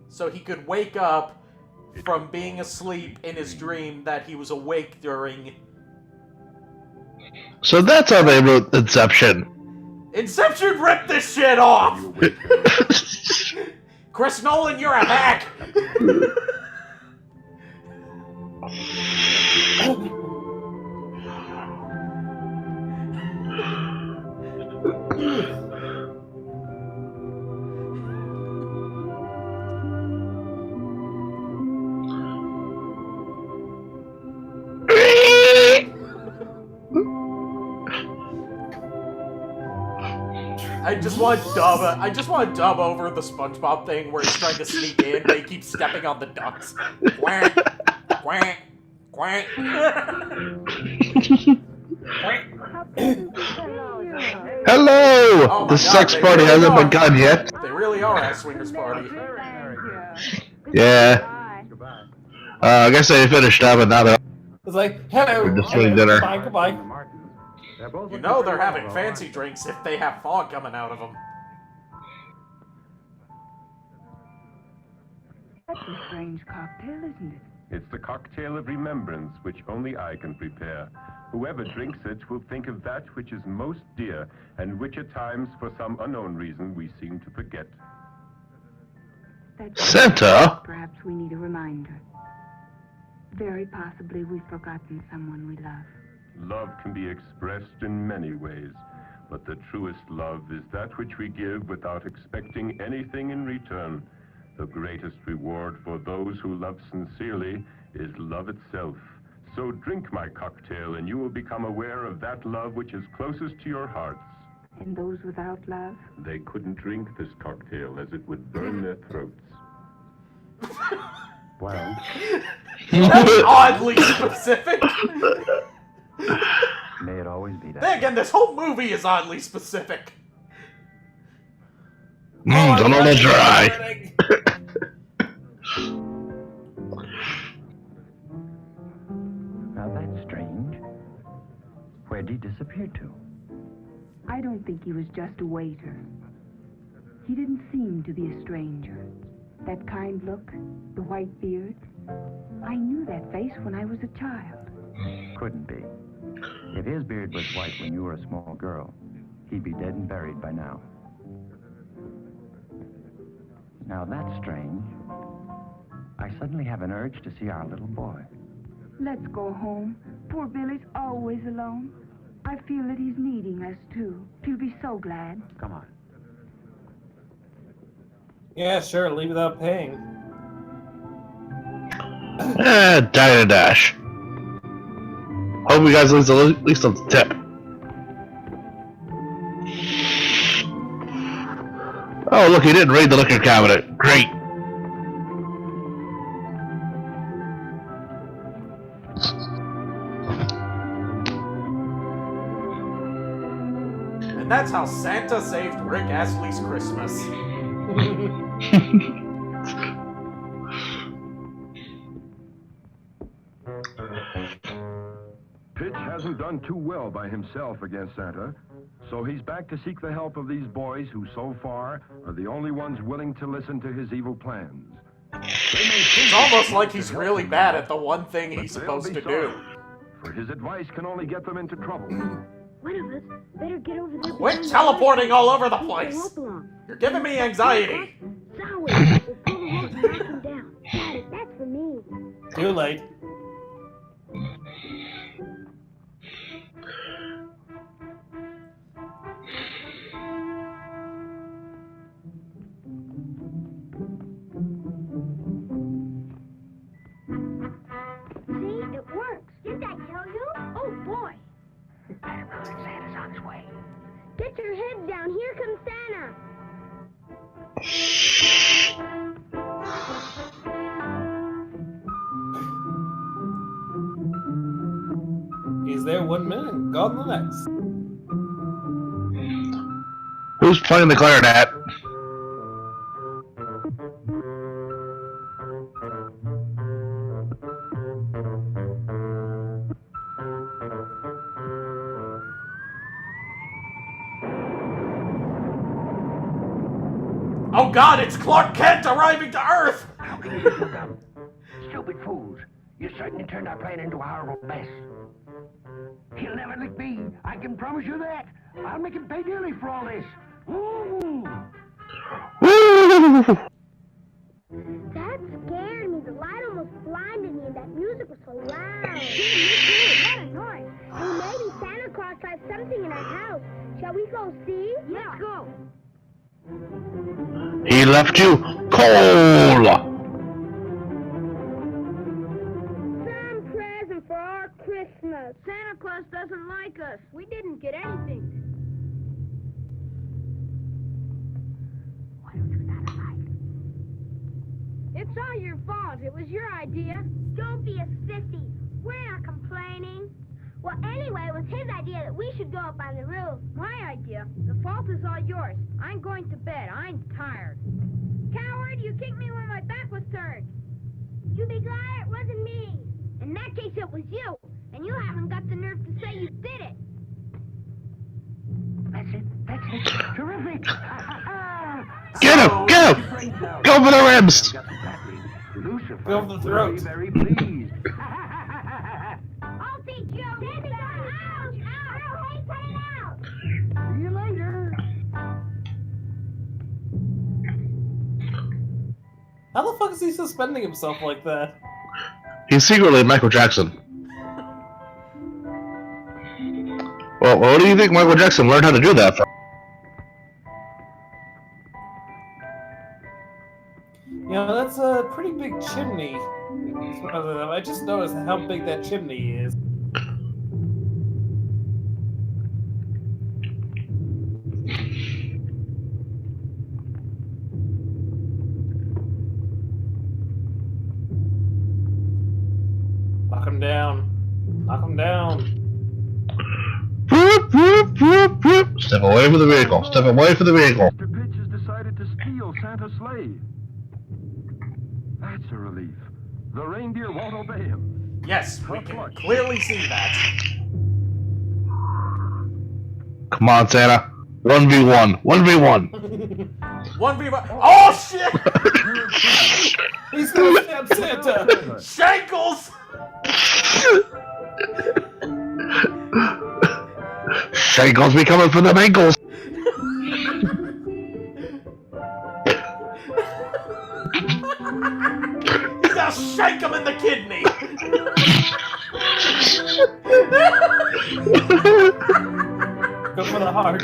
so he could wake up from being asleep in his dream that he was awake during. So that's how they wrote Inception. Inception ripped this shit off! Chris Nolan, you're a hack! I just want to dub over the SpongeBob thing where he's trying to sneak in, but he keeps stepping on the ducks. Quack, quack, quack. Hello! Oh my The sex God, party hasn't begun yet. They really are at swingers party. Yeah. I guess they finished up and now they're It's like, hello, just doing hello, dinner. goodbye. You know they're having fancy drinks if they have fog coming out of them. That's a strange cocktail, isn't it? It's the cocktail of remembrance which only I can prepare. Whoever drinks it will think of that which is most dear, and which at times, for some unknown reason, we seem to forget. Santa? Perhaps we need a reminder. Very possibly we've forgotten someone we love. Love can be expressed in many ways, but the truest love is that which we give without expecting anything in return. The greatest reward for those who love sincerely is love itself. So drink my cocktail and you will become aware of that love which is closest to your hearts. And those without love? They couldn't drink this cocktail as it would burn their throats. Well, That's oddly specific. may it always be that. Then again, this whole movie is oddly specific. Don't let it dry. Now that's strange. Where'd he disappear to? I don't think he was just a waiter. He didn't seem to be a stranger. That kind look, the white beard. I knew that face when I was a child. Couldn't be. If his beard was white when you were a small girl, he'd be dead and buried by now. Now that's strange. I suddenly have an urge to see our little boy. Let's go home. Poor Billy's always alone. I feel that he's needing us, too. He'll be so glad. Come on. Yeah, sure, leave without paying. Dine dash. Hope you guys at least on the tip. Oh, look, he didn't raid the liquor cabinet. Great. And that's how Santa saved Rick Astley's Christmas. Pitch hasn't done too well by himself against Santa, so he's back to seek the help of these boys who, so far, are the only ones willing to listen to his evil plans. It's almost like he's really bad at the one thing he's supposed to do. For his advice can only get them into trouble. One of us better get over there. Quit teleporting all over the place! You're giving me anxiety! Sour, we'll pull the rope and knock him down. Got it, that's for me. Too late. See, it works. Didn't I tell you? Oh, boy. Santa's on his way. Get your head down. Here comes Santa. He's there 1 minute and gone the next. Who's playing the clarinet? Oh God, it's Clark Kent arriving to Earth! How can you look up? Stupid fools. You certainly turned our plan into a horrible mess. He'll never lick me. I can promise you that. I'll make him pay dearly for all this. Ooh. That scared me. The light almost blinded me, and that music was so must have something in our house. Shall we go see? Let's go. He left you cold. Some present for our Christmas. Santa Claus doesn't like us. We didn't get anything. It's all your fault. It was your idea. Don't be a sissy. We're not complaining. Well, anyway, it was his idea that we should go up on the roof. My idea? The fault is all yours. I'm going to bed. I'm tired. Coward, you kicked me when my back was turned. You be glad it wasn't me. In that case, it was you. And you haven't got the nerve to say you did it. That's it. That's it. Terrific. Get him! Get him! Go for the ribs! Lucifer, Go for the throat. very pleased. I'll teach you. Ouch! Ouch! Ow! Hey, cut it out! See you later. How the fuck is he suspending himself like that? He's secretly Michael Jackson. Well, what do you think Michael Jackson learned how to do that from? You know, that's a pretty big chimney. I just noticed how big that chimney is. Knock him down. Knock him down. Whoop, whoop, whoop, whoop. Step away from the vehicle. Step away from the vehicle. Mr. Pitch has decided to steal Santa's sleigh. That's a relief. The reindeer won't obey him. Yes, we can clearly see that. Come on, Santa. 1v1. 1v1. 1v1. Oh, shit! He's gonna stab Santa! Shankles! Shankles be coming for them ankles. He's gonna shake him in the kidney! Go for the heart.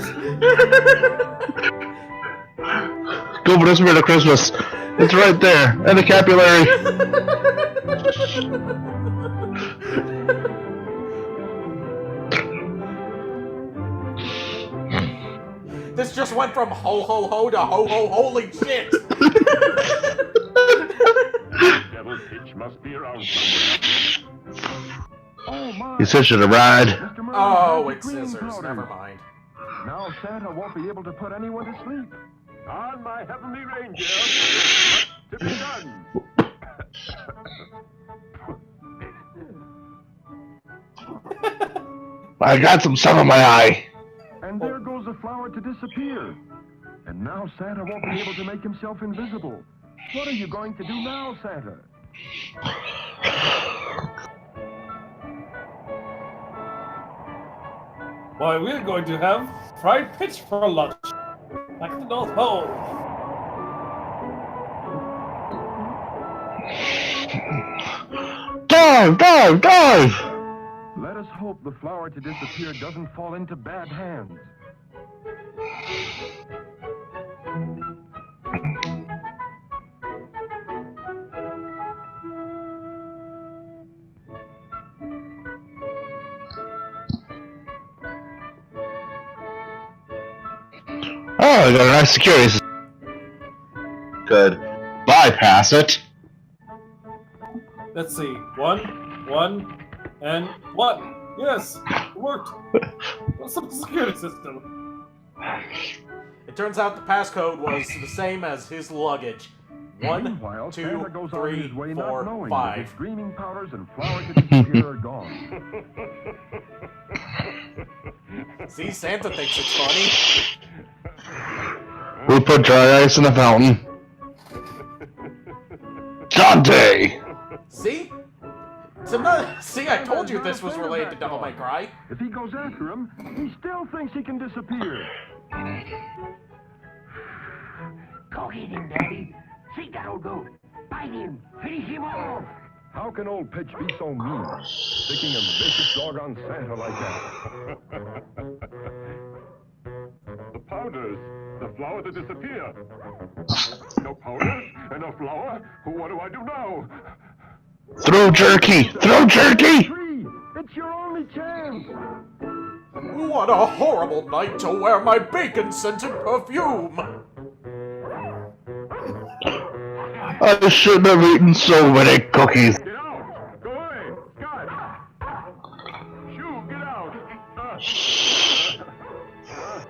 Go for the spirit of Christmas. It's right there. And the capillary. This just went from ho ho ho to ho ho holy shit! Devil Pitch must be around somewhere. Oh my! He's hitching a ride. Mr. Merlin Oh, has it's the green scissors. powder. Never mind. Now Santa won't be able to put anyone to sleep. On my heavenly reindeer, to be done. I got some sun on my eye. And there goes the flower to disappear. And now Santa won't be able to make himself invisible. What are you going to do now, Santa? Why, we're going to have fried pitch for lunch. Like the North Pole. Dive! Dive! Dive! Let us hope the flower to disappear doesn't fall into bad hands. Oh, I got a nice security system. Good. Bypass it. Let's see. One, and one. Yes, it worked. What's the security system? It turns out the passcode was the same as his luggage. 1, Meanwhile, 2, Santa goes on 3, his way not 4, knowing that his 5. dreaming powders and flower to disappear are gone. See, Santa thinks it's funny. We put dry ice in the fountain. Dante! See? It's another. See, I told you this was related to Devil May Cry. If he goes after him, he still thinks he can disappear. Go get him, Daddy. See that old goat. Bite him. Finish him off. How can old Pitch be so mean, sticking a vicious dog on Santa like that? The powders. The flowers that disappear. No powders and no flour. What do I do now? Throw jerky! Throw jerky! It's your only chance! What a horrible night to wear my bacon-scented perfume! I shouldn't have eaten so many cookies. Get out! Go away! Scott! Shoo, get out!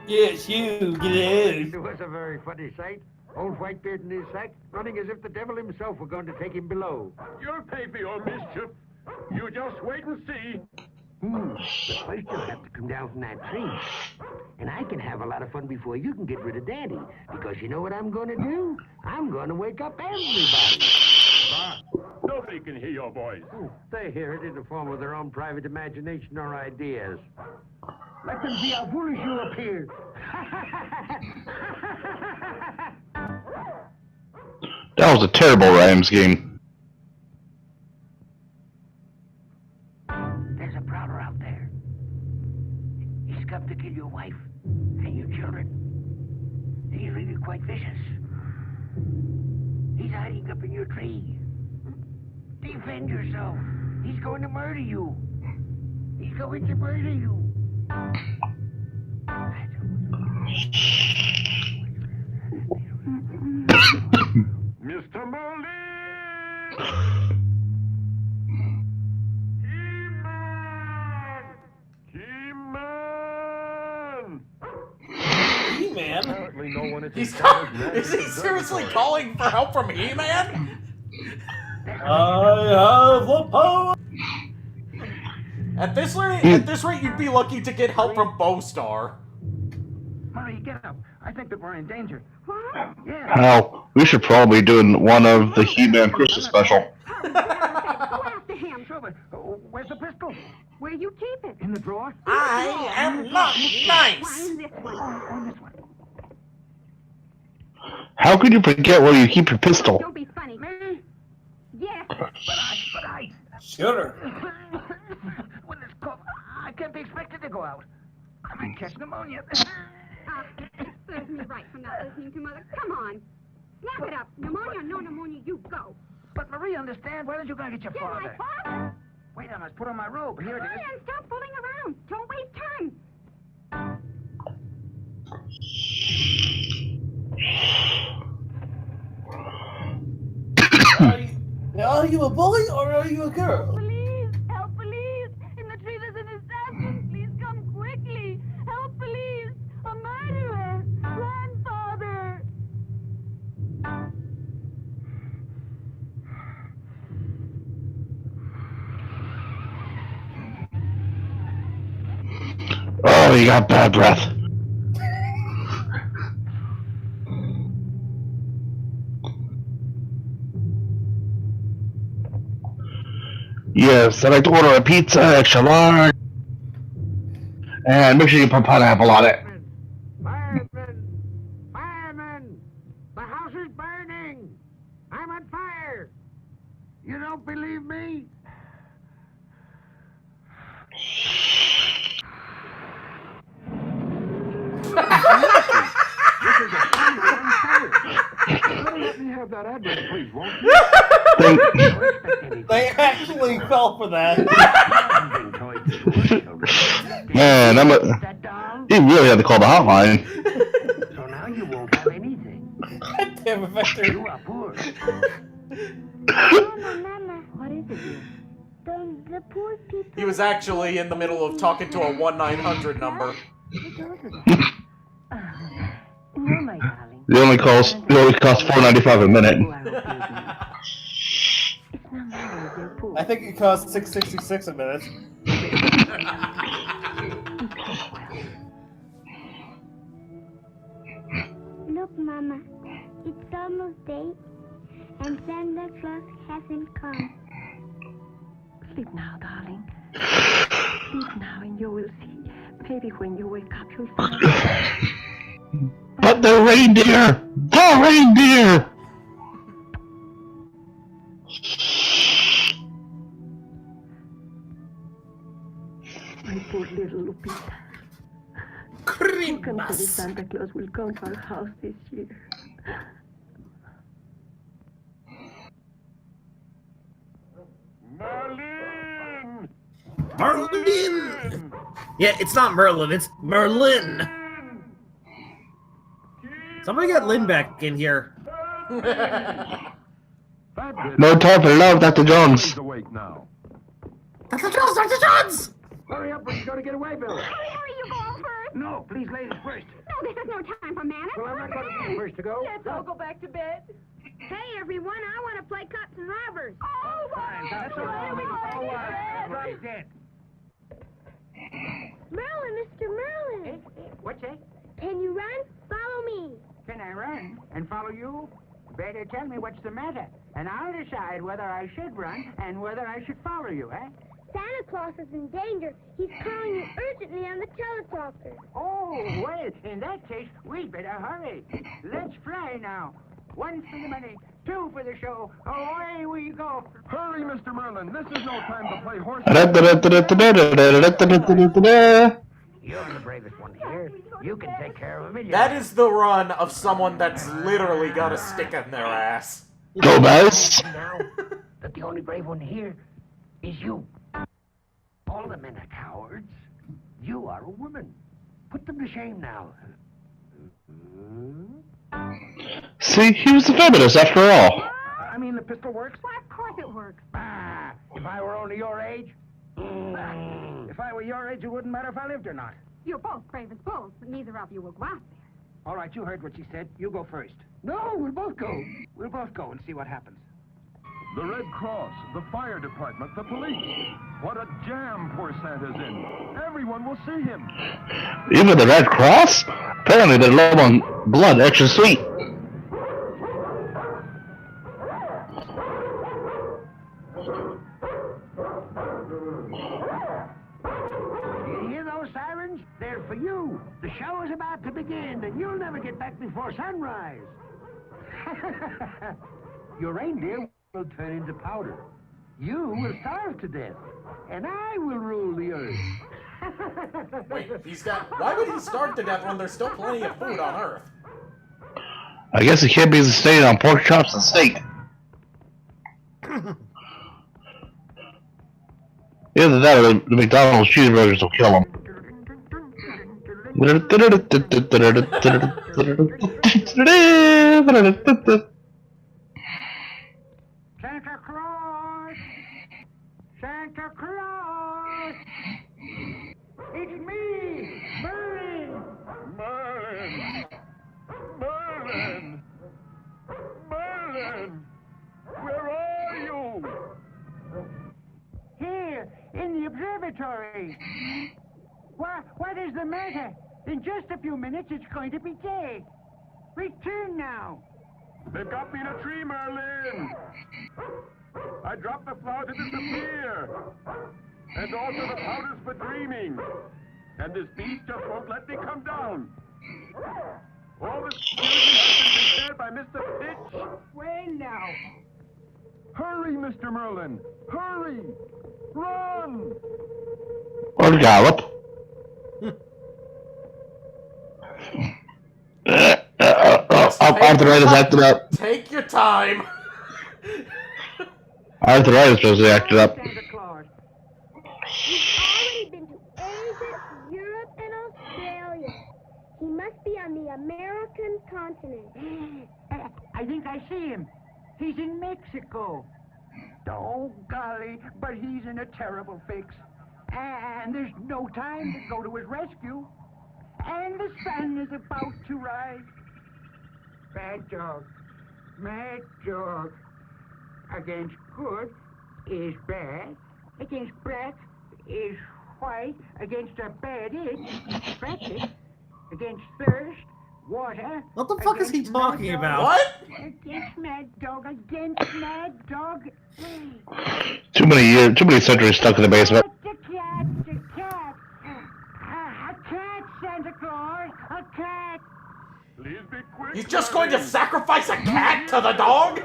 Yes, you, get out. It was a very funny sight. Old Whitebeard in his sack, running as if the devil himself were going to take him below. You'll pay for your mischief. You just wait and see. But first you'll have to come down from that tree. And I can have a lot of fun before you can get rid of Daddy. Because you know what I'm going to do? I'm going to wake up everybody. Nobody can hear your voice. They hear it in the form of their own private imagination or ideas. Let them see how foolish you appear. That was a terrible rhymes game. There's a prowler out there. He's come to kill your wife and your children. He's really quite vicious. He's hiding up in your tree. Defend yourself. He's going to murder you. He's going to murder you. Mr. Molly! He-Man? Apparently no one Is he seriously calling for help from He-Man? I have the power! At this rate, you'd be lucky to get help from Bowstar. Murray, get up. I think that we're in danger. Hell, we should probably do one of the He-Man Christmas special. Go after him. Sure, but where's the pistol? Where you keep it? In the drawer? I am not nice! On this one. On this one. How could you forget where you keep your pistol? Don't be funny. Me? Yes. But I... Shooter. When it's cold, I can't be expected to go out. I might catch pneumonia. Serves me right for not listening to Mother. Come on. Snap it up. Pneumonia or no pneumonia, you go. But Marie, understand? Why don't you go get your Get father? my father? Wait, I must put on my robe. Here it is. Ryan, stop fooling around. Don't waste time. Are you a boy or are you a girl? Police! Help, police! In the tree there's an assassin! Please come quickly! Help, police! A murderer! Grandfather! Oh, you got bad breath. Yes, I'd like to order a pizza, extra large. And make sure you put pineapple on it. Firemen! Firemen! The house is burning! I'm on fire! You don't believe me? This is a family on fire. Let me have that address, please, won't you? They actually fell for that. Man, he really had to call the hotline. So now you won't have anything. Damn it, Vector. You are poor. Mama, what is it, dear? The poor people... He was actually in the middle of talking to a 1-900 number. No, my darling. It only costs $4.95 a minute. I think it costs $6.66 a minute. Look, Mama, it's almost day, and Santa Claus hasn't come. Sleep now, darling. Sleep now, and you will see. Maybe when you wake up, you'll find. But the reindeer! The reindeer! poor little Lupita. Who comes to the Christmas. Santa Claus will come to our house this year. Merlin! Merlin! Yeah, it's not Merlin, it's Merlin. Somebody get Lynn back in here. No time for love, Dr. Jones. Awake now. Dr. Jones, Dr. Jones! Hurry up, we're going to get away, Bill. Hurry, you go on first. No, please, ladies first. No, this is no time for manners. Well, I'm not going to be the first to go. Let's all go back to bed. Hey, everyone, I want to play cops and robbers. Oh, Fine, that's all right. Right then. Merlin, Mr. Merlin. What's that? Can you run? Follow me. Can I run and follow you? Better tell me what's the matter, and I'll decide whether I should run and whether I should follow you, eh? Santa Claus is in danger. He's calling you urgently on the teletalker. Oh, well, in that case, we'd better hurry. Let's fly now. 1 for the money, 2 for the show. Away we go. Hurry, Mr. Merlin. This is no time to play horse. You're the bravest one here. You can take care of him. That is the run of someone that's literally got a stick in their ass. Go, guys. Now that the only brave one here is you. All the men are cowards. You are a woman. Put them to shame now. See, he was a feminist after all. I mean, the pistol works? Why, of course it works. Ah, if I were only your age. If I were your age, it wouldn't matter if I lived or not. You're both brave as bulls, but neither of you will go out there. All right, you heard what she said. You go first. No, we'll both go. We'll both go and see what happens. The Red Cross, the fire department, the police. What a jam poor Santa's in. Everyone will see him. Even the Red Cross? Apparently they're low on blood, extra sweet. You hear those sirens? They're for you. The show is about to begin, and you'll never get back before sunrise. Your reindeer will turn into powder. You will starve to death, and I will rule the earth. Wait, why would he starve to death when there's still plenty of food on Earth? I guess he can't be sustained on pork chops and steak. Either that or the McDonald's cheeseburgers will kill him. Santa Claus! Santa Claus! It's me, Merlin! Merlin! Merlin! Merlin! Where are you? Here, in the observatory. What is the matter? In just a few minutes, it's going to be day. Return now. They've got me in a tree, Merlin! I dropped the flower to disappear! And also the powders for dreaming! And this beast just won't let me come down! All the security has been prepared by Mr. Pitch! Well now. Hurry, Mr. Merlin. Hurry. Run. Or gallop. Arthritis acted up. Take your time. Arthritis supposed to acted up. You've already been to Asia, Europe, and Australia. He must be on the American continent. I think I see him. He's in Mexico. Oh, golly, but he's in a terrible fix. And there's no time to go to his rescue. And the sun is about to rise. Bad dog. Mad dog. Against good is bad. Against black is white. Against a bad itch, scratch it. Against thirst, water. What the fuck is he talking about? What? Against mad dog. Against mad dog. Too many centuries stuck in the basement. A cat. A cat. A cat, Santa Claus. A cat. Please be quick! He's just going to sacrifice a cat to the dog?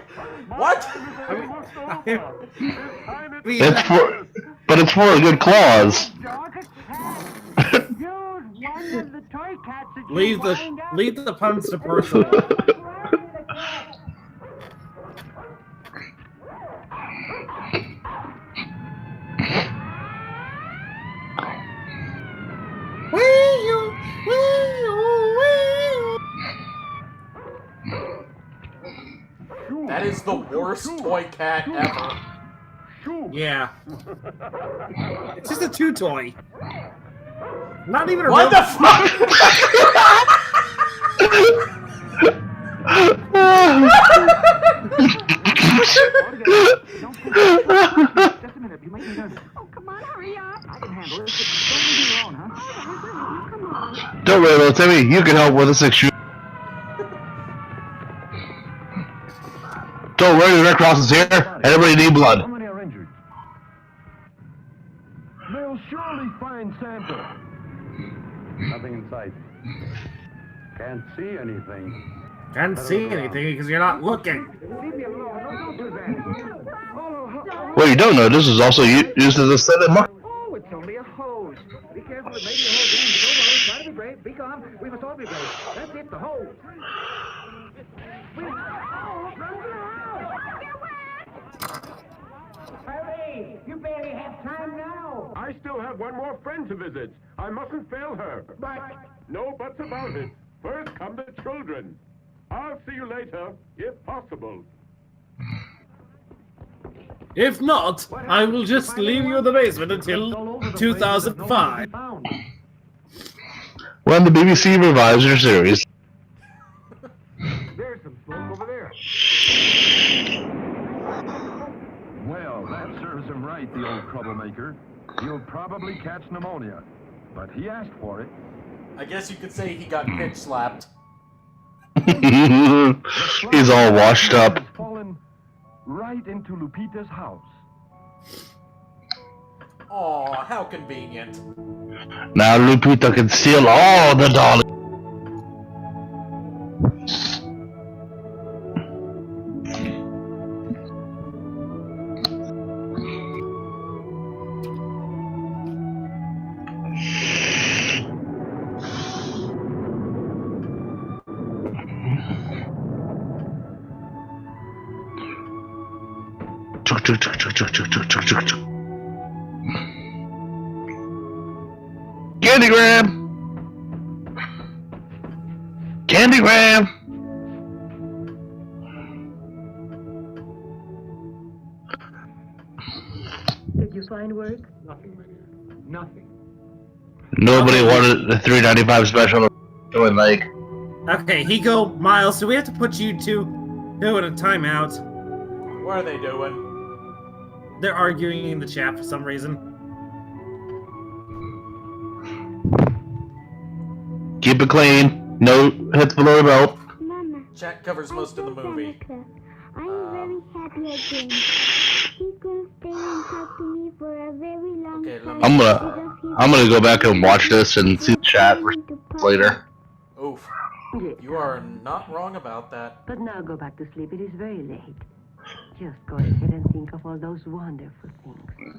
What? But it's for a good cause. Dog, a cat. toy cats that you Leave wind up. the puns to personal. That is the worst toy cat ever. Yeah. It's just a chew toy. Not even a What real- the fuck? Just a minute, you might be nervous. Oh, come on, hurry up. I can handle it. Don't leave me alone, huh? Come on. Don't worry, little Timmy. You can help with a 6 shooter. Don't worry, the Red Cross is here. Everybody need blood. How many are injured? They'll surely find Santa. Nothing in sight. Can't see anything. Can't see anything because you're not looking. Leave me alone. Don't do that. Well, you don't know. This is also used as a set of mark. Oh, it's only a hose. Be careful, it may be a hose. Don't worry, try to be brave. Be calm. We must all be brave. That's it, the hose. Hurry! You barely have time now. I still have one more friend to visit. I mustn't fail her. But no buts about it. First come the children. I'll see you later, if possible. If not, I will just leave you in the basement until 2005. When the BBC revives their series. There's some smoke over there. Well, that serves him right, the old troublemaker. He'll probably catch pneumonia, but he asked for it. I guess you could say he got pitch slapped. He's all washed up. Has fallen right into Lupita's house. Aw, how convenient. Now Lupita can steal all the dollies. Candygram! Candygram! Did you find work? Nothing, my dear. Nothing. Nobody wanted the $3.95 special. Doing like. Okay, Hiko, Miles, do we have to put you two in a timeout? What are they doing? They're arguing in the chat for some reason. Keep it clean. No hits below the belt. Mama, Chat covers most of the movie. I'm very happy again. He's gonna stay and talk to me for a very long time. I'm gonna go back and watch this and see the chat later. Oof. You are not wrong about that. But now go back to sleep. It is very late. Just go ahead and think of all those wonderful things.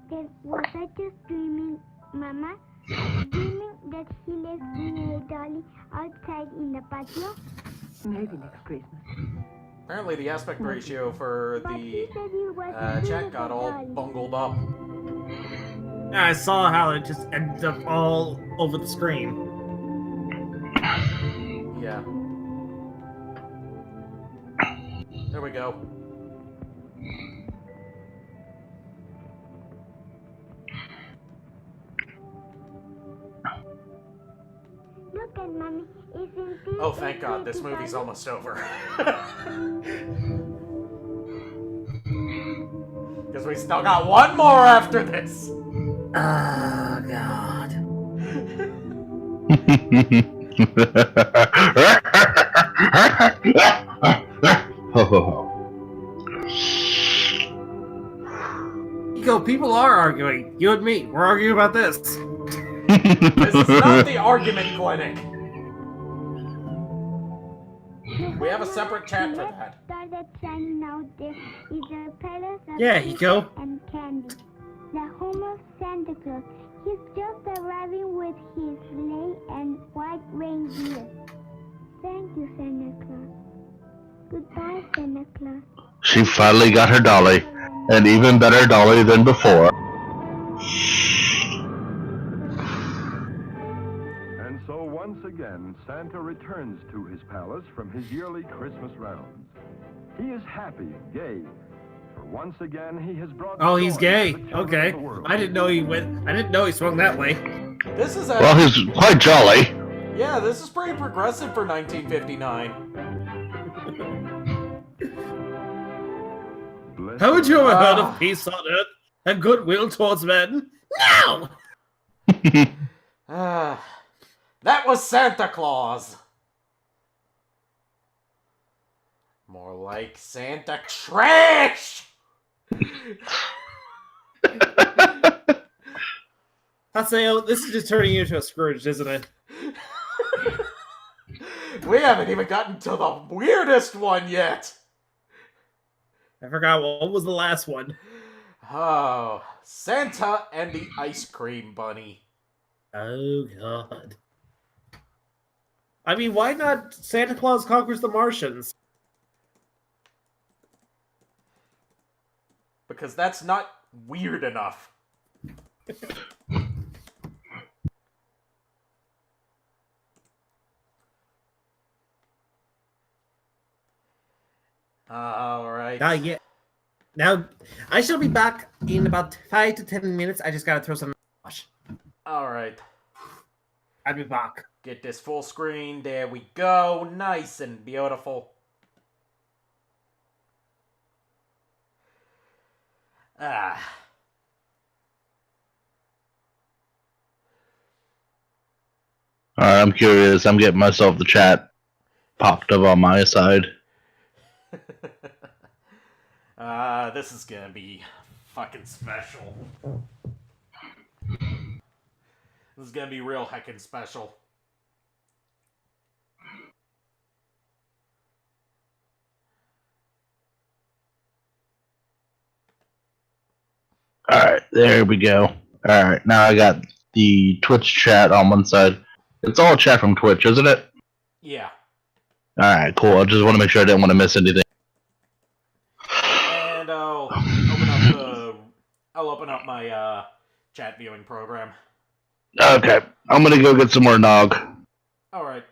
Then was I just dreaming, Mama? Dreaming that he left me a dolly outside in the patio? Maybe next Christmas. Apparently the aspect ratio for the chat got all bungled up. Yeah, I saw how it just ended up all over the screen. Yeah. There we go. Look at Mommy. Isn't this Oh, thank God, this movie's almost over. Because we still got one more after this. Oh, God. Hiko, people are arguing. You and me, we're arguing about this. This is not the argument clinic. We have a separate chat for that. Star that's shining out there is a palace of Yeah, glitter Hiko. and candy. The home of Santa Claus. He's just arriving with his sleigh and white reindeer. Thank you, Santa Claus. Goodbye, Santa Claus. She finally got her dolly, an even better dolly than before. And so once again, Santa returns to his palace from his yearly Christmas rounds. He is happy and gay, for once again he has brought. Oh, he's joy gay. to the children Okay. of the world. I didn't know he went. I didn't know he swung that way. This is Well, he's quite jolly. yeah, this is pretty progressive for 1959. Haven't you ever heard of peace on earth and goodwill towards men? No! That was Santa Claus. More like Santa Trash! Haseo, this is just turning you into a Scrooge, isn't it? We haven't even gotten to the weirdest one yet. I forgot what was the last one. Oh, Santa and the Ice Cream Bunny. Oh, God. I mean, why not Santa Claus Conquers the Martians? Because that's not weird enough. Alright. Yeah. Now, I shall be back in about 5 to 10 minutes. I just gotta throw some wash. Alright. I'll be back. Get this full screen. There we go. Nice and beautiful. Ah. Alright, I'm curious. I'm getting myself the chat popped up on my side. This is gonna be fucking special. This is gonna be real heckin' special. Alright, there we go. Alright, now I got the Twitch chat on one side. It's all chat from Twitch, isn't it? Yeah. Alright, cool. I just want to make sure I didn't want to miss anything. And I'll open up my chat viewing program. Okay, I'm gonna go get some more nog. Alright.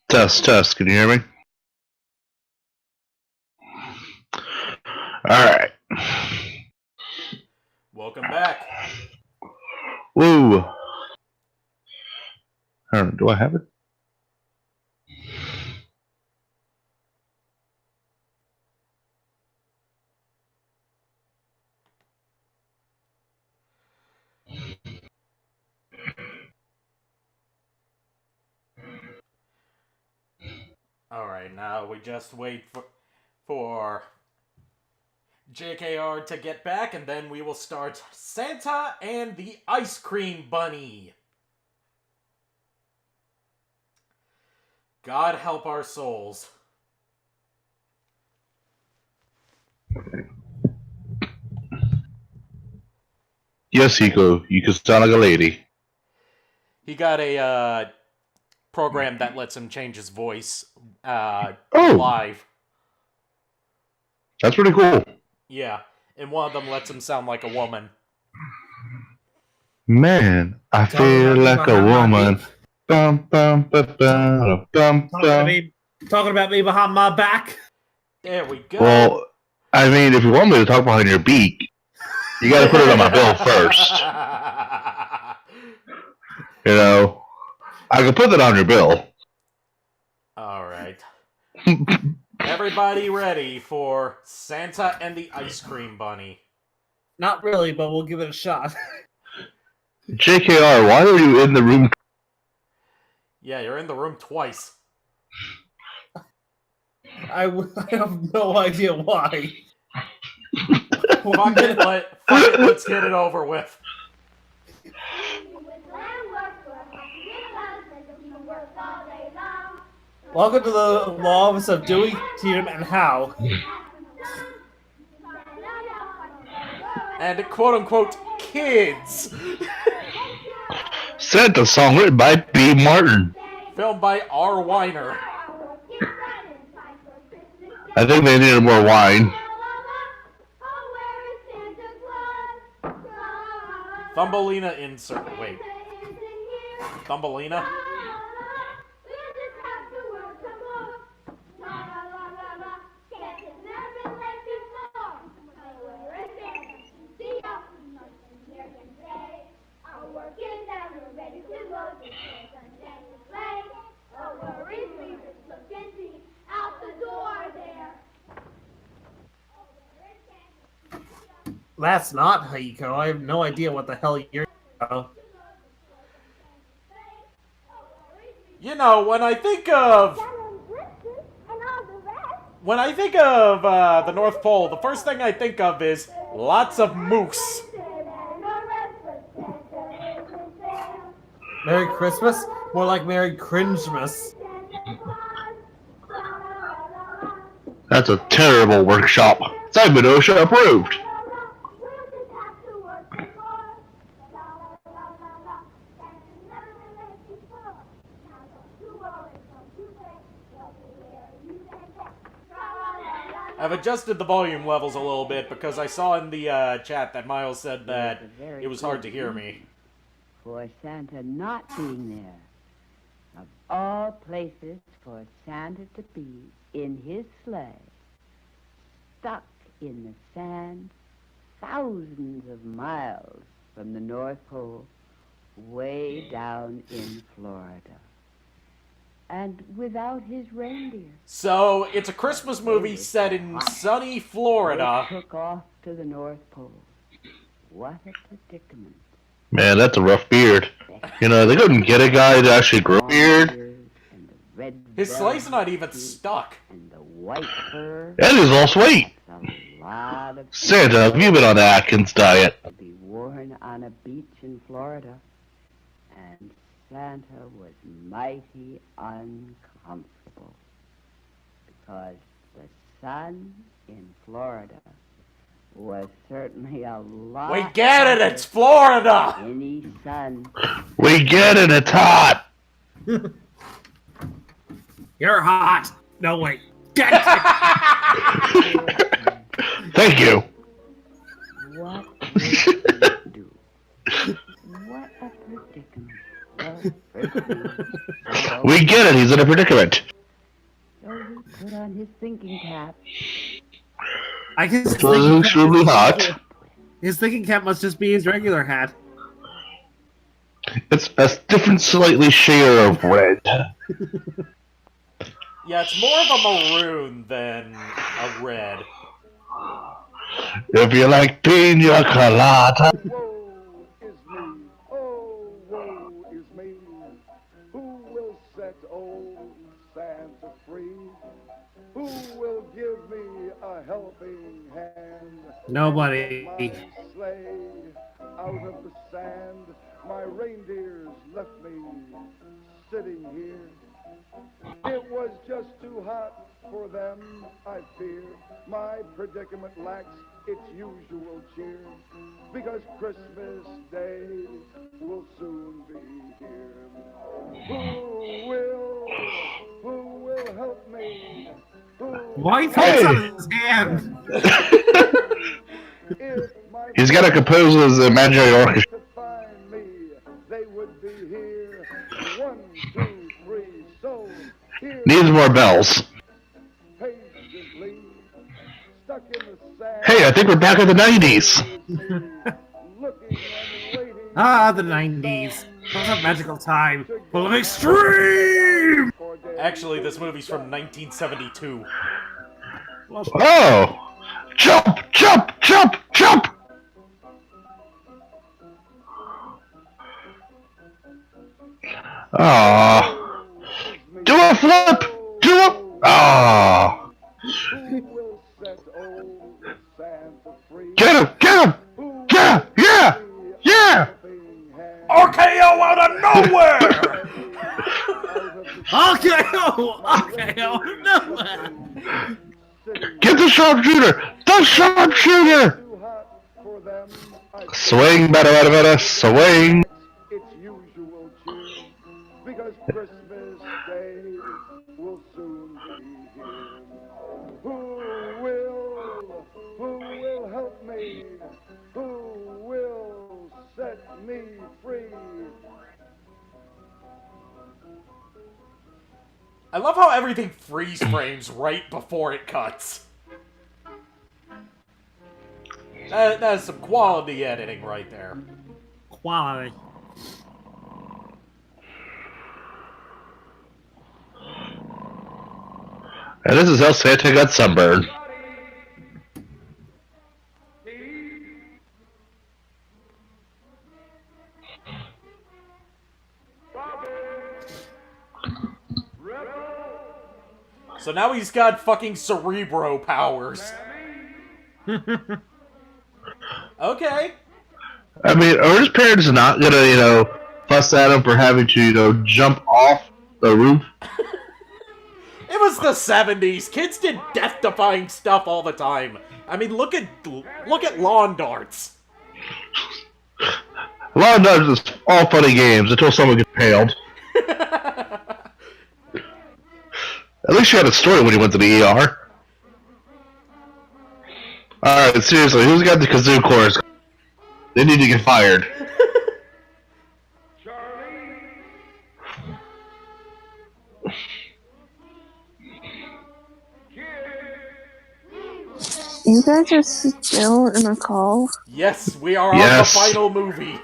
Test, test. Can you hear me? Alright. Welcome back. Woo! Do I have it? Alright, now we just wait for JKR to get back, and then we will start Santa and the Ice Cream Bunny. God help our souls. Yes, Hiko. You can sound like a lady. He got a program that lets him change his voice live. That's pretty cool. Yeah, and one of them lets him sound like a woman. Man, I feel like a woman. Bum, bum, bum, bum, bum, bum. Talking about me behind my back. There we go. Well, I mean, if you want me to talk behind your beak, you gotta put it on my bill first. You know, I can put that on your bill. Alright. Everybody ready for Santa and the Ice Cream Bunny? Not really, but we'll give it a shot. JKR, why are you in the room? Yeah, you're in the room twice. I have no idea why. Fuck it, let's get it over with. Welcome to the law office of Dewey, Tatum, and Howe. And quote-unquote kids. Santa song written by B. Martin. Filmed by R. Weiner. I think they needed more wine. Thumbelina insert. Wait. Thumbelina? That's not Haiko. I have no idea what the hell you're about. You know, when I think of the North Pole, the first thing I think of is lots of moose. Merry Christmas? More like Merry Cringemas. That's a terrible workshop. Simon OSHA approved. I've adjusted the volume levels a little bit because I saw in the chat that Miles said that it was hard to hear me. For Santa not being there. Of all places for Santa to be in his sleigh, stuck in the sand thousands of miles from the North Pole, way down in Florida. And without his reindeer. So, it's a Christmas movie set in sunny Florida. They took off to the North Pole. What a predicament. Man, that's a rough beard. You know, they couldn't get a guy to actually grow a beard. His sleigh's not even stuck. And the white fur. And he's lost weight. Santa, have you been on the Atkins diet? Be worn on a beach in Florida. And Santa was mighty uncomfortable. Because the sun in Florida was certainly a lot. We get it, it's Florida! Any sun. We get it, it's hot! You're hot! No, wait. Thank you. What What a predicament. Well, first We get it, he's in a predicament. so he put on his thinking cap. I guess his Which was thinking cap extremely hot. His thinking cap must just be his regular hat. It's a different, slightly shade of red. Yeah, it's more of a maroon than a red. If you like pina colada. Who will set old Santa free? Who will give me a helping hand? Nobody. My sleigh out of the sand, my reindeers left me sitting here. It was just too hot for them, I fear. My predicament lacks its usual cheer, because Christmas Day will soon be here. Who will help me? Why focus on his hand? He's got to compose his imaginary orchestra. They would be here. 1, 2, 3, so here. Needs more bells. Patiently stuck in the sand. Hey, I think we're back in the 90s. Ah, the 90s. It was a magical time full of extreme! Actually, this movie's from 1972. Oh! Jump! Jump! Jump! Jump! Aww. Do a flip! Do a... Aww. Get him! Get him! Yeah! Yeah! Yeah! RKO out of nowhere! RKO! RKO out of nowhere! Get the sharpshooter! The sharpshooter! Swing, better, better, better, swing! Its usual cheer, because Christmas Day will soon be here. Who will help me? Who will set me free? I love how everything freeze frames right before it cuts. That's some quality editing right there. Quality. And this is how Santa got sunburned. So now he's got fucking Cerebro powers. Okay. I mean, are his parents not gonna, fuss at him for having to, jump off the roof? It was the 70s. Kids did death-defying stuff all the time. I mean, look at lawn darts. Lawn darts is all funny games until someone gets paled. At least you had a story when you went to the ER. Alright, seriously, who's got the kazoo chorus? They need to get fired. You guys are still in a call? Yes, we are Yes. on the final movie.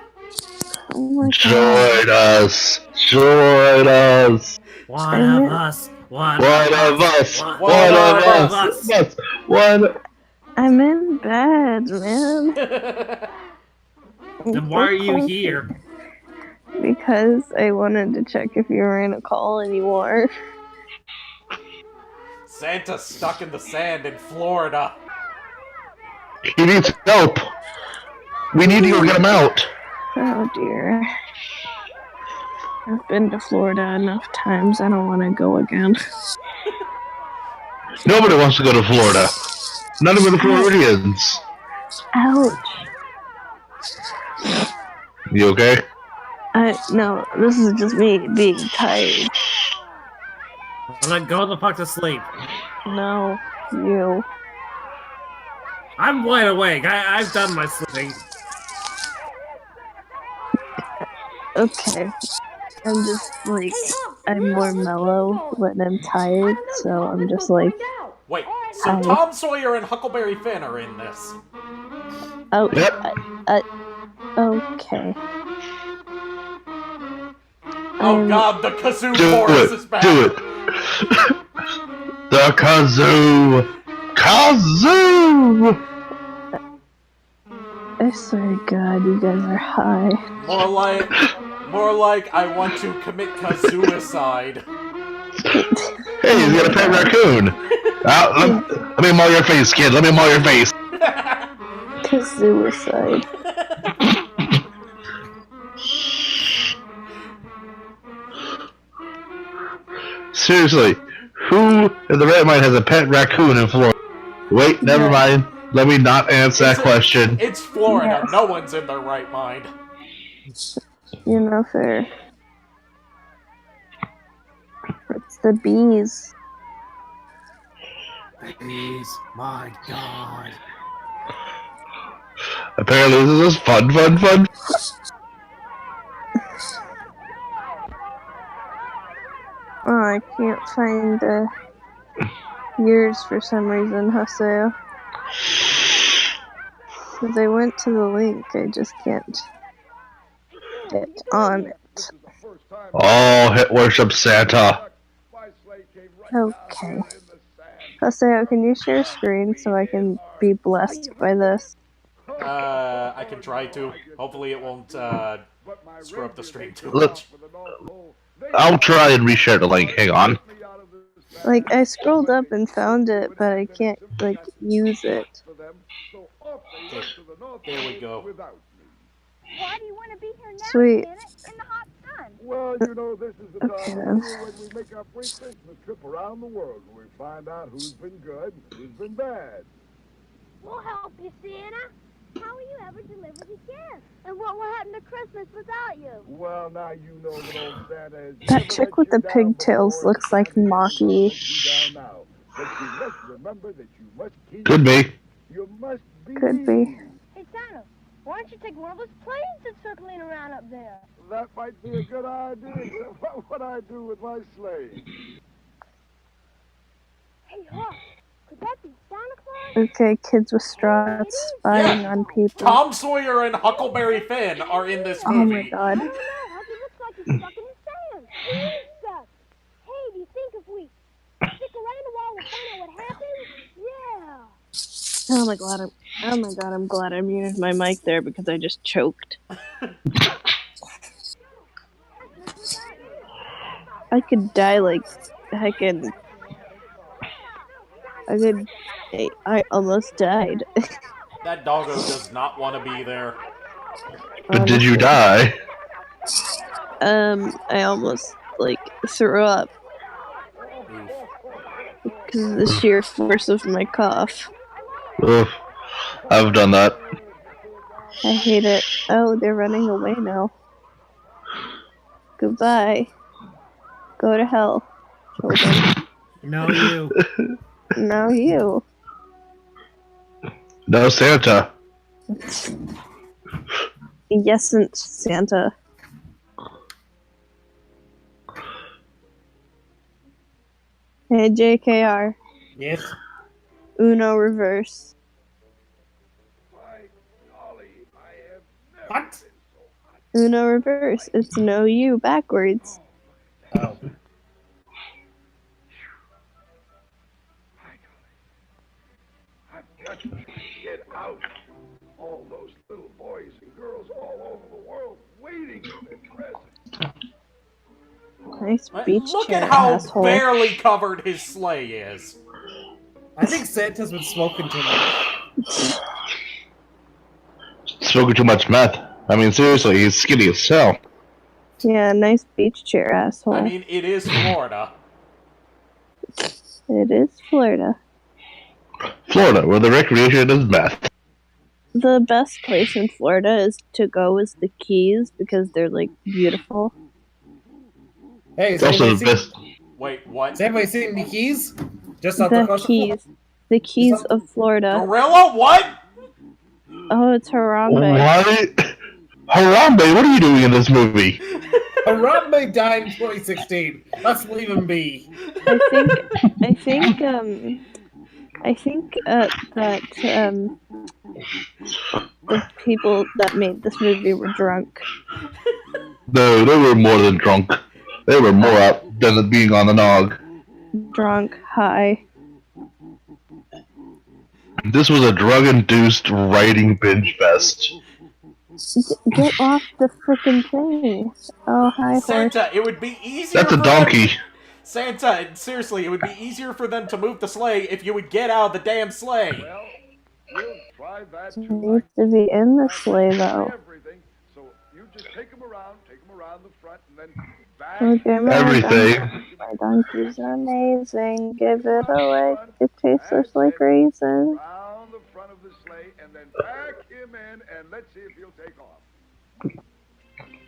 Oh my Join god. us! Join us! One of us. One of us! One One of of us! us. One. I'm in bed, man. Then why are you here? Because I wanted to check if you were in a call anymore. Santa's stuck in the sand in Florida. He needs help! We need to go get him out! Oh dear. I've been to Florida enough times, I don't want to go again. Nobody wants to go to Florida. Not even the Floridians. Ouch. You okay? No, this is just me being tired. I'm gonna go the fuck to sleep. No, you. I'm wide awake. I've done my sleeping. Okay. I'm just like, I'm more mellow when I'm tired, so I'm just like, Wait, so Tom Sawyer and Huckleberry Finn are in this. oh, okay. Oh god, the kazoo Do chorus it. is back. Do it. The kazoo. Kazoo! I swear to God, you guys are high. More like I want to commit kazooicide. Hey, he's got a pet raccoon. Let me maul your face, kid. Let me maul your face. Kazooicide. Seriously, who in the right mind has a pet raccoon in Florida? Wait, never mind. Let me not answer that question. It's Florida. Yes. No one's in their right mind. You know, fair. It's the bees. Bees. My God. Apparently this is fun. Oh, I can't find yours for some reason, Haseo. Because I went to the link, I just can't get on it. Oh, hit worship Santa. Okay. Haseo, can you share screen so I can be blessed by this? I can try to. Hopefully it won't screw up the stream too Look, much. I'll try and reshare the link. Hang on. Like, I scrolled up and found it, but I can't, like, use it. Okay, there we go. Why do you want to be here now, Sweet. Santa, in the hot sun? Well, you know, this is the Okay, time then. of year when we make our free Christmas trip around the world, where we find out who's been good and who's been bad. We'll help you, Santa. How will you ever deliver the gifts? And what will happen to Christmas without you? Well, now you know that old Santa has That never chick let with you the down pigtails before, looks like and Maki. you down now. But you must remember that you must keep. Could be. You must believe. Could be. Hey, Santa, why don't you take one of those planes that's circling around up there? That might be a good idea. What would I do with my sleigh? Hey, Hawk, could that be Santa Claus? Okay, kids with straws spying on people. Tom Sawyer and Huckleberry Finn are in this Oh my movie. God. I don't know, Huck. It looks like he's stuck in the sand. He is stuck. Hey, do you think if we stick around a while we'll find out what happens? Yeah. Oh my God, I'm glad I muted my mic there because I just choked. I could die like heckin'. I almost died. That doggo does not want to be there. But did you die? I almost like threw up because of the sheer force of my cough. Oof. I've done that. I hate it. Oh, they're running away now. Goodbye. Go to hell, children. No, you. No, you. No Santa. Yesn't Santa. Hey, JKR. Yes. Uno reverse. What? Uno reverse. It's no you backwards. Oh. I've got to get out. All those little boys and girls all over the world waiting for their presents. Nice beach Look chair, at how asshole. barely covered his sleigh is. I think Santa's been smoking too much. Smoking too much meth. I mean, seriously, he's skinny as hell. Yeah, nice beach chair, asshole. I mean, it is Florida. It is Florida. Florida, where the recreation is meth. The best place in Florida is to go is the Keys because they're like beautiful. Hey, is Also anybody the best. Wait, what? Has anybody seen the Keys? Just off The the coast of Keys. The Keys of Florida. Gorilla? What? Oh, it's Harambe. What? Harambe, what are you doing in this movie? Harambe died in 2016. Let's leave him be. I think that the people that made this movie were drunk. No, they were more than drunk. They were more out than being on the nog. Drunk, high. This was a drug-induced writing binge fest. Get off the frickin' thing. Oh, hi, horse. Santa, it would be easier That's a for donkey. them... Santa, seriously, it would be easier for them to move the sleigh if you would get out of the damn sleigh. We'll try that He too. needs to be in the sleigh, though. Everything. So you just take him around the front, and then back. Okay, Everything. My donkey's amazing. Give it away. It tastes just like raisin. Around the front of the sleigh, and then back him in, and let's see if he'll take off.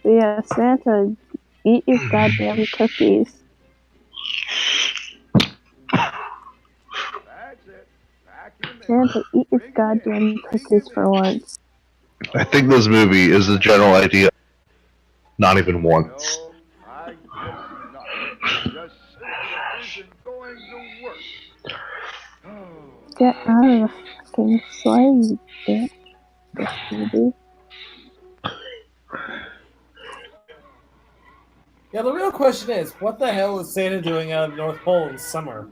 Yeah, Santa, eat your goddamn cookies. That's it. Back him in. Santa, eat your goddamn cookies for once. I think this movie is the general idea. Not even once. I guess not. Just isn't going to work. Get out of the fucking sleigh, you bitch. This movie. Yeah, the real question is, what the hell is Santa doing out of the North Pole in summer?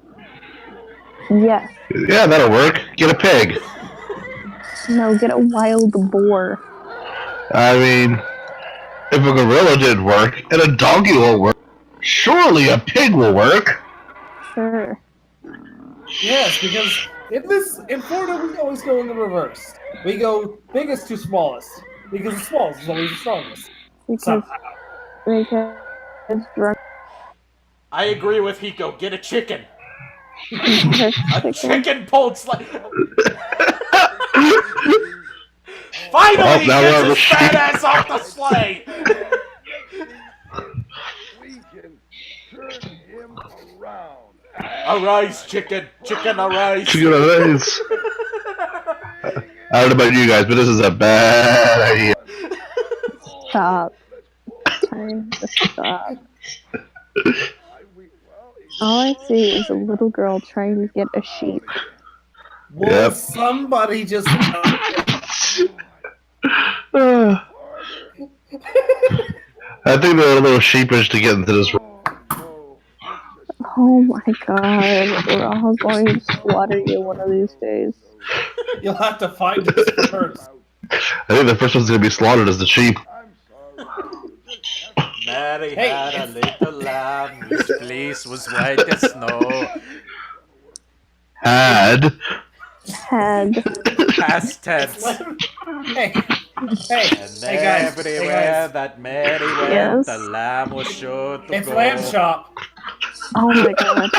Yes. Yeah, that'll work. Get a pig. No, get a wild boar. I mean, if a gorilla did work, and a donkey will work, surely a pig will work. Sure. Yes, because in Florida we always go in the reverse. We go biggest to smallest, because the smallest is always the strongest. Because drunk. I agree with Hiko. Get a chicken. A chicken pulled sleigh. Finally, he gets his fat ass off the sleigh. We can turn him around. Arise, chicken. Chicken, arise. Chicken arise. I don't know about you guys, but this is a bad idea. Stop. Time to stop. All I see is a little girl trying to get a sheep. Will somebody just... I think they're a little sheepish to get into this room. Oh my god, we're all going to slaughter you one of these days. You'll have to find us first. I think the first one's going to be slaughtered is the sheep. Mary had a little lamb whose fleece was white as snow. Had. Past tense. Hey, And guys. everywhere that Mary went, Yes. the lamb was sure to It's go. lamb chop. Oh my god.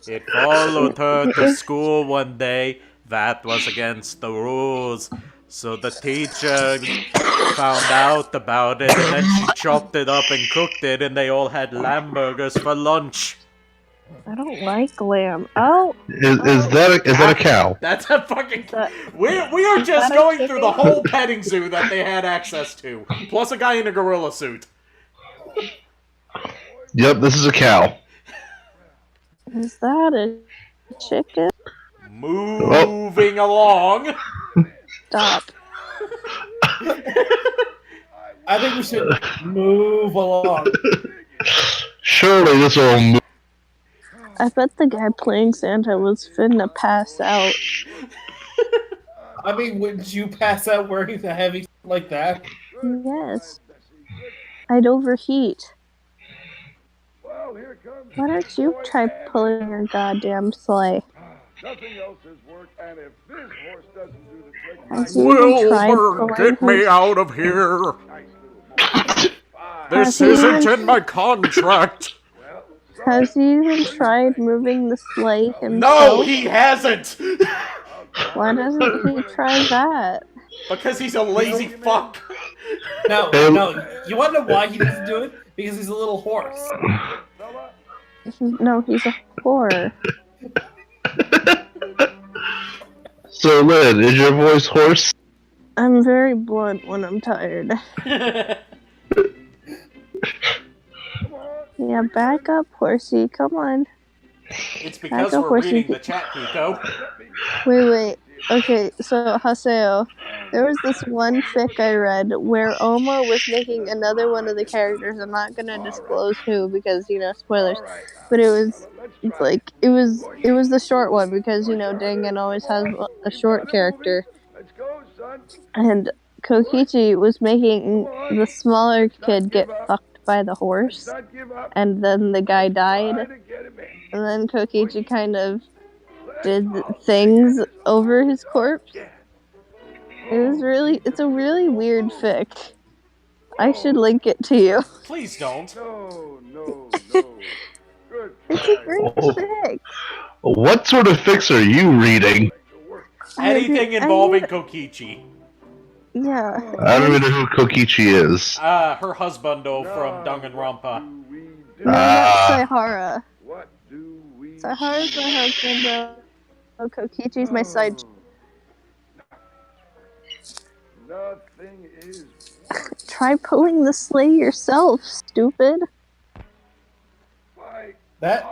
It followed her to school one day. That was against the rules. So the teacher found out about it, and then she chopped it up and cooked it, and they all had lamb burgers for lunch. I don't like lamb. Oh! Is that a cow? That's a fucking... We are just going through the whole petting zoo that they had access to. Plus a guy in a gorilla suit. Yep, this is a cow. Is that a chicken? Moving along. Stop. I think we should move along. Surely this will move. I bet the guy playing Santa was finna pass out. I mean, wouldn't you pass out wearing the heavy like that? Yes. I'd overheat. Why don't you try pulling your goddamn sleigh? Nothing else has worked, and if this horse doesn't do the trick, Has he even tried pulling Get me his... out of here. This Has he isn't even- in my contract. Has he even tried moving the sleigh himself? No, he hasn't. Why doesn't he try that? Because he's a lazy fuck. No. You want to know why he doesn't do it? Because he's a little horse. No, he's a whore. So, Lynn, is your voice hoarse? I'm very blunt when I'm tired. Yeah, back up, horsey. Come on. It's because Back up, we're horsey. reading the chat, Pico. Wait. Okay, so Haseo, there was this one fic I read where Oma was making another one of the characters. I'm not gonna disclose who because spoilers. But it was the short one because Dangan always has a short character. Let's go, son. And Kokichi was making the smaller kid get fucked by the horse, Not give up. and then the guy died. Try to get him in. And then Kokichi kind of did things over his corpse. It's a really weird fic. I should link it to you. Please don't. No. Good. It's a great fic. What sort of fics are you reading? Anything involving Kokichi. Yeah. I don't even know who Kokichi is. Her husbando from Danganronpa. No, that's Saihara. What do we... Saihara's my husband, though. Kokichi's my side. Nothing is... Try pulling the sleigh yourself, stupid. That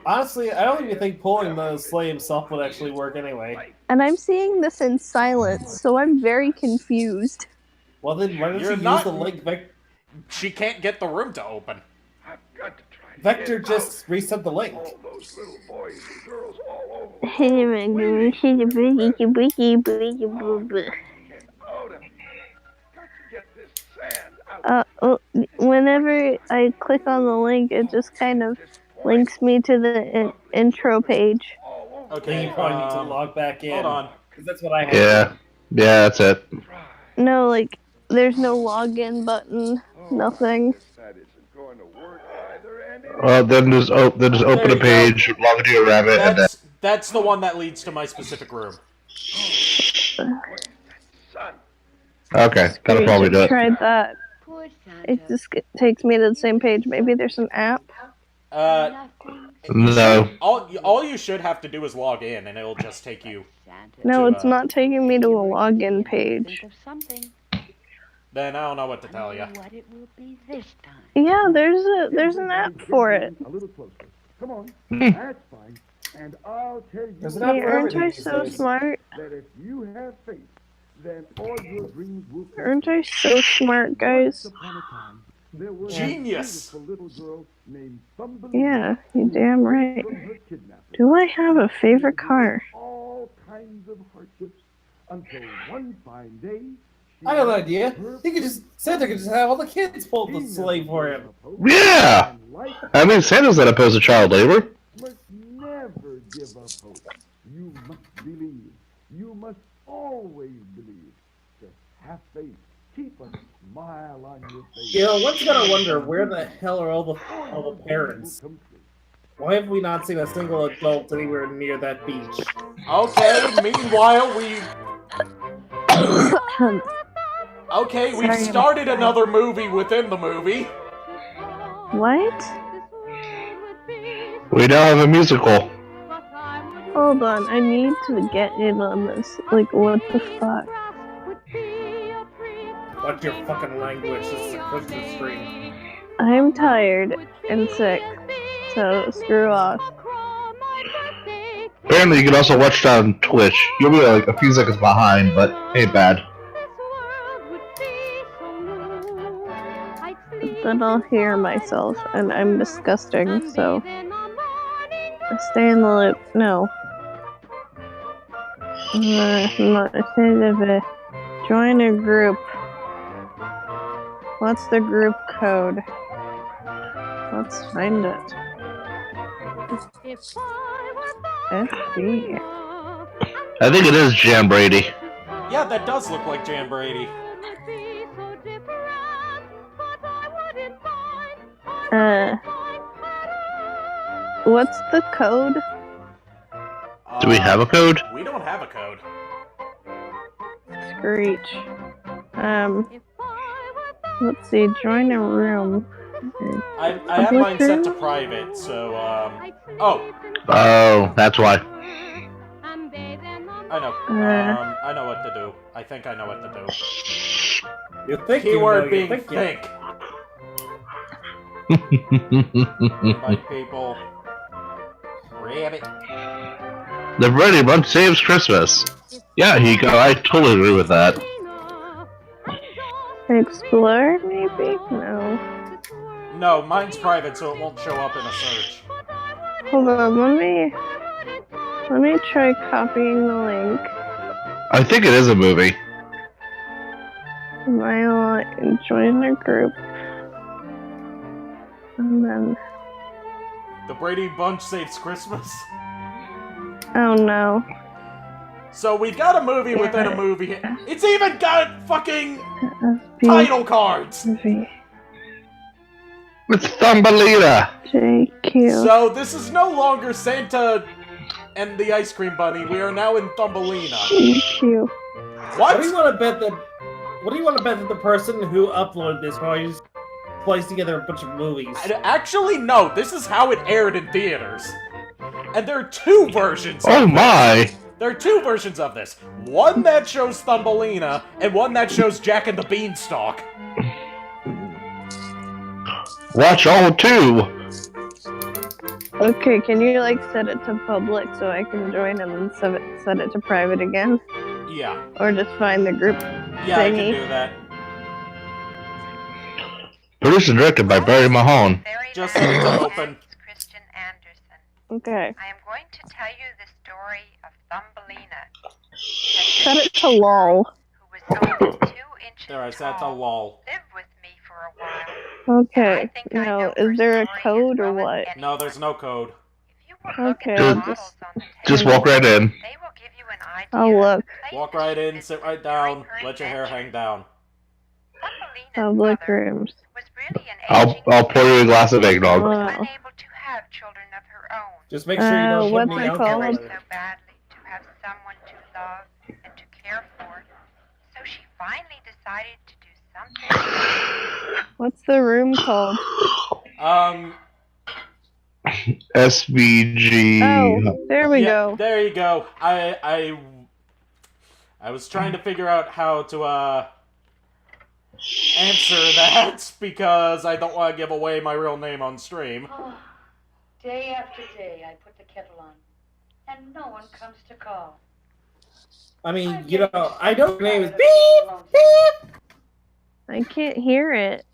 honestly, I don't even think pulling the sleigh himself would actually work anyway. And I'm seeing this in silence, so I'm very confused. Well then, why don't you use the link? She can't get the room to open. Vector just reset the link. Whenever I click on the link, it just kind of links me to the intro page. Okay, you probably need to log back in. Hold on. Because that's what I have. Yeah, that's it. No, there's no login button, nothing. Then just open a page, log into your rabbit, and then... That's the one that leads to my specific room. Okay, gotta probably do it. Tried that. It just takes me to the same page. Maybe there's an app. No. All you should have to do is log in, and it'll just take you. No, it's not taking me to a login page. Then I don't know what to tell you. Yeah, there's an app for it. A little closer. Come on. That's fine. And I'll tell you... Hey, aren't I so smart? That if you have faith, then all your dreams will come. Aren't I so smart, guys? There was Genius! a little girl named Yeah, you damn right. Do I have a favorite car? all kinds of hardships until one fine day... I got an idea. Santa could just have all the kids pull the sleigh for him. Yeah! I mean, Santa's not opposed to child labor. Must never give up hope. You must believe. You must always believe. Just have faith. Keep a smile on your face. One's gotta wonder where the hell are all the parents? Why have we not seen a single adult anywhere near that beach? Okay, meanwhile we Sorry. started another movie within the movie. What? We now have a musical. Hold on, I need to get in on this. What the fuck? What's your fucking language? This is a Christmas stream. I'm tired and sick, so screw off. Apparently, you can also watch it on Twitch. You'll be like a few seconds behind, but ain't bad. Then I'll hear myself, and I'm disgusting, so... Stay in the loop. No. Join a group. What's the group code? Let's find it. FD. I think it is Jam Brady. Yeah, that does look like Jan Brady. What's the code? Do we have a code? We don't have a code. Screech. Let's see, join a room. I have mine set to private, so, oh! Oh, that's why. I know. I know what to do. I think I know what to do. You think Keyword you being think. think. Invite people. Rabbit. The Brady Bunch saves Christmas. Yeah, Hiko, I totally agree with that. Explore, maybe? No. No, mine's private, so it won't show up in a search. Hold on, let me try copying the link. I think it is a movie. I'll join the group. And then... The Brady Bunch saves Christmas? Oh no. So we've got a movie within a movie. It's even got fucking title cards! It's Thumbelina! JQ. So this is no longer Santa and the Ice Cream Bunny. We are now in Thumbelina. JQ. What? What do you want to bet that the person who uploaded this probably just placed together a bunch of movies? Actually, no. This is how it aired in theaters. And there are two versions of Oh my! this. There are two versions of this. One that shows Thumbelina, and one that shows Jack and the Beanstalk. Watch all two! Okay, can you like set it to public so I can join and then set it to private again? Yeah. Or just find the group Yeah, I thingy? can do that. Produced and directed by Barry Mahone. Just set it to open. Okay. I am going to tell you the story of Thumbelina. Set it to LOL. There, I set the LOL. Lived with me for a while. Okay. Now, is there a code or what? No, there's no code. Okay, I'll Just walk right in. I'll look. Walk right in, sit right down, let your hair hang down. Public rooms. I'll pour you a glass of eggnog. Wow. Just make sure you don't what's put me it out called? there. So badly to have someone to love and to care for. So she finally decided to do something. What's the room called? SVG. Oh, there we go. There you go. I was trying to figure out how to answer that because I don't want to give away my real name on stream. Day after day, I put the kettle on, and no one comes to call. I mean, you know, I know your name is Beep! Beep! I can't hear it.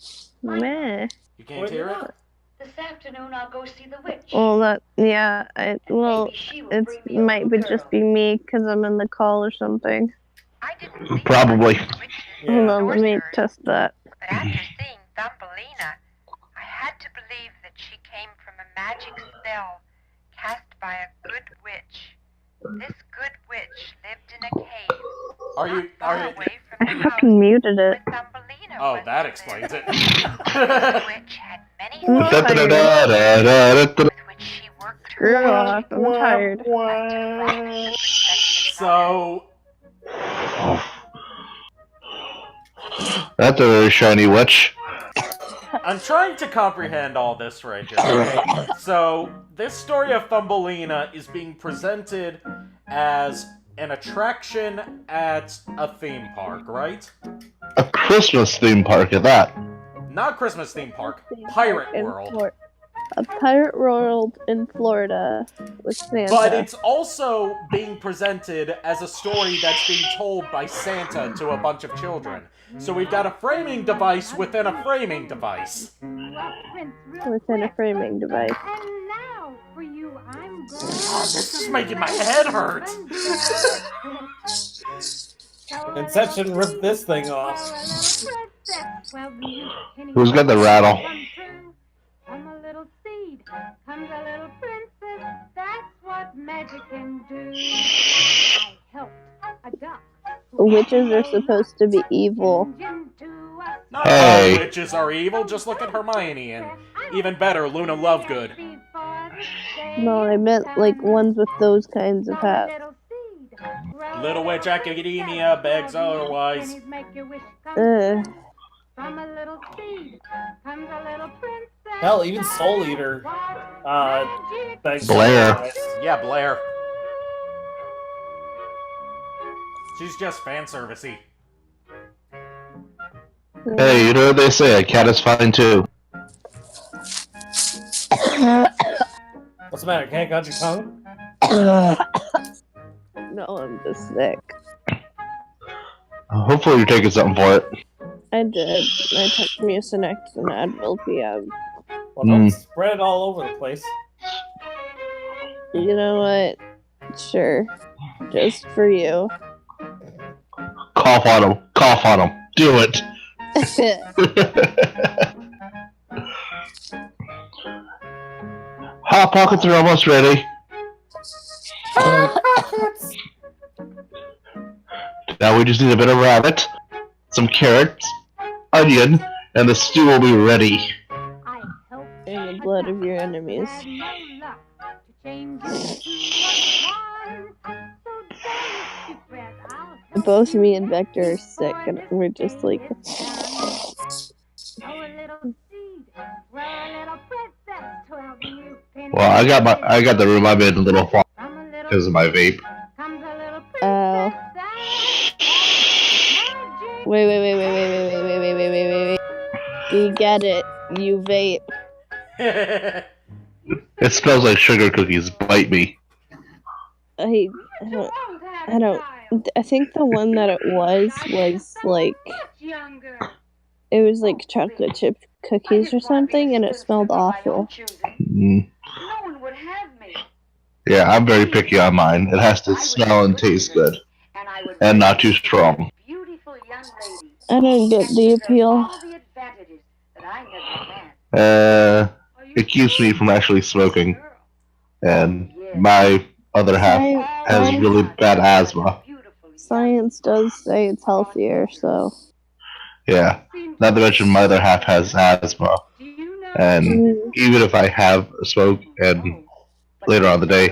Meh. You can't hear it? This afternoon, I'll go see the witch. Well, it might be just be me because I'm in the call or something. Probably. Hold on, let me test that. But after seeing Thumbelina, I had to believe that she came from a magic spell cast by a good witch. This good witch lived in a cave. Are you? I fucking muted it. Oh, that explains it. Screw off, I'm tired. So, That's a very shiny witch. I'm trying to comprehend all this right here. So, this story of Thumbelina is being presented as an attraction at a theme park, right? A Christmas theme park at that. Not Christmas theme park, Pirate In World. A pirate world in Florida with Santa. But it's also being presented as a story that's being told by Santa to a bunch of children. So we've got a framing device within a framing device. Within a framing device. And now for you, I'm going. This is making my head hurt. Inception ripped this thing off. Who's got the rattle? From a little seed comes a little princess. That's what magic can do. I helped a duck. Witches are supposed to be evil. Not all witches are evil, just look at Hermione, and even better, Luna Lovegood. No, I meant like ones with those kinds of hats. Little Witch Academia begs otherwise. Ugh. From a little seed comes a little princess. Hell, even Soul Eater. Blair. Yeah, Blair. She's just fan servicey. Hey, you know what they say? A cat is fine too. What's the matter? Can't got your tongue? No, I'm just sick. Hopefully you're taking something for it. I did. I took Mucinex and Advil PM. Well, don't spread it all over the place. You know what? Sure. Just for you. Cough on him. Cough on him. Do it. Hot Pockets are almost ready. Now we just need a bit of rabbit, some carrots, onion, and the stew will be ready. In the blood of your enemies. Both me and Vector are sick, and we're just like. Well, I got the room I'm in a little far because of my vape. Oh. Wait. You get it. You vape. It smells like sugar cookies. Bite me. I think the one that it was like it was like chocolate chip cookies or something, and it smelled awful. Yeah, I'm very picky on mine. It has to smell and taste good, and not too strong. I don't get the appeal. It keeps me from actually smoking, and my other half has really bad asthma. Science does say it's healthier, so. Yeah, not to mention my other half has asthma, and even if I have a smoke and later on the day,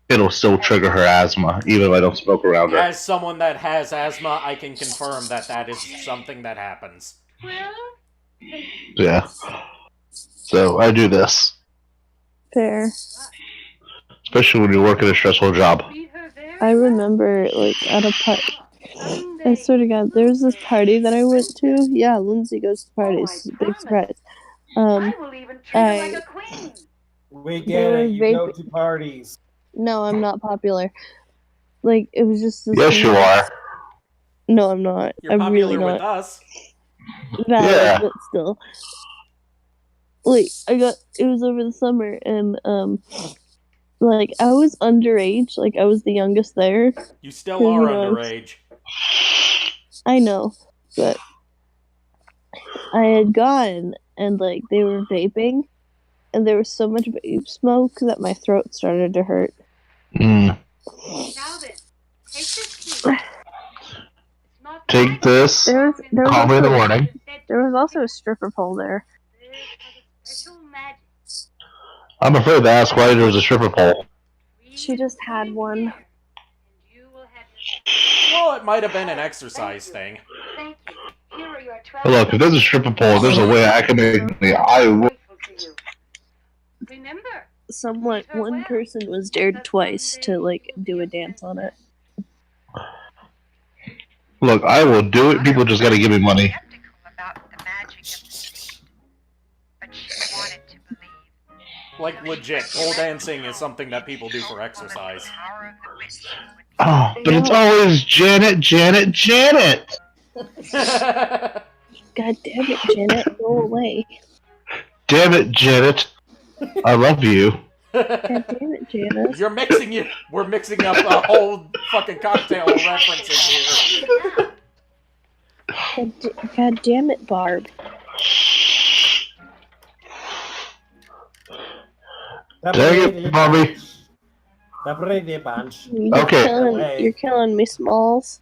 it'll still trigger her asthma, even if I don't smoke around her. As someone that has asthma, I can confirm that is something that happens. Yeah. So I do this. Fair. Especially when you work at a stressful job. I remember, like, at a party. I swear to God, there was this party that I went to. Yeah, Lindsay goes to parties. Big surprise. We get it. You go to parties. No, I'm not popular. Like, it was just this. Yes, you are. No, I'm not. You're I'm popular really not. with us. Valid, Yeah. but still. Like, it was over the summer, and, like, I was underage. Like, I was the youngest there. You still are underage. I know, but I had gone, and, like, they were vaping, and there was so much vape smoke that my throat started to hurt. Take this. Call me in the morning. There was also a stripper pole there. I'm afraid to ask why there was a stripper pole. She just had one. Well, it might have been an exercise thing. Look, if there's a stripper pole, there's a way I can make money. I will. One person was dared twice to, like, do a dance on it. Look, I will do it. People just gotta give me money. Like, legit, pole dancing is something that people do for exercise. Oh, but it's always Janet. God damn it, Janet, go away. Damn it, Janet. I love you. God damn it, Janet. We're mixing up a whole fucking cocktail references here. God damn it, Barb. Dang it, Bobby. Okay. You're killing me, Smalls.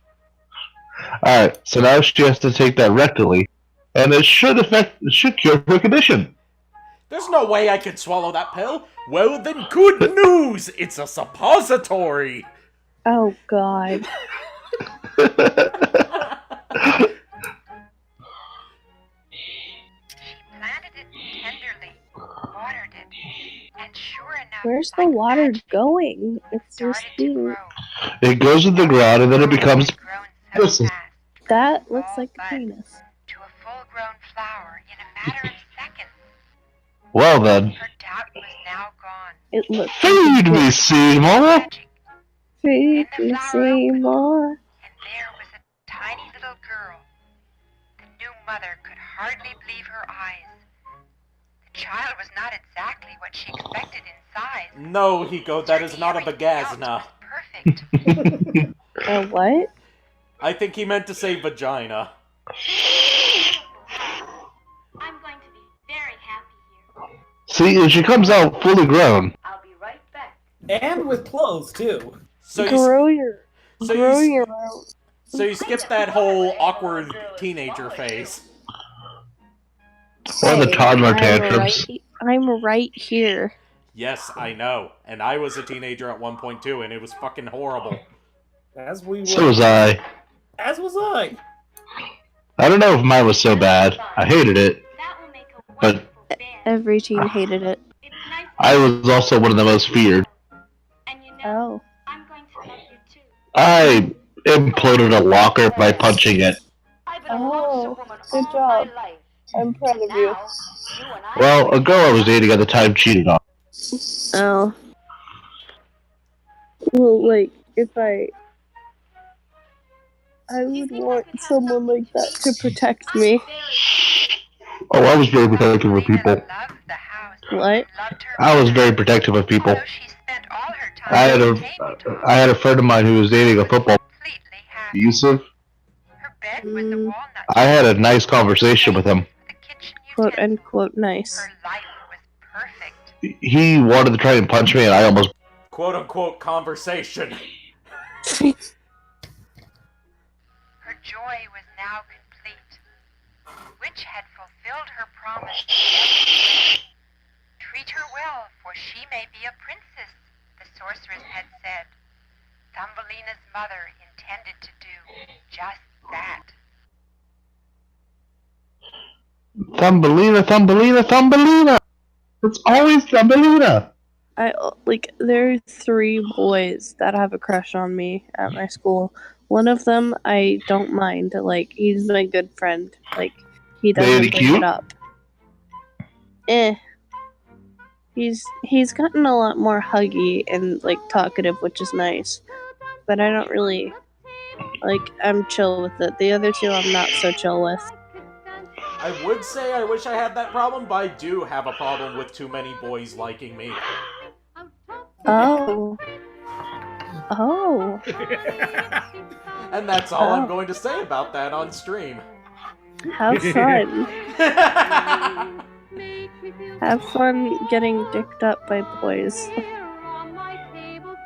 Alright, so now she has to take that rectally, and it should cure her condition. There's no way I could swallow that pill. Well, then good news! It's a suppository! Oh, God. Where's the water going? It's just being... It goes in the ground, and then it becomes That looks like a penis. To a full-grown flower in a matter of seconds. Well then. Her doubt was now gone. It looks Feed me, Seymour! Feed me, Seymour. And there was a tiny little girl. The new mother could hardly believe her eyes. The child was not exactly what she expected in size. No, Hiko, that is not a bagazna. A what? I think he meant to say vagina. I'm going to be very happy here. See, if she comes out fully grown. I'll be right back. And with clothes, too. So grow you your own. So you skipped that whole awkward teenager phase. Or the toddler tantrums. I'm right here. Yes, I know. And I was a teenager at 1 too, and it was fucking horrible. As we were. So was I. As was I. I don't know if mine was so bad. I hated it. But Every teen hated it. I was also one of the most feared. Oh. I imploded a locker by punching it. Oh, good job. I'm proud of you. Well, a girl I was dating at the time cheated on. Oh. Well, like, if I would want someone like that to protect me. Oh, I was very protective of people. What? I was very protective of people. I had a friend of mine who was dating a football abusive. I had a nice conversation with him. Quote unquote nice. He wanted to try and punch me, and I almost. Quote unquote conversation. Her joy was now complete. Witch had fulfilled her promise. Treat her well, for she may be a princess, the sorceress had said. Thumbelina's mother intended to do just that. Thumbelina, Thumbelina, Thumbelina! It's always Thumbelina! There are 3 boys that have a crush on me at my school. One of them I don't mind. Like, he's my good friend. Like, he doesn't bring it up. He's gotten a lot more huggy and, like, talkative, which is nice. But I don't really, like, I'm chill with it. The other 2 I'm not so chill with. I would say I wish I had that problem, but I do have a problem with too many boys liking me. Oh. Oh. And that's all I'm going to say about that on stream. Have fun. Have fun getting dicked up by boys.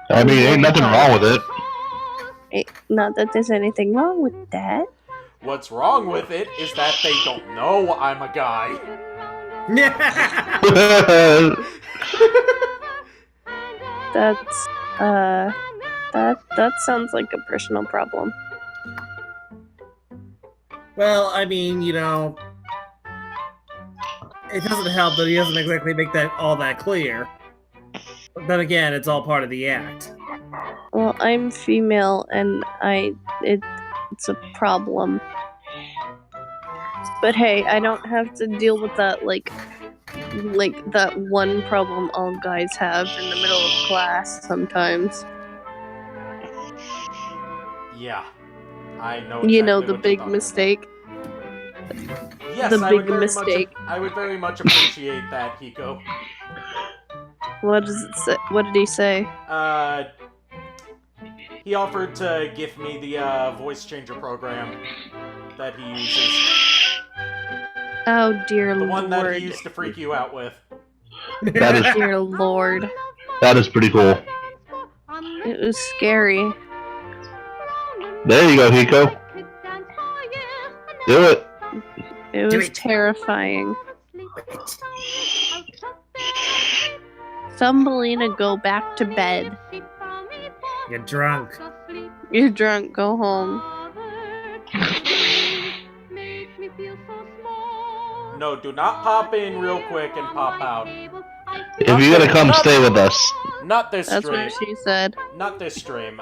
I mean, ain't nothing wrong with it. Not that there's anything wrong with that. What's wrong with it is that they don't know I'm a guy. That sounds like a personal problem. Well, I mean, you know, it doesn't help that he doesn't exactly make that all that clear. But then again, it's all part of the act. Well, I'm female, and it's a problem. But hey, I don't have to deal with that, like that one problem all guys have in the middle of class sometimes. Yeah, I know. You know, the big mistake. Yes, the big mistake. I would very much appreciate that, Hiko. What does it say? What did he say? He offered to gift me the voice changer program that he uses. Oh dear The lord. one that he used to freak you out with. That is, dear lord. That is pretty cool. It was scary. There you go, Hiko. Do it. It was terrifying. Thumbelina, go back to bed. You're drunk. You're drunk, go home. No, do not pop in real quick and pop out. If you're gonna come, stay with us. Not this That's stream. what she said. Not this stream.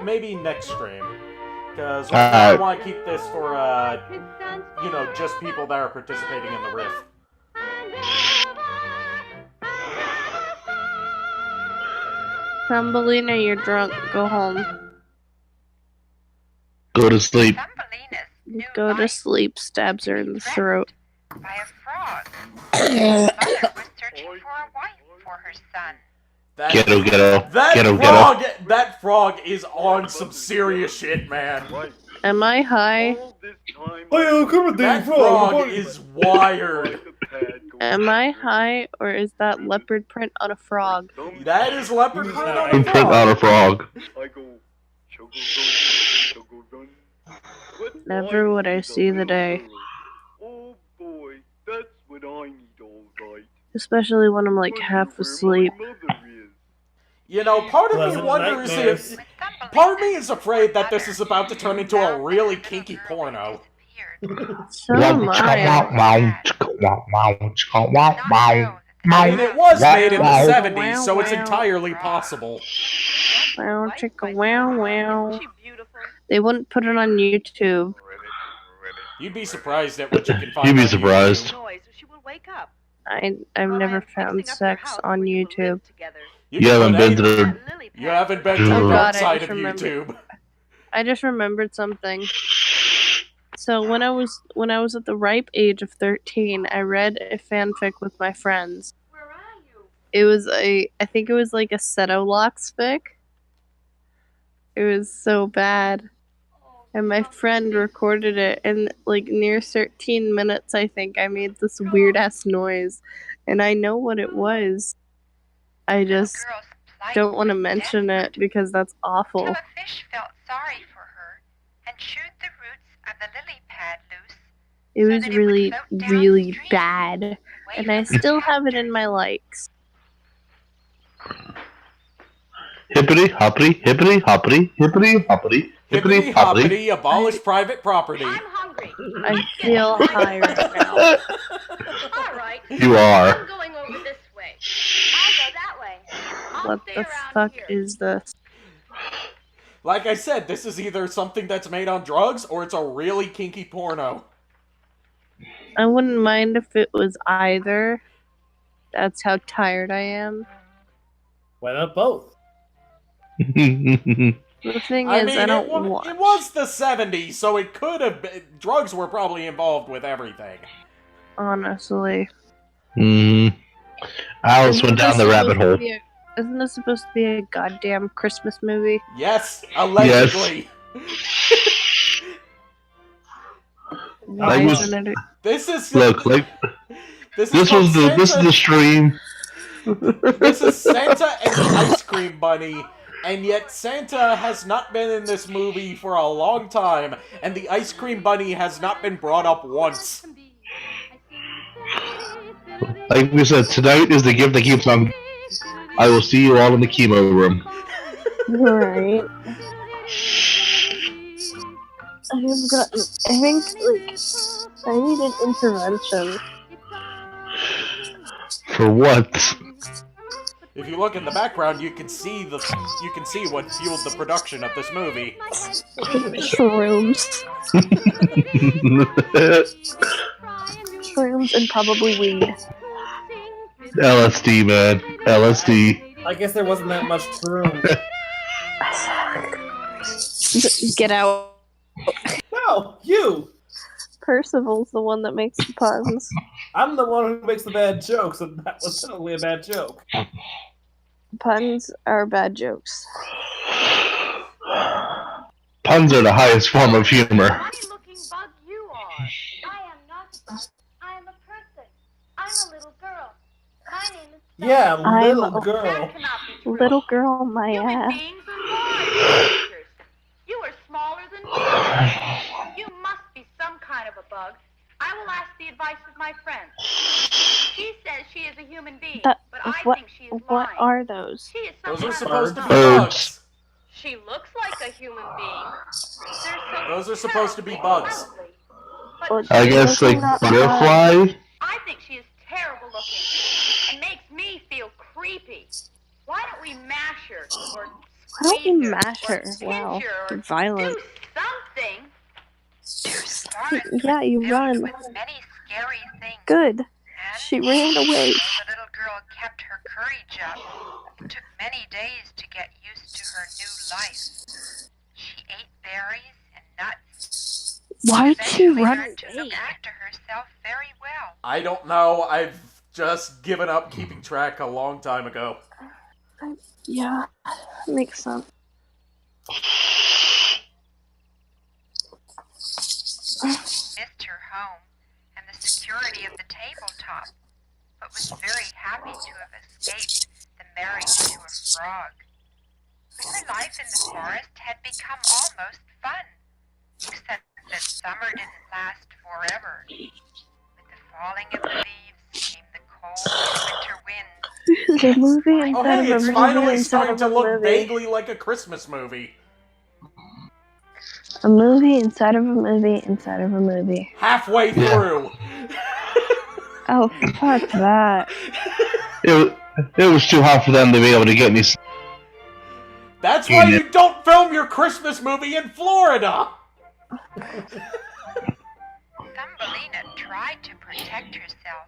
Maybe next stream. Because right now I want to keep this for, you know, just people that are participating in the riff. Thumbelina, you're drunk. Go home. Go to sleep. Go to sleep. Stabs her in the throat. By a frog. His mother was searching for a wife for her son. That frog is on some serious shit, man. Am I high? That frog is wired. Am I high, or is that leopard print on a frog? That is leopard print on a Print frog. on a frog. Never would I see the day. Especially when I'm like half asleep. You know, part of me wonders if... Part of me is afraid that this is about to turn into a really kinky porno. So am I. I mean, it was made in the 70s, so it's entirely possible. Wow, chicka, wow, wow. They wouldn't put it on YouTube. You'd be surprised at what you can find. You'd be surprised. I've never found sex on YouTube. You haven't been to the... You haven't been to the dark side of YouTube. I just remembered something. So when I was at the ripe age of 13, I read a fanfic with my friends. I think it was like a Setolox fic. It was so bad. And my friend recorded it, and like near 13 minutes, I think, I made this weird ass noise. And I know what it was. I just don't want to mention it because that's awful. Till a fish felt sorry for her and chewed the roots of the lily pad loose. It was really, really bad. And I still have it in my likes. Hippity hoppity, hippity hoppity, hippity hoppity, hippity hoppity. Abolish private property. I feel high right now. Alright. You are. I'm going over this way. I'll go that way. What the fuck is this? Like I said, this is either something that's made on drugs or it's a really kinky porno. I wouldn't mind if it was either. That's how tired I am. Why not both? The thing is, I don't want. It was the 70s, so it could have been. Drugs were probably involved with everything. Honestly. Alice went down the rabbit hole. Isn't this supposed to be a goddamn Christmas movie? Yes, allegedly. Why isn't it? This is look like this is the stream. This is Santa and the Ice Cream Bunny, and yet Santa has not been in this movie for a long time, and the Ice Cream Bunny has not been brought up once. Like we said, tonight is the gift that keeps on. I will see you all in the chemo room. Alright. I think, like, I need an intervention. For what? If you look in the background, you can see what fueled the production of this movie. Shrooms. Shrooms and probably weed. LSD, man. LSD. I guess there wasn't that much room. Get out. No, you! Percival's the one that makes the puns. I'm the one who makes the bad jokes, and that was certainly a bad joke. Puns are bad jokes. Puns are the highest form of humor. Funny-looking bug you are. I am not a bug. I am a person. I'm a little girl. My name is Stella. Yeah, little I'm a girl. Little girl, my ass. Beings are large creatures. You are smaller than me. You must be some kind of a bug. I will ask the advice of my friend. She says she is a human being, but I think she is lying. What are those? She is Those some are kind supposed to of be bugs. She looks like a human being. Those are supposed to be bugs. I guess, like, butterfly? I think she is terrible looking and makes me feel creepy. Why don't we mash her or Why don't squeeze you her mash or her? pinch Wow, her or violent. do something? Yeah, you run. Many scary things. Good. She ran away. The little girl kept her courage up. It took many days to get used to her new life. She ate berries and nuts. Why'd she run Learned to look after herself very well. I don't know. I've just given up keeping track a long time ago. Yeah, makes sense. Missed her home and the security of the tabletop, but was very happy to have escaped the marriage to a frog. Her life in the forest had become almost fun, except that summer didn't last forever. With the falling of the leaves came the cold winter wind. The movie inside Oh, hey, of a it's movie finally inside starting of to a look movie. vaguely like a Christmas movie. A movie inside of a movie inside of a movie. Halfway through. Oh, fuck that. It was too hot for them to be able to get me. That's why you don't film your Christmas movie in Florida! Thumbelina tried to protect herself.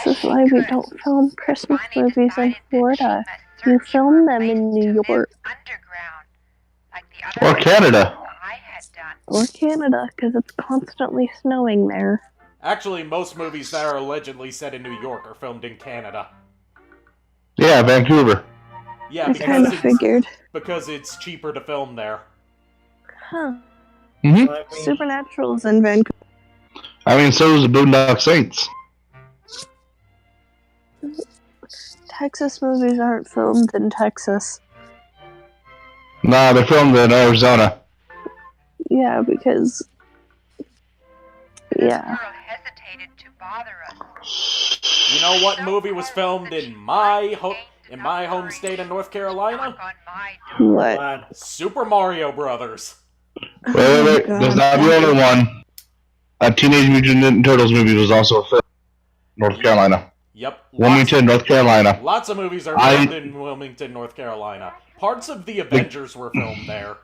This is why we don't film Christmas movies in Florida. You film them in New York. Or Canada. Or Canada, because it's constantly snowing there. Actually, most movies that are allegedly set in New York are filmed in Canada. Yeah, Vancouver. Yeah, I kind of figured. because it's cheaper to film there. Huh. Mm-hmm. Supernatural's in Vancouver. I mean, so is the Boondock Saints. Texas movies aren't filmed in Texas. Nah, they're filmed in Arizona. Yeah, because... Yeah. You know what movie was filmed in my home state of North Carolina? What? Super Mario Brothers. Wait. There's not the only one. A Teenage Mutant Ninja Turtles movie was also filmed in North Carolina. Yep. Wilmington, North Carolina. Lots of movies are filmed in Wilmington, North Carolina. Parts of The Avengers were filmed there.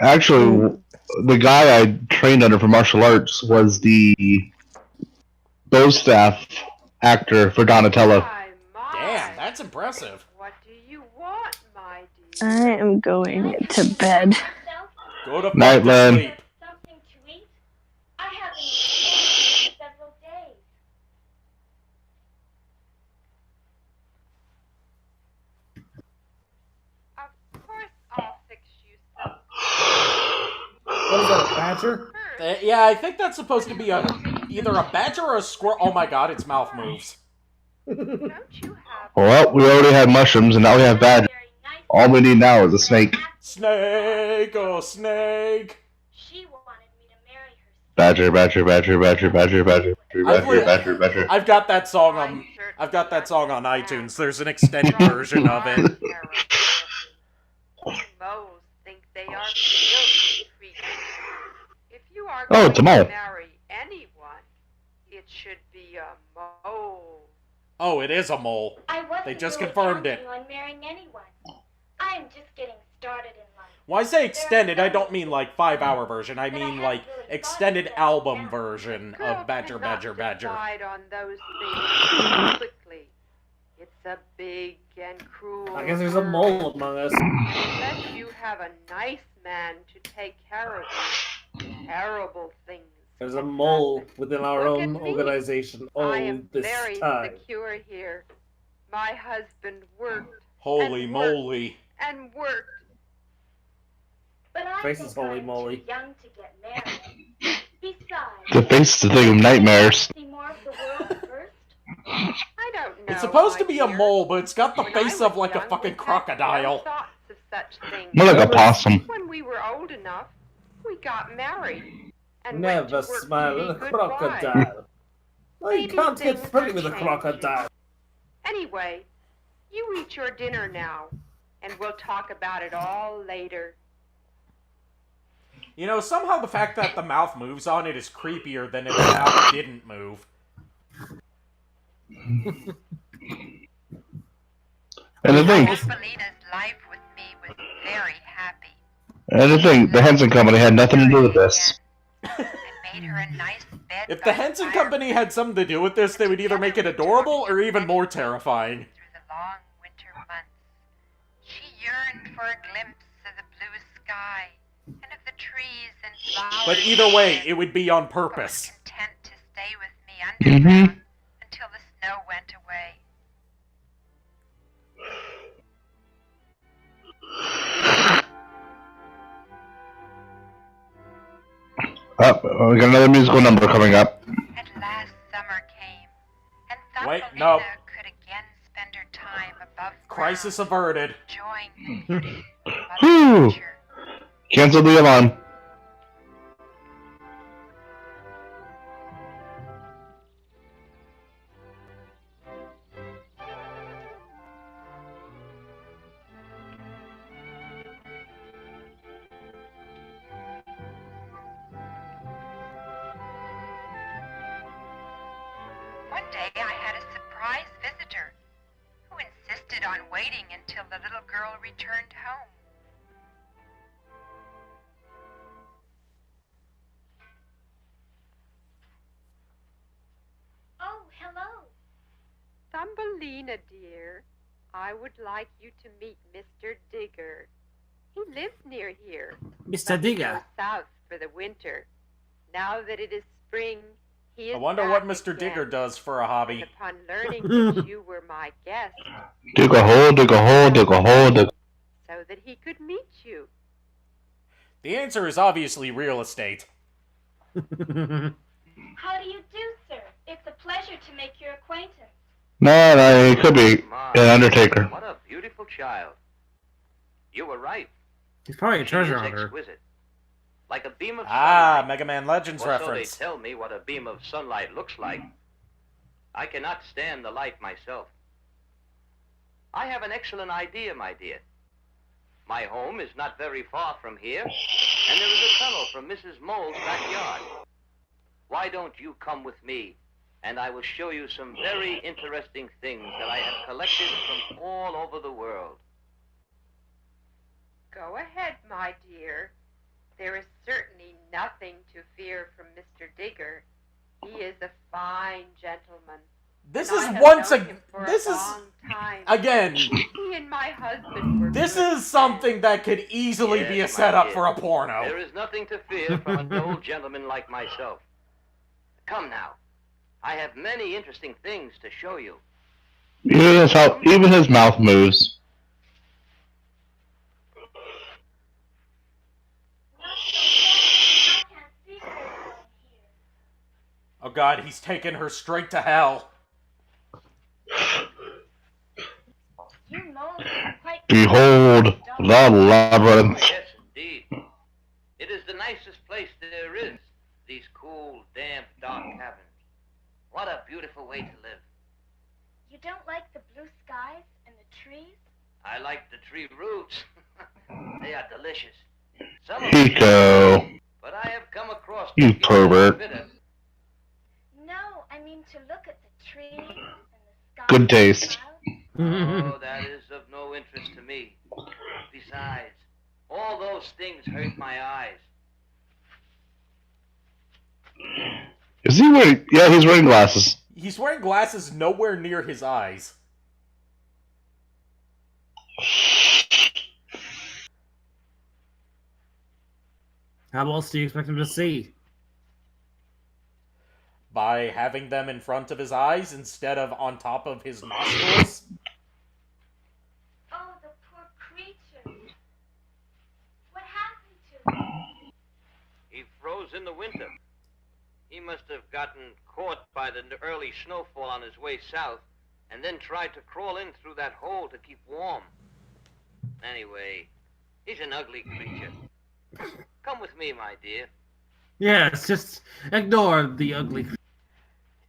Actually, the guy I trained under for martial arts was the bow staff actor for Donatello. Damn, that's impressive. I am going to bed. Go to Night, man. sleep. What is that, a badger? Yeah, I think that's supposed to be either a badger or a squirrel. Oh my god, its mouth moves. Well, we already had mushrooms, and now we have badgers. All we need now is a snake. Snake, oh snake. Badger. I've got that song on iTunes. There's an extended version of it. Oh, it's a mole. Marry anyone, it should be a mole. Oh, it is a mole. They just confirmed it. On marrying anyone. I am just getting started in life. When I say extended, I don't mean like 5-hour version. I mean like extended album version of Badger. Decide on those things quickly. It's a big and cruel. I guess there's a mole among us. Unless you have a nice man to take care of you, terrible things. There's a mole within our Look own at me. organization all I am this very time. secure here. My husband worked Holy and worked moly. and worked. But I Face is think holy I'm moly. too young to get married. Besides, The face is the thing of nightmares. see more of the world first. I don't know. It's supposed to my be a dear. mole, but it's got the When I face of was like a young, fucking we had no crocodile. thoughts of such things. More like a possum. When we were old enough, we got married and went Never to work smile to at a be good wives. crocodile. Well, you Maybe can't get things friendly are with a changing. crocodile. Anyway, you eat your dinner now, and we'll talk about it all later. You know, somehow the fact that the mouth moves on it is creepier than if the mouth didn't move. And the thing, Belina's life with me was very happy. the Henson Company had nothing to do with this. And If the Henson Company had something to do with this, they would either make it adorable or even more terrifying. Through the long winter months, she yearned for a glimpse of the blue sky and of the trees and flowers. But either way, it would be on purpose. Content to stay with me underground until the snow went away. Oh, we got another musical number coming up. At last summer came, and Wait, Thumbelina no. could again spend her time above Crisis averted. enjoying the beauty of Mother Whew. Nature. Cancel the alarm. One day I had a surprise visitor who insisted on waiting until the little girl returned home. Oh, hello. Thumbelina, dear, I would like you to meet Mr. Digger. He lives near here. Mr. Digger. South for the winter. Now that it is spring, he is I wonder what Mr. Digger does for a hobby. upon learning that you were my guest, Dig a hole, dig a hole, dig a hole, dig. so that he could meet you. The answer is obviously real estate. How do you do, sir? It's a pleasure to make your acquaintance. No, it could be an Undertaker. What a beautiful child. You were right. He's probably a She treasure is hunter. exquisite. Like a beam of Ah, sunlight. Mega Man Legends Or reference. So they tell me what a beam of sunlight looks like. I cannot stand the light myself. I have an excellent idea, my dear. My home is not very far from here, and there is a tunnel from Mrs. Mole's backyard. Why don't you come with me, and I will show you some very interesting things that I have collected from all over the world. Go ahead, my dear. There is certainly nothing to fear from Mr. Digger. He is a fine gentleman. This and is I have once known a- him for this a is- long time. again. He and my husband were This good is something that could easily be a Yes, my setup dear. for a porno. There is nothing to fear from an old gentleman like myself. Come now. I have many interesting things to show you. Even his mouth moves. Oh god, he's taking her straight to hell. You know you're quite Behold the labyrinth. Yes, indeed. It is the nicest place there is. These cool, damp, dark cabins. What a beautiful way to live. You don't like the blue skies and the trees? I like the tree roots. They are delicious. Some of Pico. but I have come across You a few that are pervert. bitter. No, I mean to look at the trees and the sky. Good taste. Oh, that is of no interest to me. Besides, all those things hurt my eyes. Is he wearing? Yeah, he's wearing glasses. He's wearing glasses nowhere near his eyes. How else do you expect him to see? By having them in front of his eyes instead of on top of his nostrils. Oh, the poor creature. What happened to him? He froze in the winter. He must have gotten caught by the early snowfall on his way south, and then tried to crawl in through that hole to keep warm. Anyway, he's an ugly creature. Come with me, my dear. Yeah, it's just ignore the ugly.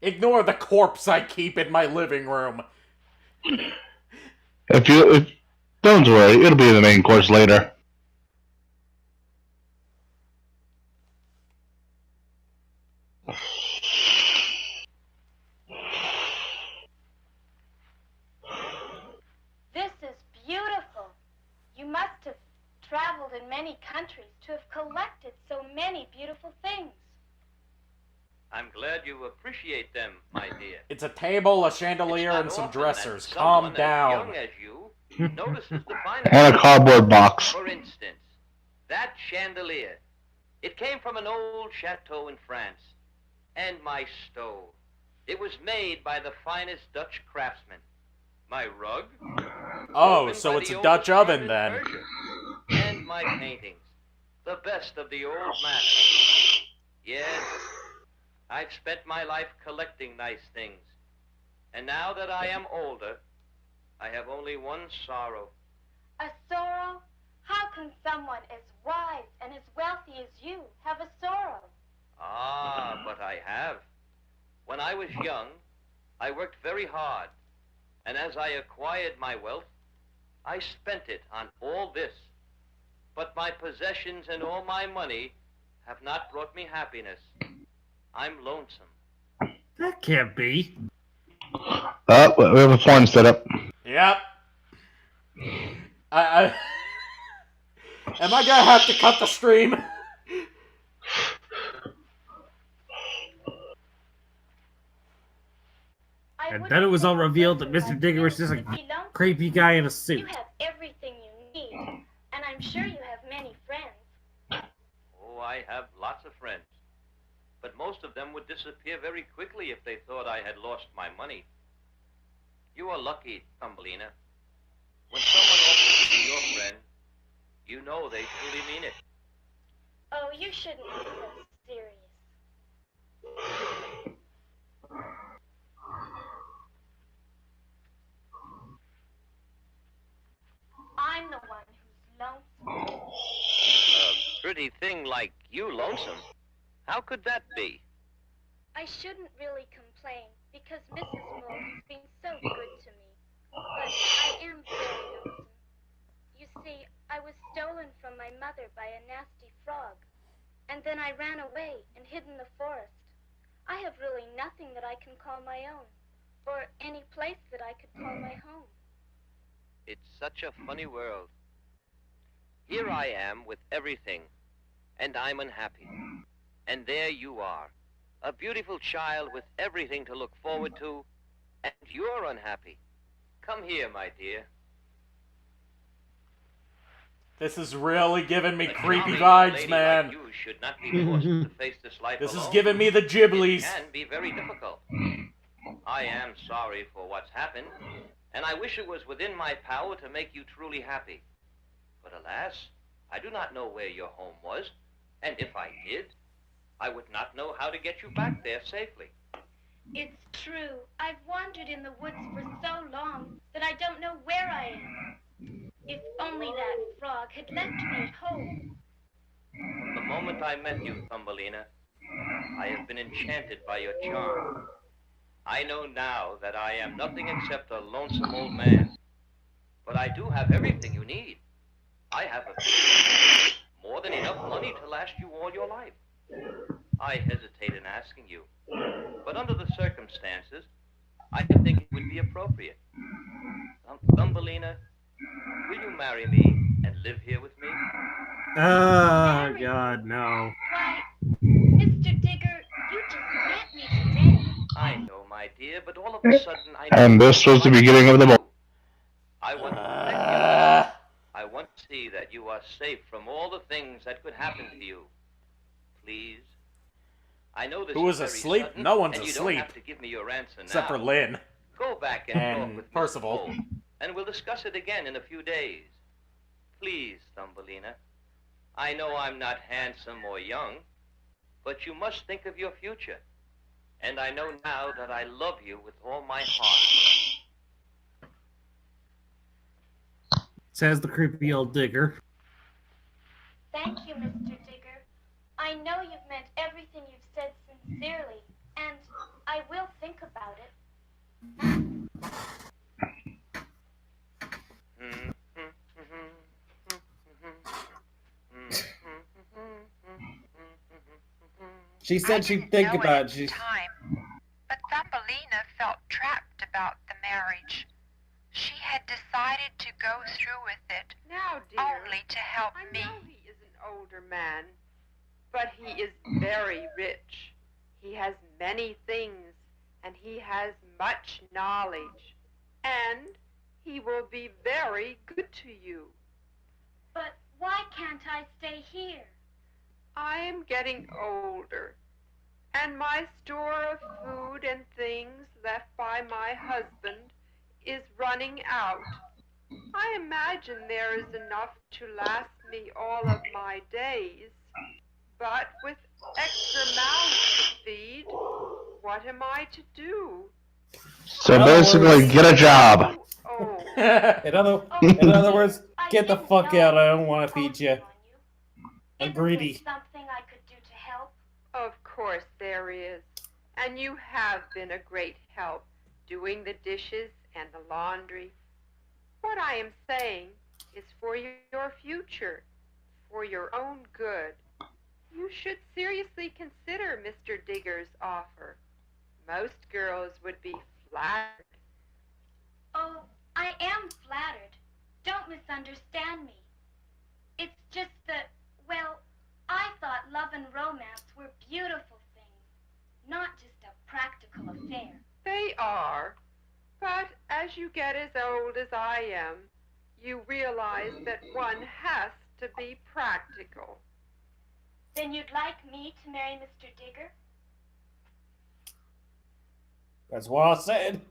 Ignore the corpse I keep in my living room. Don't worry, it'll be in the main course later. This is beautiful. You must have traveled in many countries to have collected so many beautiful things. I'm glad you appreciate them, my dear. It's a table, a chandelier, and some dressers. Calm down. Young as you notices the finest. And a cardboard box. For instance, that chandelier. It came from an old chateau in France. And my stove. It was made by the finest Dutch craftsmen. My rug. Oh, so it's a Dutch oven then. And my paintings. The best of the old masters. Yes, I've spent my life collecting nice things. And now that I am older, I have only one sorrow. A sorrow? How can someone as wise and as wealthy as you have a sorrow? Ah, but I have. When I was young, I worked very hard. And as I acquired my wealth, I spent it on all this. But my possessions and all my money have not brought me happiness. I'm lonesome. That can't be. We have a porn set up. Yep. Am I gonna have to cut the stream? And then it was all revealed that Mr. Digger was just a creepy guy in a suit. You have everything you need, and I'm sure you have many friends. Oh, I have lots of friends. But most of them would disappear very quickly if they thought I had lost my money. You are lucky, Thumbelina. When someone offers to be your friend, you know they truly mean it. Oh, you shouldn't be so serious. I'm the one who's lonesome. A pretty thing like you lonesome? How could that be? I shouldn't really complain because Mrs. Moore has been so good to me. But I am very lonesome. You see, I was stolen from my mother by a nasty frog. And then I ran away and hid in the forest. I have really nothing that I can call my own, or any place that I could call my home. It's such a funny world. Here I am with everything, and I'm unhappy. And there you are, a beautiful child with everything to look forward to, and you're unhappy. Come here, my dear. This is really giving me A creepy charming vibes, lady man. like you should not be forced to face this life This is alone. giving me the Ghiblies. It can be very difficult. I am sorry for what's happened, and I wish it was within my power to make you truly happy. But alas, I do not know where your home was, and if I did, I would not know how to get you back there safely. It's true. I've wandered in the woods for so long that I don't know where I am. If only that frog had left me at home. From the moment I met you, Thumbelina, I have been enchanted by your charm. I know now that I am nothing except a lonesome old man. But I do have everything you need. I have more than enough money to last you all your life. I hesitate in asking you, but under the circumstances, I think it would be appropriate. Thumbelina, will you marry me and live here with me? Oh, God, no. Why, Mr. Digger, you just met me today. I know, my dear, but all of a sudden I... And this was the beginning of the book. I want to protect you. I want to see that you are safe from all the things that could happen to you. Please. I know this Who is very asleep? sudden, No one's and you asleep. don't have to give me your answer Except now. for Lynn. Go back and talk And with Mr. Percival. Cole, and we'll discuss it again in a few days. Please, Thumbelina. I know I'm not handsome or young, but you must think of your future. And I know now that I love you with all my heart. Says the creepy old digger. Thank you, Mr. Digger. I know you've meant everything you've said sincerely, and I will think about it. She said she'd think about it. She... time, but Thumbelina felt trapped about the marriage. She had decided to go through with it, Now, dear, only to help I me. know he is an older man, but he is very rich. He has many things, and he has much knowledge. And he will be very good to you. But why can't I stay here? I am getting older, and my store of food and things left by my husband is running out. I imagine there is enough to last me all of my days, but with extra mouths to feed, what am I to do? So basically, get a job. In other words, get the fuck out. I don't want to feed you. I'm greedy. Something I could do to help? Of course there is. And you have been a great help, doing the dishes and the laundry. What I am saying is for your future, for your own good. You should seriously consider Mr. Digger's offer. Most girls would be flattered. Oh, I am flattered. Don't misunderstand me. It's just that, well, I thought love and romance were beautiful things, not just a practical affair. They are. But as you get as old as I am, you realize that one has to be practical. Then you'd like me to marry Mr. Digger? That's what I said.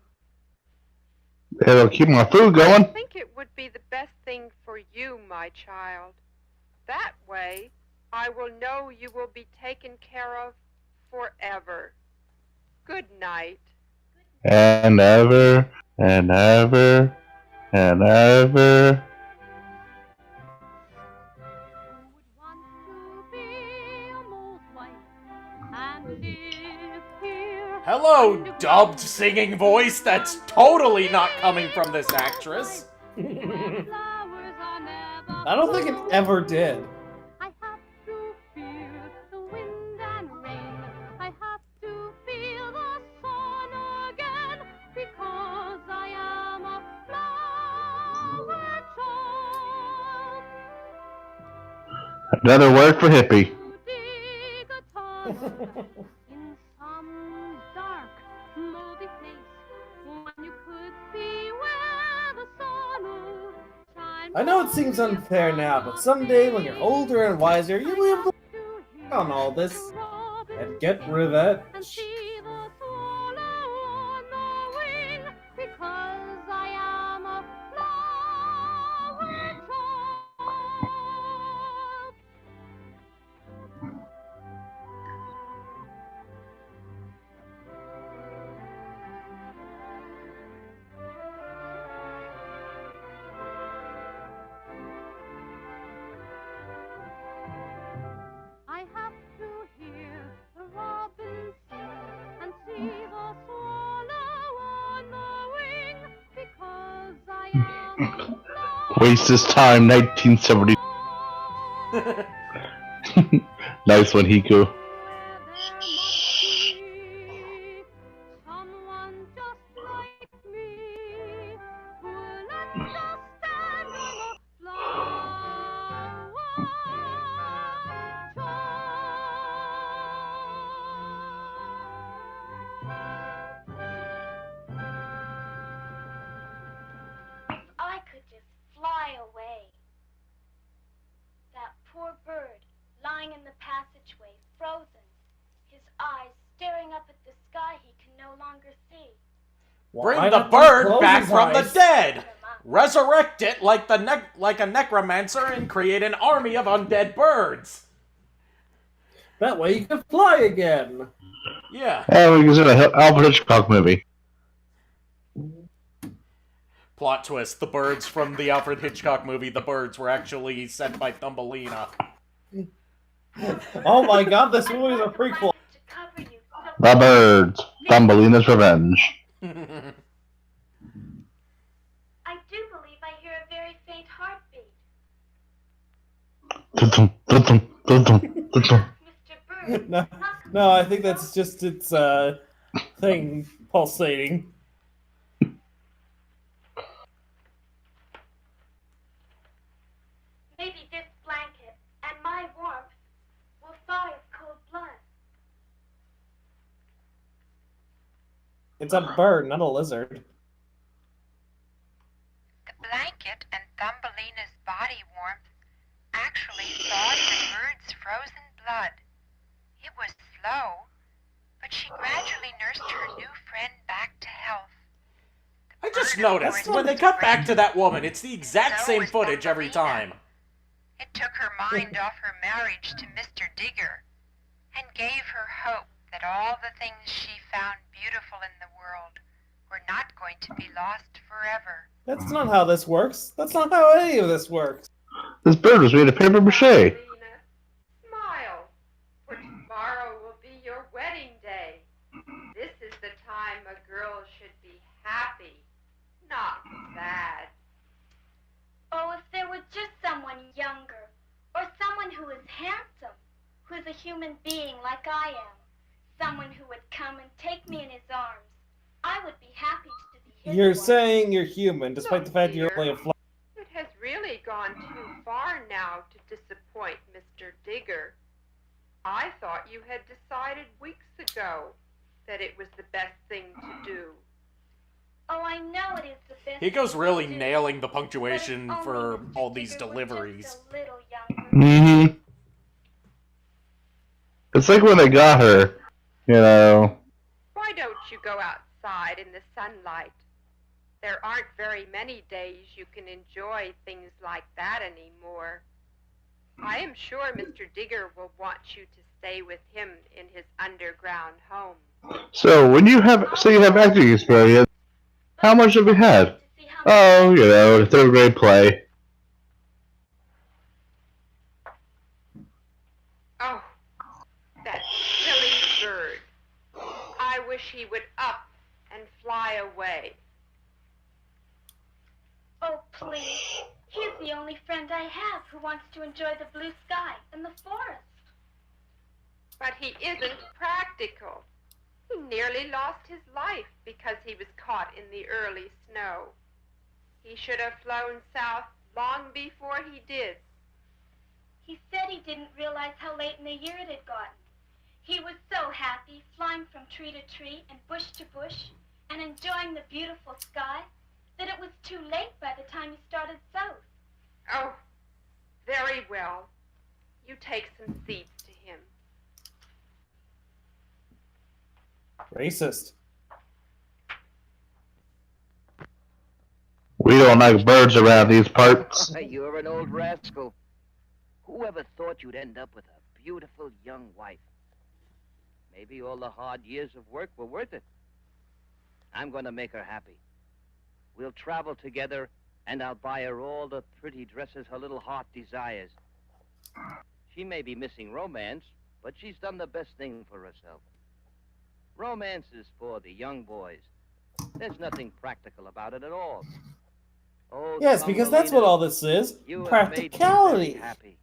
It'll keep my food going. I think it would be the best thing for you, my child. That way, I will know you will be taken care of forever. Good night. And ever, and ever, and ever. Hello, dubbed singing voice that's totally not coming from this actress. I don't think it ever did. Another word for hippie. I know it seems unfair now, but someday when you're older and wiser, you'll be able to look on all this and get revenge. Waste this time, 1970. Nice one, Hiku. I could just fly away. That poor bird, lying in the passageway, frozen, his eyes staring up at the sky he can no longer see. Bring the bird back from the dead! Resurrect it like a necromancer and create an army of undead birds! That way you can fly again! Yeah. Oh, we consider an Alfred Hitchcock movie. Plot twist, the birds from the Alfred Hitchcock movie, the birds were actually sent by Thumbelina. Oh my god, this movie is a prequel. The Birds, Thumbelina's Revenge. I do believe I hear a very faint heartbeat. No, I think that's just its thing pulsating. Maybe this blanket and my warmth will thaw his cold blood. It's a bird, not a lizard. The blanket and Thumbelina's body warmth actually thawed the bird's frozen blood. It was slow, but she gradually nursed her new friend back to health. I just noticed, when they cut back to that woman, it's the exact same footage every time. It took her mind off her marriage to Mr. Digger and gave her hope that all the things she found beautiful in the world were not going to be lost forever. That's not how this works. That's not how any of this works. This bird was made of paper mache. Smile, for tomorrow will be your wedding day. This is the time a girl should be happy, not sad. Oh, if there were just someone younger, or someone who is handsome, who is a human being like I am, someone who would come and take me in his arms, I would be happy to be his You're one. saying you're human, despite the fact you're only a fly. It has really gone too far now to disappoint Mr. Digger. I thought you had decided weeks ago that it was the best thing to do. Oh, I know it is the best. He goes thing really to do, nailing the punctuation but if for only Mr. all these Digger were deliveries. just a little younger. Mm-hmm. It's like when they got her, you know. Why don't you go outside in the sunlight? There aren't very many days you can enjoy things like that anymore. I am sure Mr. Digger will want you to stay with him in his underground home. So when you have, say you have acting experience, how much have you had? Oh, you know, a third grade play. Oh, that silly bird. I wish he would up and fly away. Oh, please. He's the only friend I have who wants to enjoy the blue sky and the forest. But he isn't practical. He nearly lost his life because he was caught in the early snow. He should have flown south long before he did. He said he didn't realize how late in the year it had gotten. He was so happy flying from tree to tree and bush to bush and enjoying the beautiful sky that it was too late by the time he started south. Oh, very well. You take some seeds to him. Racist. We don't like birds around these parts. You're an old rascal. Whoever thought you'd end up with a beautiful young wife? Maybe all the hard years of work were worth it. I'm going to make her happy. We'll travel together, and I'll buy her all the pretty dresses her little heart desires. She may be missing romance, but she's done the best thing for herself. Romance is for the young boys. There's nothing practical about it at all. Oh, Yes, because that's what all this is. you have Practicality. made me very happy.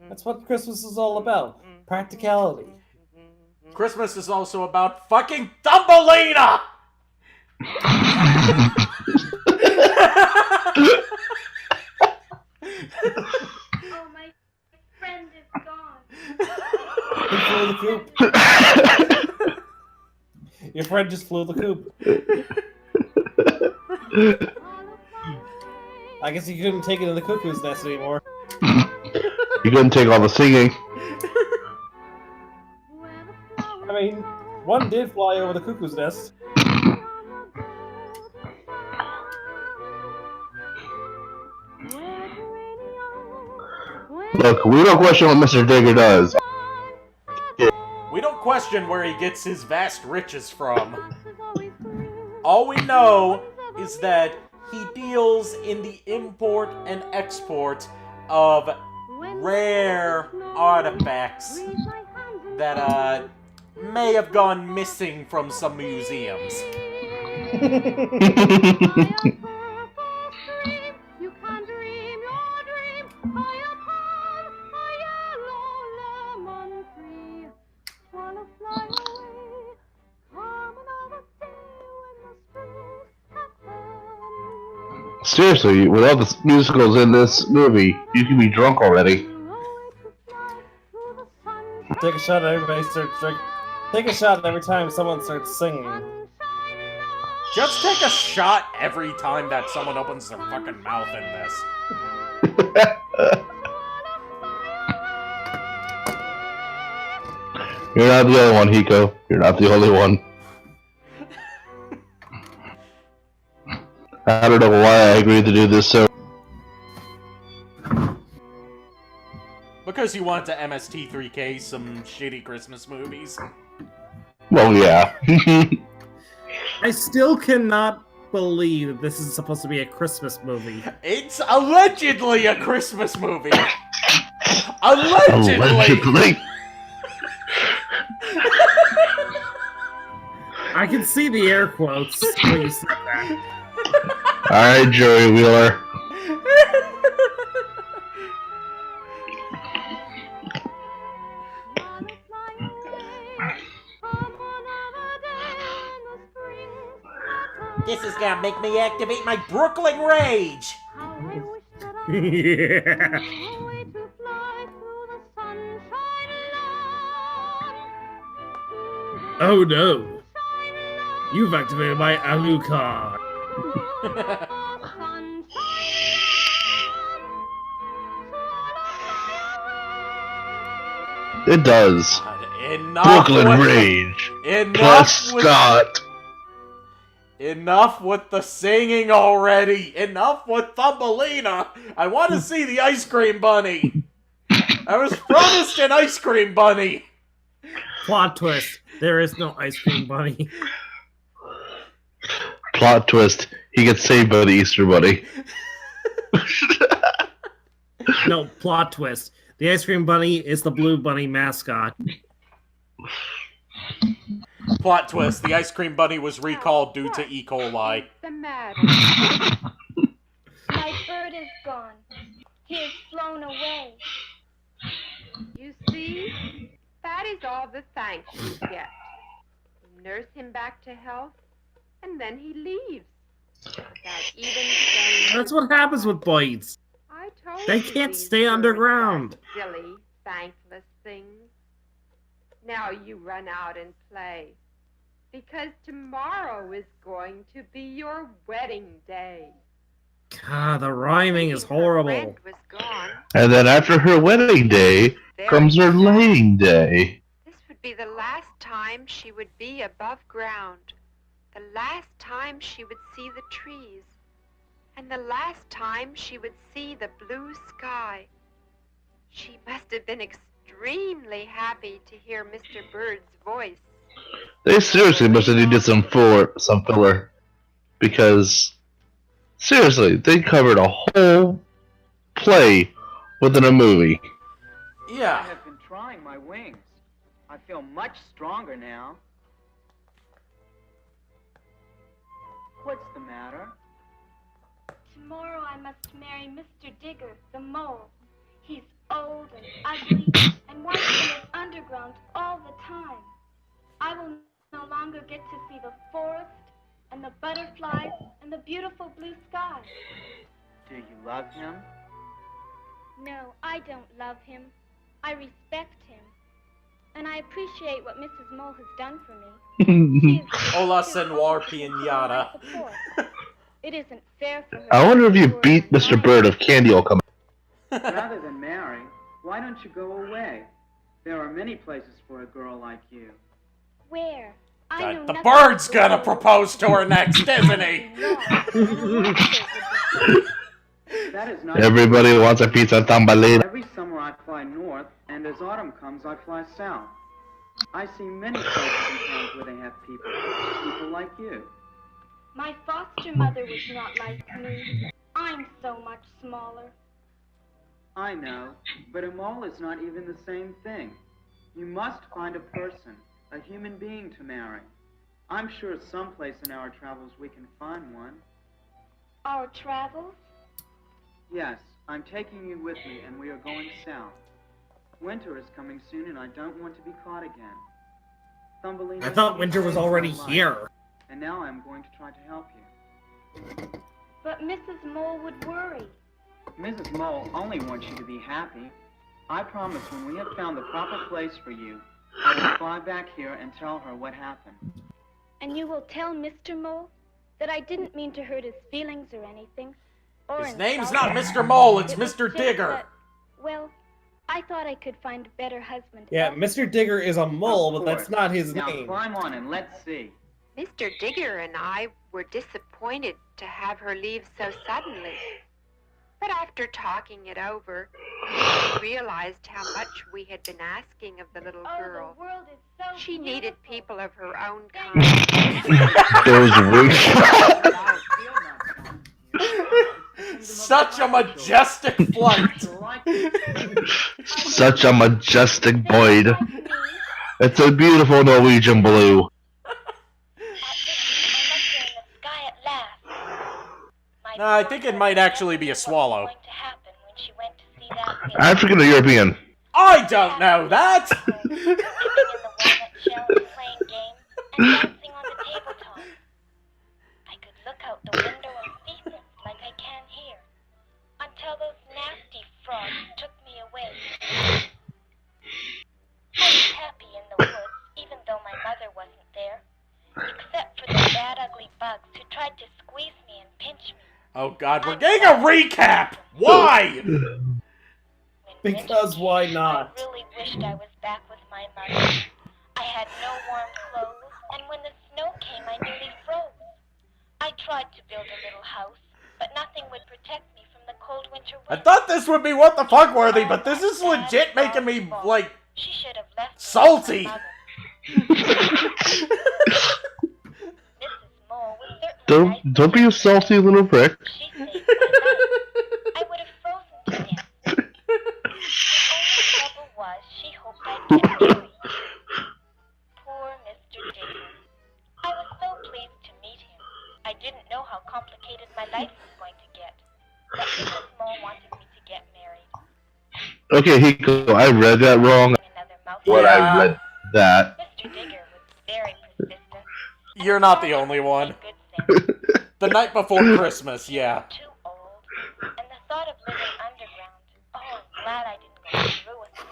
That's what Christmas is all about. Practicality. Christmas is also about fucking Thumbelina! Oh, my friend is gone. He flew the coop. Your friend just flew the coop. I guess he couldn't take it in the cuckoo's nest anymore. You couldn't take all the singing. I mean, one did fly over the cuckoo's nest. Look, we don't question what Mr. Digger does. We don't question where he gets his vast riches from. All we know is that he deals in the import and export of rare artifacts that may have gone missing from some museums. Seriously, with all the musicals in this movie, you can be drunk already. Take a shot at everybody starts drinking. Take a shot every time someone starts singing. Just take a shot every time that someone opens their fucking mouth in this. You're not the only one, Hiko. You're not the only one. I don't know why I agreed to do this, so... Because you want to MST3K some shitty Christmas movies. Well, yeah. I still cannot believe this is supposed to be a Christmas movie. It's allegedly a Christmas movie. Allegedly. I can see the air quotes when you said that. Alright, Joey Wheeler. This is gonna make me activate my Brooklyn Rage! Yeah. Oh no! You've activated my Alucard. It does. Enough Brooklyn with Rage. Enough with Scott. Enough with the singing already. Enough with Thumbelina. I want to see the ice cream bunny. I was promised an ice cream bunny. Plot twist. There is no ice cream bunny. Plot twist. He gets saved by the Easter Bunny. No, plot twist. The ice cream bunny is the blue bunny mascot. Plot twist. The ice cream bunny was recalled due to E. coli. The matter? My bird is gone. He has flown away. You see? That is all the thanks you get. You nurse him back to health, and then he leaves. Without even saying That's what happens with bites. I told They you can't these stay birds underground. are silly, thankless things. Now you run out and play. Because tomorrow is going to be your wedding day. God, the rhyming is horrible. Was gone. And then after her wedding day comes her laying day. This would be the last time she would be above ground. The last time she would see the trees. And the last time she would see the blue sky. She must have been extremely happy to hear Mr. Bird's voice. They seriously must have needed some filler. Because, seriously, they covered a whole play within a movie. Yeah. I have been trying my wings. I feel much stronger now. What's the matter? Tomorrow I must marry Mr. Digger, the mole. He's old and ugly and wants to live underground all the time. I will no longer get to see the forest and the butterflies and the beautiful blue sky. Do you love him? No, I don't love him. I respect him. And I appreciate what Mrs. Mole has done for me. Hola, senor pinata. It isn't fair for her. I wonder if you beat Mr. Bird if Candy will come. Rather than marry, why don't you go away? There are many places for a girl like you. Where? The bird's gonna propose to her next, isn't he? That is not Everybody wants a piece of Thumbelina. Every summer I fly north, and as autumn comes, I fly south. I see many places in towns where they have people like you. My foster mother was not like me. I'm so much smaller. I know, but a mole is not even the same thing. You must find a person, a human being to marry. I'm sure someplace in our travels we can find one. Our travels? Yes, I'm taking you with me, and we are going south. Winter is coming soon, and I don't want to be caught again. Thumbelina, I thought winter was already here. And now I'm going to try to help you. But Mrs. Mole would worry. Mrs. Mole only wants you to be happy. I promise when we have found the proper place for you, I will fly back here and tell her what happened. And you will tell Mr. Mole that I didn't mean to hurt his feelings or anything. Or His name's insult not him. Mr. Mole, it's It was Mr. just Digger. that, well, I thought I could find a better husband. Yeah, Mr. Digger is a mole, Of but that's course. not his Now name. climb on and let's see. Mr. Digger and I were disappointed to have her leave so suddenly. But after talking it over, we realized how much we had been asking of the little girl. The world is so She needed people of her own kind. Those weak. Such a majestic flight. Such a majestic void. It's a beautiful Norwegian blue. I think it might actually be a swallow. African or European? I don't know that! Look out the window and see things like I can here, until those nasty frogs took me away. I was happy in the woods, even though my mother wasn't there, except for the bad, ugly bugs who tried to squeeze me and pinch me. Oh god, we're getting a recap! Why? Because why not? I really wished I was back with my mother. I had no warm clothes, and when the snow came, I nearly froze. I tried to build a little house, but nothing would protect me from the cold winter I wind. thought this would be what the fuck worthy, but this is legit making me, like, She should have left salty. Mrs. Mole was certainly Don't be a salty little prick. She saved my life. I would have frozen to death. The only trouble was she hoped I'd get married. Poor Mr. Digger. I was so pleased to meet him. I didn't know how complicated my life was going to get. But Mrs. Mole wanted me to get married. Okay, Hiko, I read that wrong. When I read that. Mr. Digger was very persistent. You're not the only one. The night before Christmas, yeah. Too old. And the thought of living underground. Oh, I'm glad I didn't go through with it.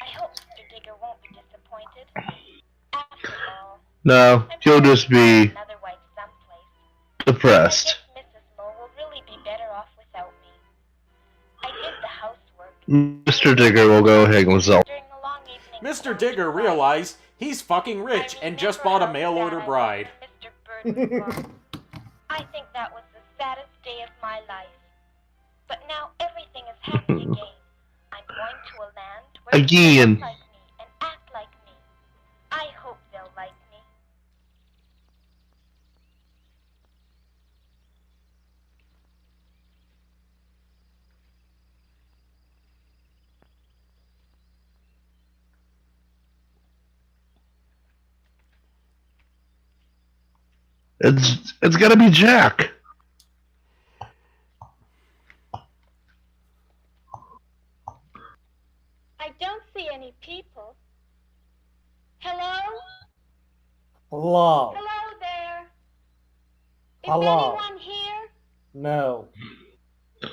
I hope Mr. Digger won't be disappointed. After all, No, he'll just be another wife someplace. depressed. Mrs. Mole will really be better off without me. I did the housework. Mr. Digger will go hang himself. Mr. Digger realized he's fucking rich and just bought a mail-order bride. I think that was the saddest day of my life. But now everything is happy again. I'm going to a land where Again. people like me and act like me. I hope they'll like me. It's gotta be Jack. I don't see any people. Hello? Hello. Hello there. Is Hello. anyone here? No. Who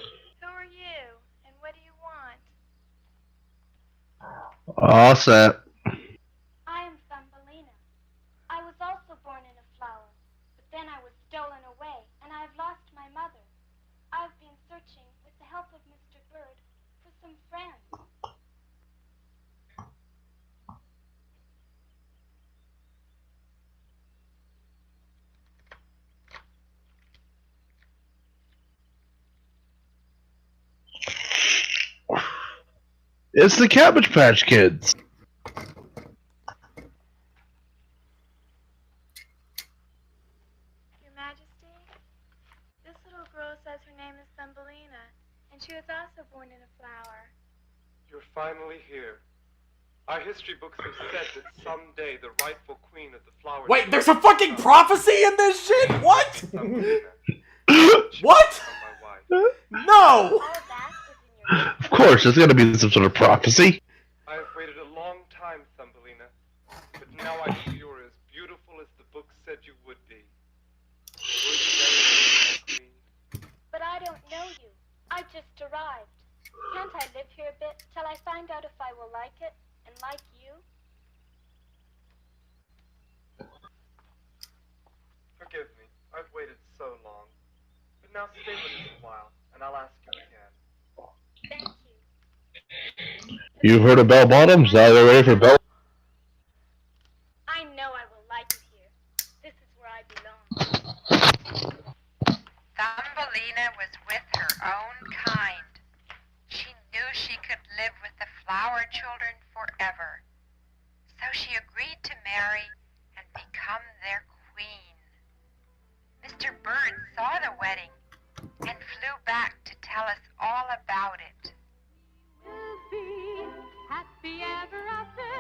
are you, and what do you want? All set. I am Thumbelina. I was also born in a flower, but then I was stolen away, and I have lost my mother. I've been searching with the help of Mr. Bird for some friends. It's the Cabbage Patch Kids. Your Majesty, this little girl says her name is Thumbelina, and she was also born in a flower. You're finally here. Our history books have said that someday the rightful queen of the flower... Wait, there's a fucking prophecy in this shit? What? What? No! Of course, there's gotta be some sort of prophecy. I have waited a long time, Thumbelina, but now I see you're as beautiful as the book said you would be. But I don't know you. I just arrived. Can't I live here a bit? like you? Forgive me. I've waited so long. But now stay with us a while, and I'll ask you again. Thank you. You've heard of Bell Bottoms? Now they're ready for Bell. I know I will like it here. This is where I belong. Thumbelina was with her own kind. She knew she could live with the flower children forever. So she agreed to marry and become their queen. Mr. Bird saw the wedding and flew back to tell us all about it. Happy ever after.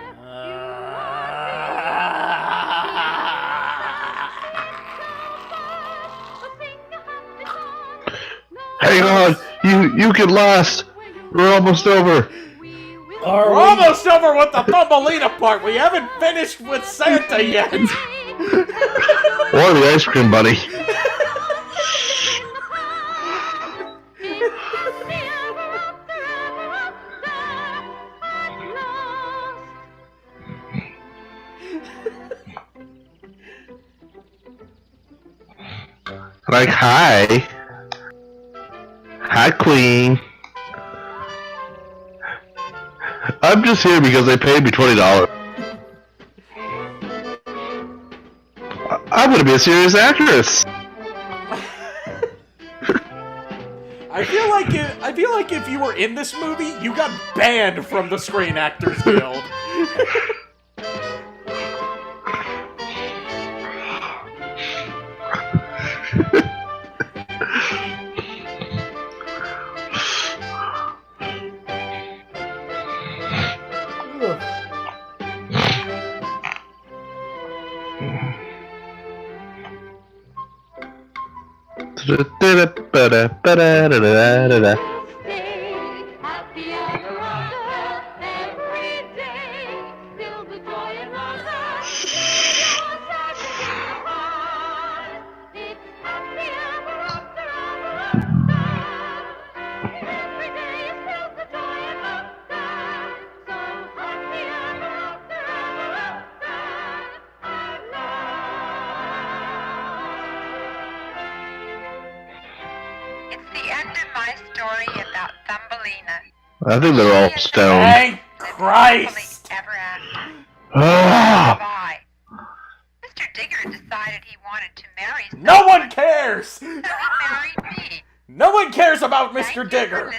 Hang on! You can last! We're almost over! We're almost over with the Thumbelina part! We haven't finished with Santa yet! Or the ice cream bunny. Like, hi. Hi, Queen. I'm just here because they paid me $20. I'm gonna be a serious actress. I feel like if you were in this movie, you got banned from the Screen Actors Guild. It's the end of my story about Thumbelina. I think they're all stoned. Thank Christ! Ever after. Ah! Goodbye. Mr. Digger decided he wanted to marry someone. No one cares! So he married me. No one cares about Mr. Digger!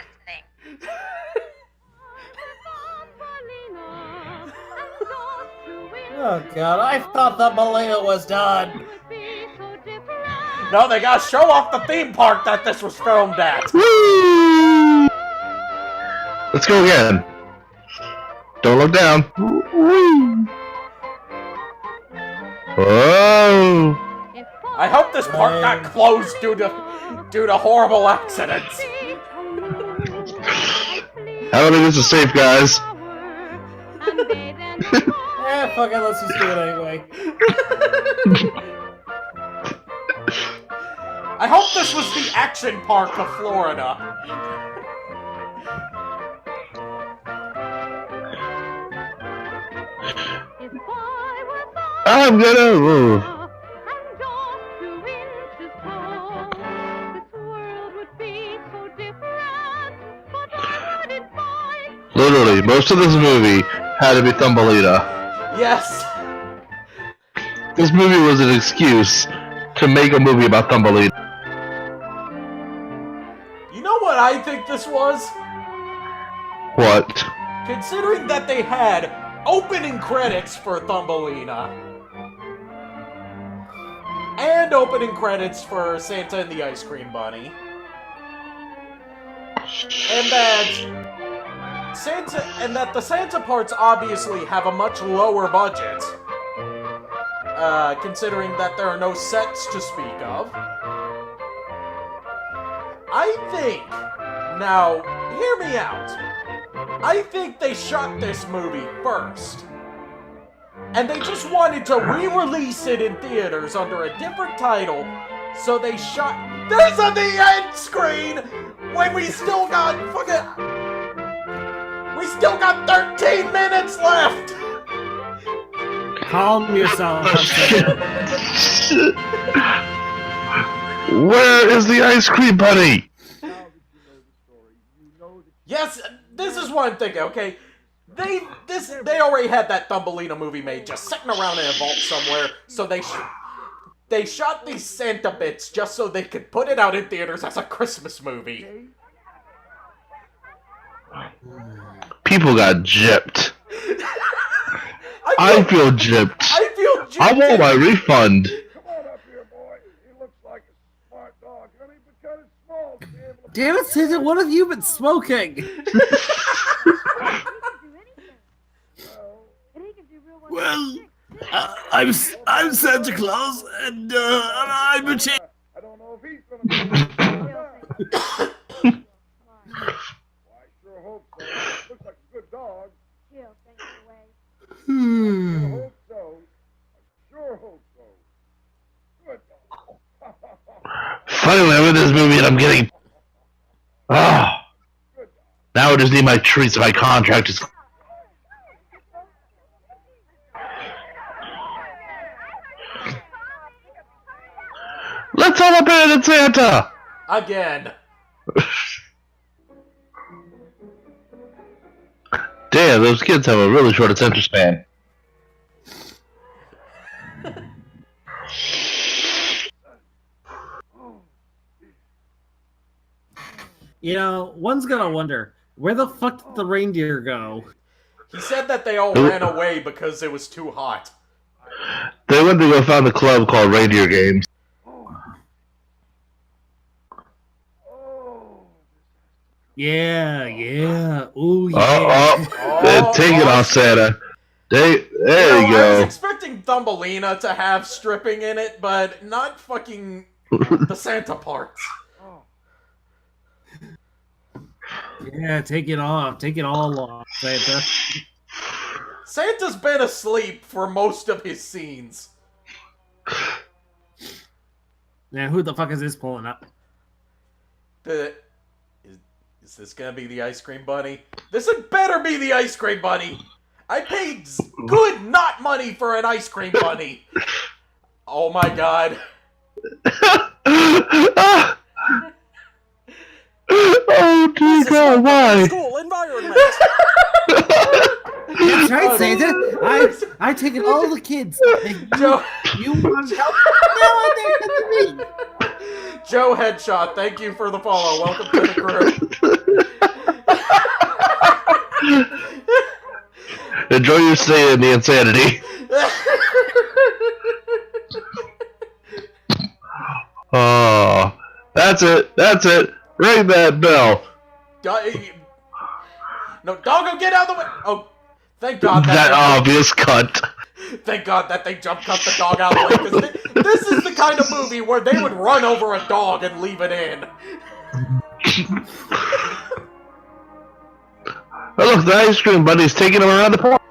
Oh god, I thought that Thumbelina was done. No, they gotta show off the theme park that this was filmed at! Woo! Let's go again. Don't look down. Whoa! I hope this park got closed due to horrible accidents. I don't think this is safe, guys. Fuck it, let's just do it anyway. I hope this was the action park of Florida. I'm gonna move. Literally, most of this movie had to be Thumbelina. Yes. This movie was an excuse to make a movie about Thumbelina. You know what I think this was? What? Considering that they had opening credits for Thumbelina and opening credits for Santa and the Ice Cream Bunny, and that the Santa parts obviously have a much lower budget, considering that there are no sets to speak of. I think, now, hear me out. I think they shot this movie first, and they just wanted to re-release it in theaters under a different title, so they shot this at the end screen when we still got fucking... We still got 13 minutes left! Calm yourself. Where is the ice cream bunny? Yes, this is what I'm thinking, okay? They already had that Thumbelina movie made just sitting around in a vault somewhere, so they shot these Santa bits just so they could put it out in theaters as a Christmas movie. People got gypped. I feel gypped. I feel gypped. I want my refund. Damn it, Santa, what have you been smoking? Well, I'm Santa Claus, and I'm a chick. I don't know if he's gonna be I sure hope so. Looks like a good dog. I hope so. I sure hope so. Good dog. Finally, I'm in this movie and I'm getting... Ah. Now I just need my treats and my contract is... Let's all abandon Santa! Again. Damn, those kids have a really short attention span. You know, one's gonna wonder, where the fuck did the reindeer go? He said that they all ran away because it was too hot. They went to go find a club called Reindeer Games. Yeah. Ooh, yeah. Take it off, Santa. There you I was go. expecting Thumbelina to have stripping in it, but not fucking the Santa parts. Yeah, take it off. Take it all off, Santa. Santa's been asleep for most of his scenes. Now, who the fuck is this pulling up? Is this gonna be the ice cream bunny? This had better be the ice cream bunny! I paid good not money for an ice cream bunny! Oh my god. Oh dear God, why? School environment! That's right, Santa. I've taken all the kids. Joe, you want help? Now they're to me. Joe Headshot, thank you for the follow. Welcome to the crew. Enjoy your stay in the insanity. Oh, that's it. Ring that bell. No, doggo, get out of the way! Oh, thank God that obvious cunt. Thank God that they jump cut the dog out of the way, because this is the kind of movie where they would run over a dog and leave it in. Oh look, the ice cream bunny's taking him around the park.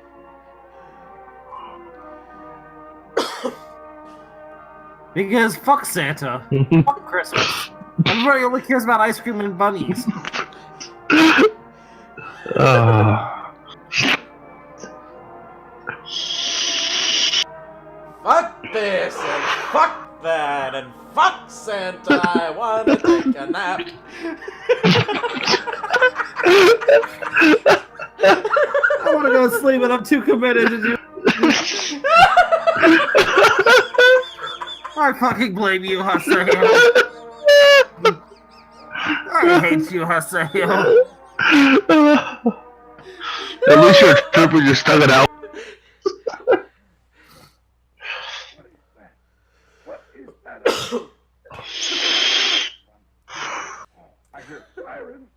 Because fuck Santa. Fuck Christmas. Everybody only cares about ice cream and bunnies. Fuck this, and fuck that, and fuck Santa, I wanna take a nap. I wanna go to sleep and I'm too committed to do I fucking blame you, Haseo. I hate you, Haseo. At least you're a trooper, you stuck it out. I hear sirens.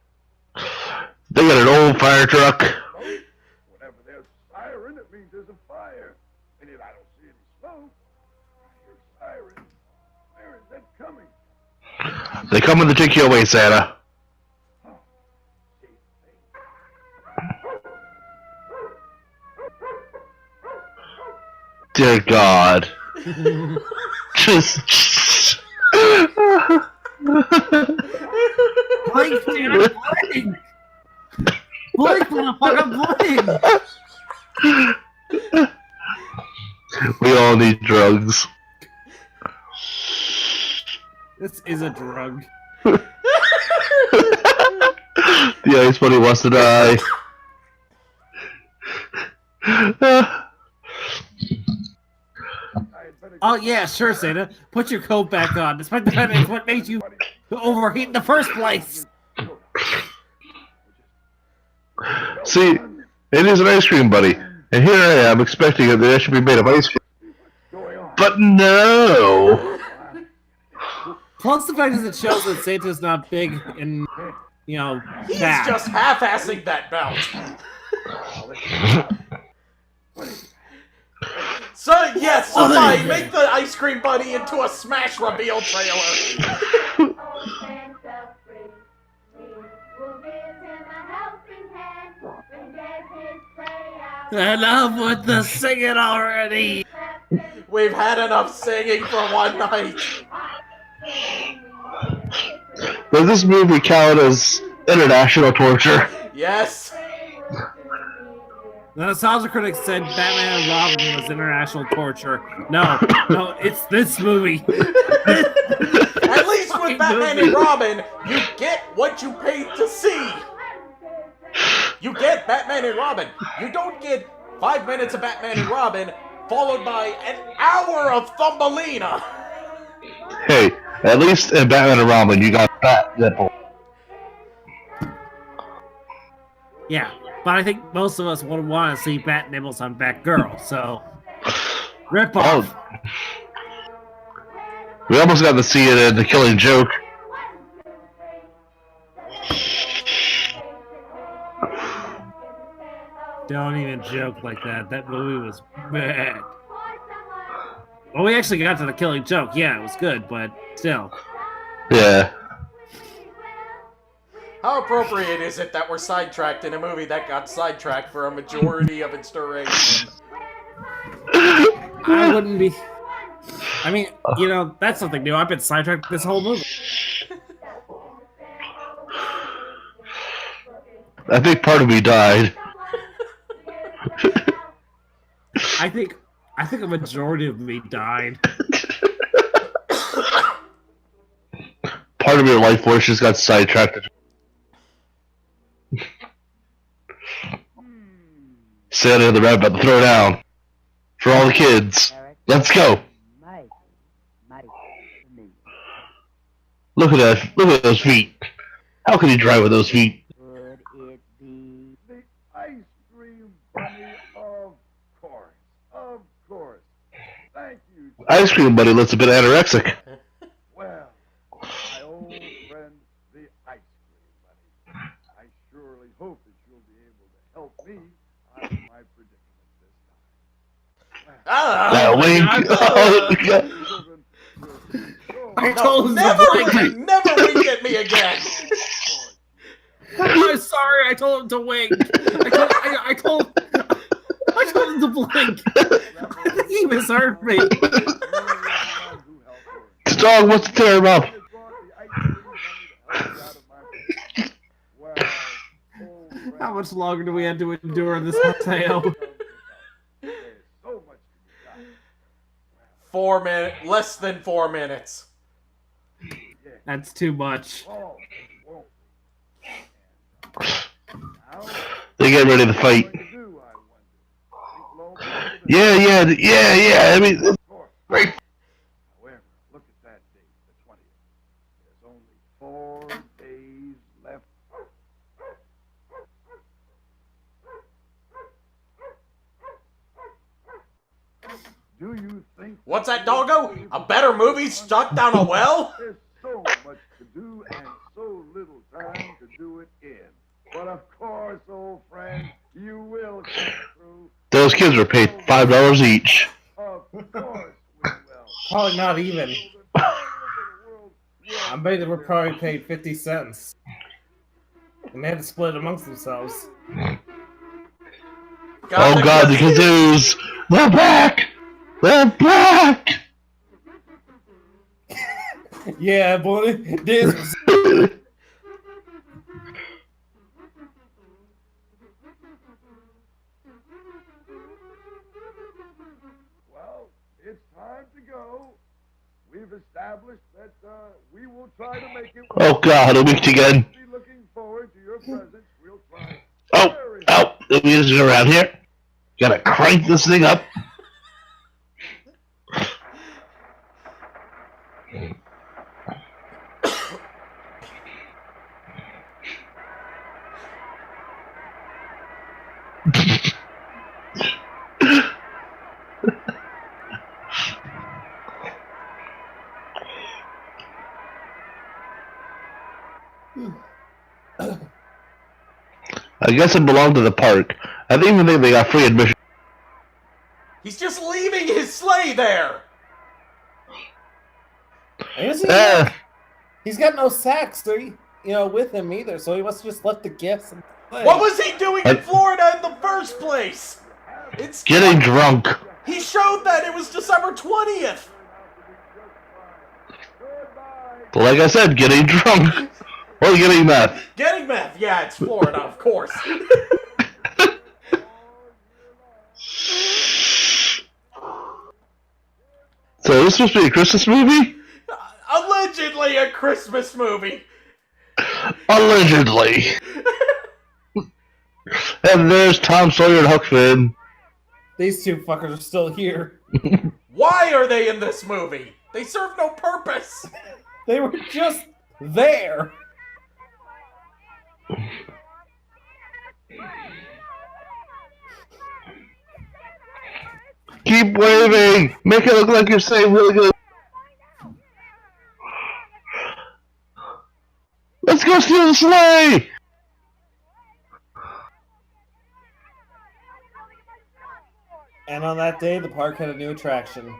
They got an old fire truck. Whenever there's a siren, it means there's a fire. And yet I don't see any smoke. I hear sirens. Where is that coming? They coming to take you away, Santa. Dear God. Just... Like, dude, Blink, motherfucker, blink! We all need drugs. This is a drug. The Ice Bunny wants to die. Oh yeah, sure, Santa. Put your coat back on, despite the fact it's what made you overheat in the first place. See, it is an ice cream buddy, and here I am expecting that it should be made of ice cream. But no! Plus the fact is it shows that Santa's not big and, you know, He's bad. just half-assing that belt. So, yes, somebody make the ice cream buddy into a Smash reveal trailer. Enough with the singing already! We've had enough singing for one night. Does this movie count as international torture? Yes. The nostalgia critics said Batman and Robin was international torture. No, it's this movie. At least with Batman and Robin, you get what you paid to see. You get Batman and Robin. You don't get 5 minutes of Batman and Robin followed by an hour of Thumbelina. Hey, at least in Batman and Robin, you got Bat Nipple. Yeah, but I think most of us would want to see Bat Nibbles on Batgirl, so... Rip off. We almost got to see it in The Killing Joke. Don't even joke like that. That movie was bad. Well, we actually got to The Killing Joke. Yeah, it was good, but still. Yeah. How appropriate is it that we're sidetracked in a movie that got sidetracked for a majority of its duration? I wouldn't be... I mean, you know, that's something new. I've been sidetracked this whole movie. I think part of me died. I think a majority of me died. Part of your life force just got sidetracked. Santa and the Rat about to throw down. For all the kids. Let's go. Look at that. Look at those feet. How can you drive with those feet? The ice cream bunny, of course. Of course. Thank you. Ice cream buddy looks a bit anorexic. Well, my old friend, the ice cream bunny. I surely hope that you'll be able to help me out of my predicament this time. That wink. Oh, God. I told him never, to blink. never wink at me again. I'm sorry. I told him to wink. I told him to blink. I think he misheard me. Dog wants to tear him up. How much longer do we have to endure this Haseo? 4 minutes, less than 4 minutes. That's too much. They get ready to fight. Yeah. I mean, right. However, look at that date, the 20th. There's only 4 days left. Do you think... What's that, doggo? A better movie stuck down a well? There's so much to do and so little time to do it in. But of course, old friend, you will come through. Those kids were paid $5 each. Of course we will. Probably not even. I bet they were probably paid 50 cents. And they had to split it amongst themselves. Oh God, the kazoos! They're back! They're back! Yeah, boy. This was... have established that we will try to make it. Oh God, a week again. Be looking forward to your presence. We'll try. Oh, the music's around here. Gotta crank this thing up. I guess it belonged to the park. I didn't even think they got free admission. He's just leaving his sleigh there! Is he? He's got no sacks, with him either, so he must have just left the gifts. And what was he doing in Florida in the first place? It's getting drunk. He showed that it was December 20th! Like I said, getting drunk. Or getting meth. Getting meth, yeah, it's Florida, of course. So this supposed to be a Christmas movie? Allegedly a Christmas movie. Allegedly. And there's Tom Sawyer and Huck Finn. These two fuckers are still here. Why are they in this movie? They serve no purpose. They were just there. Keep waving! Make it look like you're saying really good. Let's go steal the sleigh! And on that day, the park had a new attraction.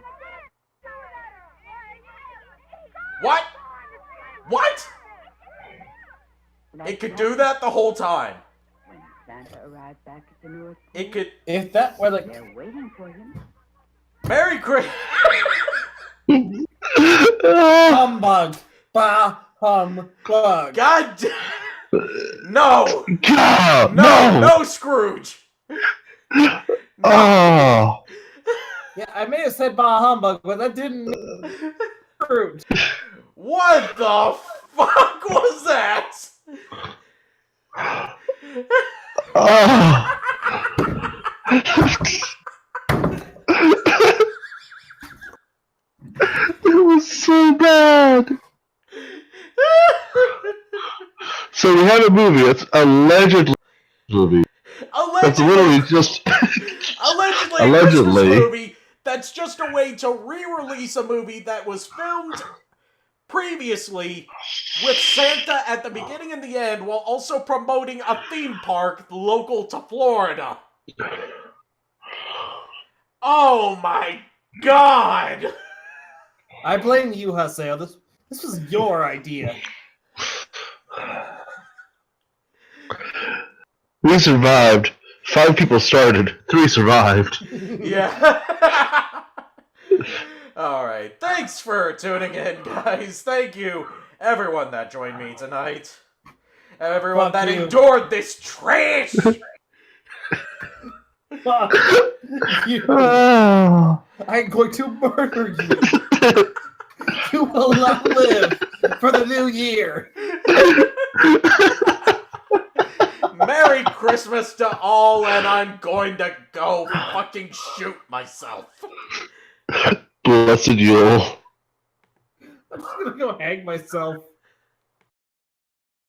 What? What? It could do that the whole time. When Santa arrived back at the North It could. If that were like. They're waiting for him. Merry Christmas. Humbug. Bah humbug. God. No. God, No, Scrooge. No. Oh. Yeah, I may have said bah humbug, but that didn't. Scrooge. What the fuck was that? Oh. It was so bad. So we have a movie. It's allegedly a movie. It's literally just allegedly a Christmas movie that's just a way to re-release a movie that was filmed previously with Santa at the beginning and the end while also promoting a theme park local to Florida. Oh my God! I blame you, Haseo. This was your idea. We survived. 5 people started. 3 survived. Yeah. Alright, thanks for tuning in, guys. Thank you, everyone that joined me tonight. Everyone that endured this trash! Fuck you. I'm going to murder you. You will not live for the new year. Merry Christmas to all, and I'm going to go fucking shoot myself. Blessed Yule. I'm just gonna go hang myself.